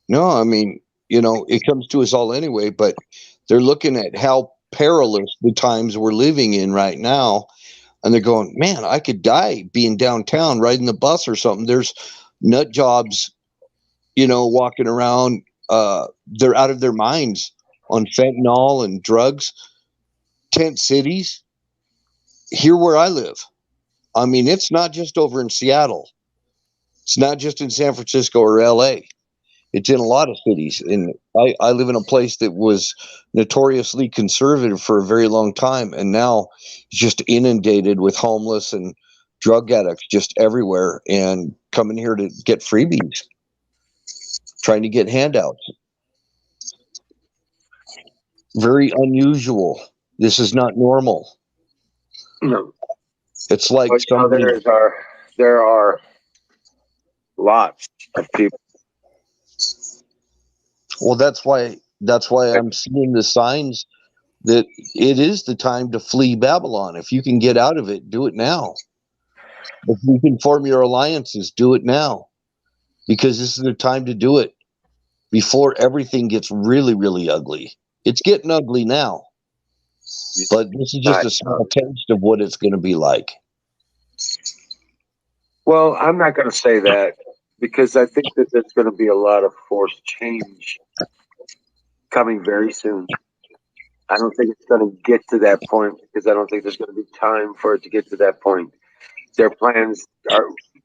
No, I mean, it comes to us all anyway. But they're looking at how perilous the times we're living in right now, and they're going, "Man, I could die being downtown riding the bus or something." There's nut jobs, walking around. They're out of their minds on fentanyl and drugs. Tent cities. Here where I live, I mean, it's not just over in Seattle. It's not just in San Francisco or LA. It's in a lot of cities. And I live in a place that was notoriously conservative for a very long time, and now it's just inundated with homeless and drug addicts just everywhere, and coming here to get freebies, trying to get handouts. Very unusual. This is not normal. No. It's like there are lots of people. Well, that's why I'm seeing the signs that it is the time to flee Babylon. If you can get out of it, do it now. If you can form your alliances, do it now, because this is the time to do it before everything gets really, really ugly. It's getting ugly now, but this is just a small taste of what it's going to be like. Well, I'm not going to say that, because I think that there's going to be a lot of forced change coming very soon. I don't think it's going to get to that point because I don't think there's going to be time for it to get to that point. Their plans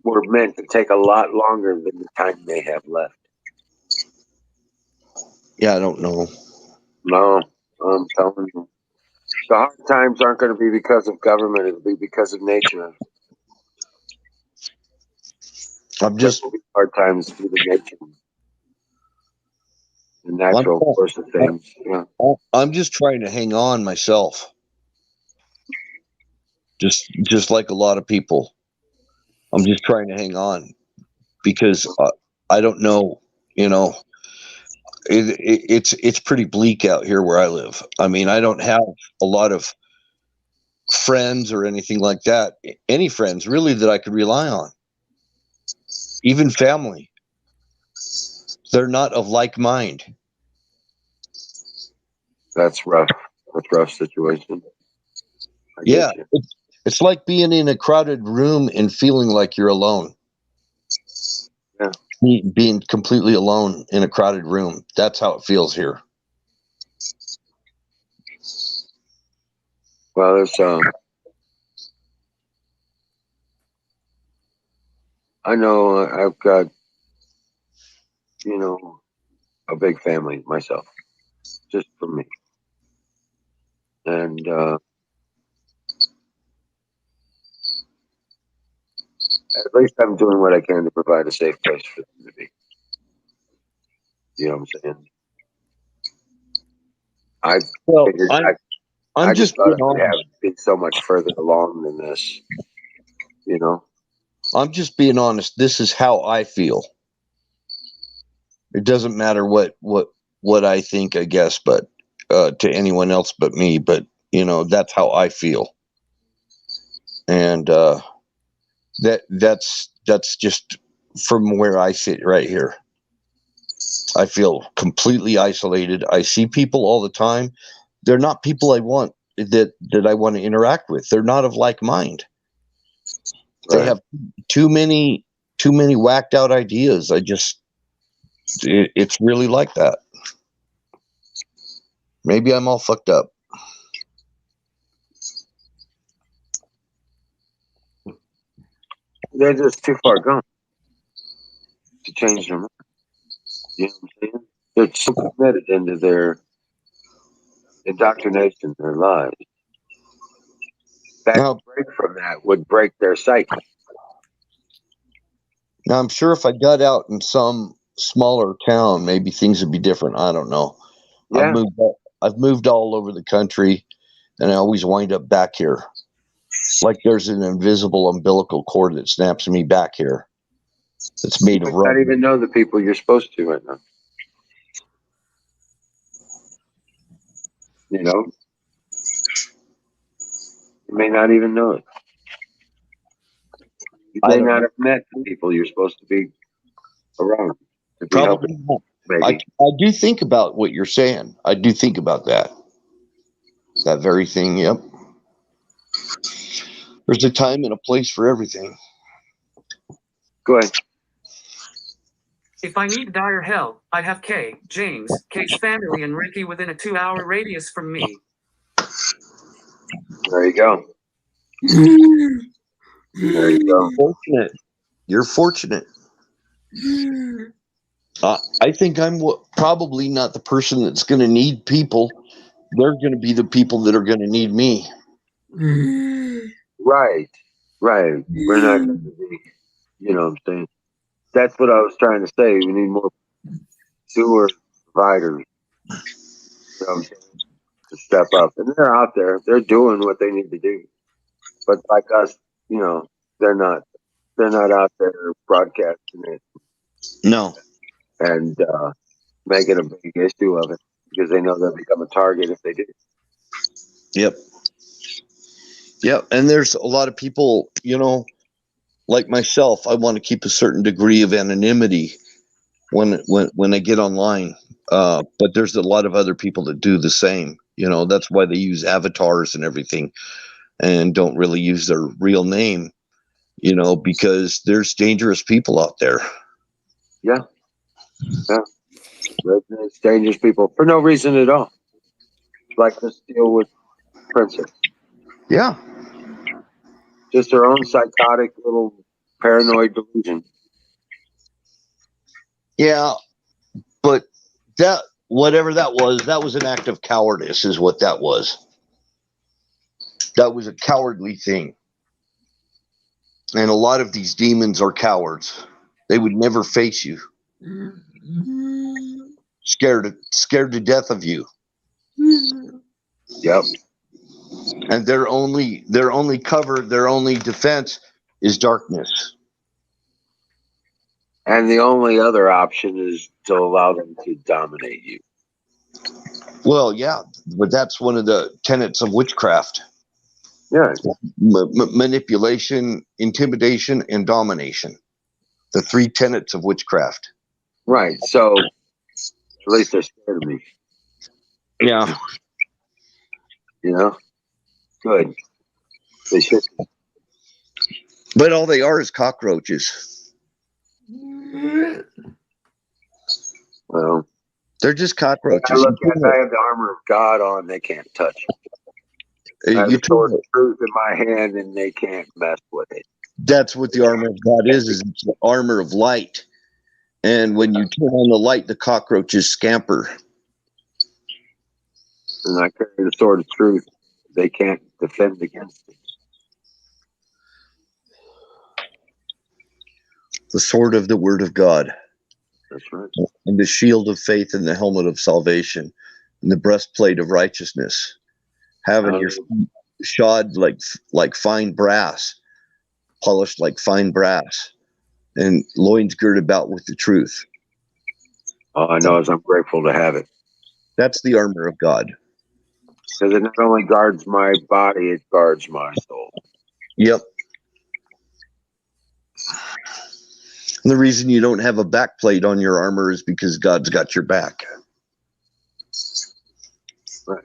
were meant to take a lot longer than the time they have left. Yeah, I don't know. No, I'm telling you. The hard times aren't going to be because of government. It'll be because of nature. I'm just Hard times through the nature, the natural course of things. Yeah. I'm just trying to hang on myself. Just like a lot of people. I'm just trying to hang on because I don't know, it's pretty bleak out here where I live. I mean, I don't have a lot of friends or anything like that. Any friends really that I could rely on. Even family. They're not of like mind. That's rough. That's a rough situation. Yeah, it's like being in a crowded room and feeling like you're alone. Yeah. Being completely alone in a crowded room. That's how it feels here. Well, there's I know I've got, a big family myself, just for me. And at least I'm doing what I can to provide a safe place for them to be. You know what I'm saying? I just thought I would have been so much further along than this. I'm just being honest. This is how I feel. It doesn't matter what I think, I guess, but to anyone else but me. But that's how I feel, and that's just from where I sit right here. I feel completely isolated. I see people all the time. They're not people I want that I want to interact with. They're not of like mind. They have too many whacked out ideas. It's really like that. Maybe I'm all fucked up. They're just too far gone to change their mind. You know what I'm saying? They're so committed into their indoctrination, their lives. That break from that would break their psyche. Now, I'm sure if I got out in some smaller town, maybe things would be different. I don't know. Yeah. I've moved all over the country, and I always wind up back here. Like there's an invisible umbilical cord that snaps me back here. It's made of rubber. You might not even know the people you're supposed to right now. You may not even know it. You may not have met the people you're supposed to be around. To be Probably helping, maybe. I do think about what you're saying. I do think about that. That very thing, yep. There's a time and a place for everything. Go ahead. If I need dire help, I have Kay, James, Kay's family, and Ricky within a 2-hour radius from me. There you go. There you go. Fortunate. You're fortunate. I think I'm probably not the person that's going to need people. They're going to be the people that are going to need me. Right. We're not going to be, you know what I'm saying? That's what I was trying to say. We need more sewer providers, you know what I'm saying, to step up. And they're out there. They're doing what they need to do. But like us, they're not out there broadcasting it. No. And making a big issue of it because they know they'll become a target if they do. Yep. And there's a lot of people, like myself, I want to keep a certain degree of anonymity when I get online. But there's a lot of other people that do the same. That's why they use avatars and everything and don't really use their real name, because there's dangerous people out there. Yeah. It's dangerous people for no reason at all. Like this deal with Princess. Yeah. Just her own psychotic little paranoid delusion. Yeah. But that, whatever that was an act of cowardice, is what that was. That was a cowardly thing. And a lot of these demons are cowards. They would never face you. Scared to death of you. Yep. And their only cover, their only defense is darkness. And the only other option is to allow them to dominate you. Well, yeah, but that's one of the tenets of witchcraft. Yeah. Manipulation, intimidation, and domination. The three tenets of witchcraft. Right. So at least they're scared of me. Yeah. You know? Good. They should. But all they are is cockroaches. Well, they're just cockroaches. I have the armor of God on, they can't touch it. I have the sword of truth in my hand and they can't mess with it. That's what the armor of God is it's the armor of light. And when you turn on the light, the cockroaches scamper. And I carry the sword of truth. They can't defend against it. The sword of the word of God. That's right. And the shield of faith and the helmet of salvation and the breastplate of righteousness. Having your feet shod like fine brass, polished like fine brass, and loins girded about with the truth. All I know is I'm grateful to have it. That's the armor of God. Because it not only guards my body, it guards my soul. Yep. And the reason you don't have a back plate on your armor is because God's got your back. Right.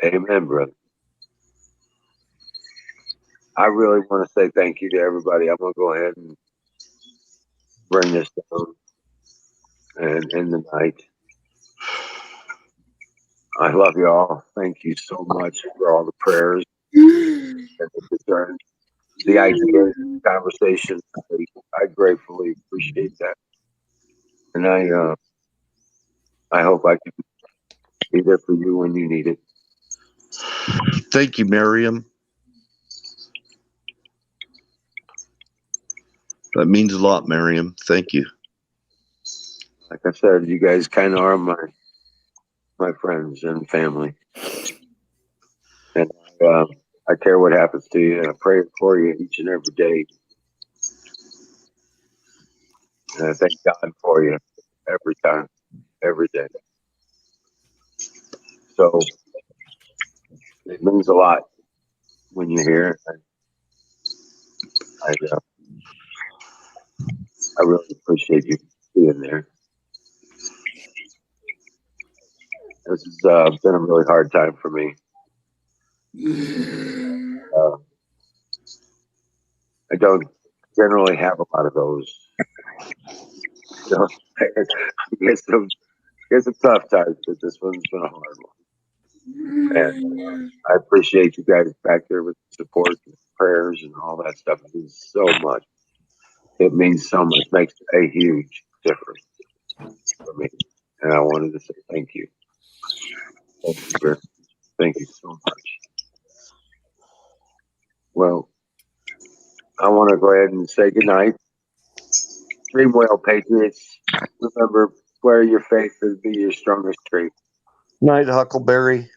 Amen, brother. I really want to say thank you to everybody. I'm going to go ahead and bring this down and end the night. I love you all. Thank you so much for all the prayers and the concerns. The idea of the conversation, I gratefully appreciate that. And I hope I can be there for you when you need it. Thank you, Miriam. That means a lot, Miriam. Thank you. Like I said, you guys kind of are my friends and family. And I care what happens to you. I pray for you each and every day. And I thank God for you every time, every day. So it means a lot when you're here. I really appreciate you being there. This has been a really hard time for me. I don't generally have a lot of those. So it's a tough time, but this one's been a hard one. And I appreciate you guys back there with the support and prayers and all that stuff. It means so much. It means so much. It makes a huge difference for me. And I wanted to say thank you. Thank you so much. Well, I want to go ahead and say goodnight. Dream well, Patriots. Remember, wear your faith and be your strongest trait. Night, Huckleberry.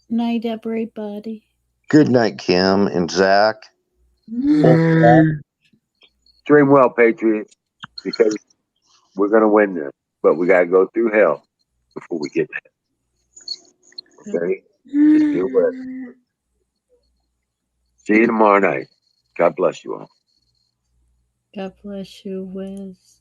Night, everybody. Good night, Kim and Zach. Dream well, Patriots, because we're going to win this, but we got to go through hell before we get there. Okay? Just be aware. See you tomorrow night. God bless you all. God bless you, Wiz.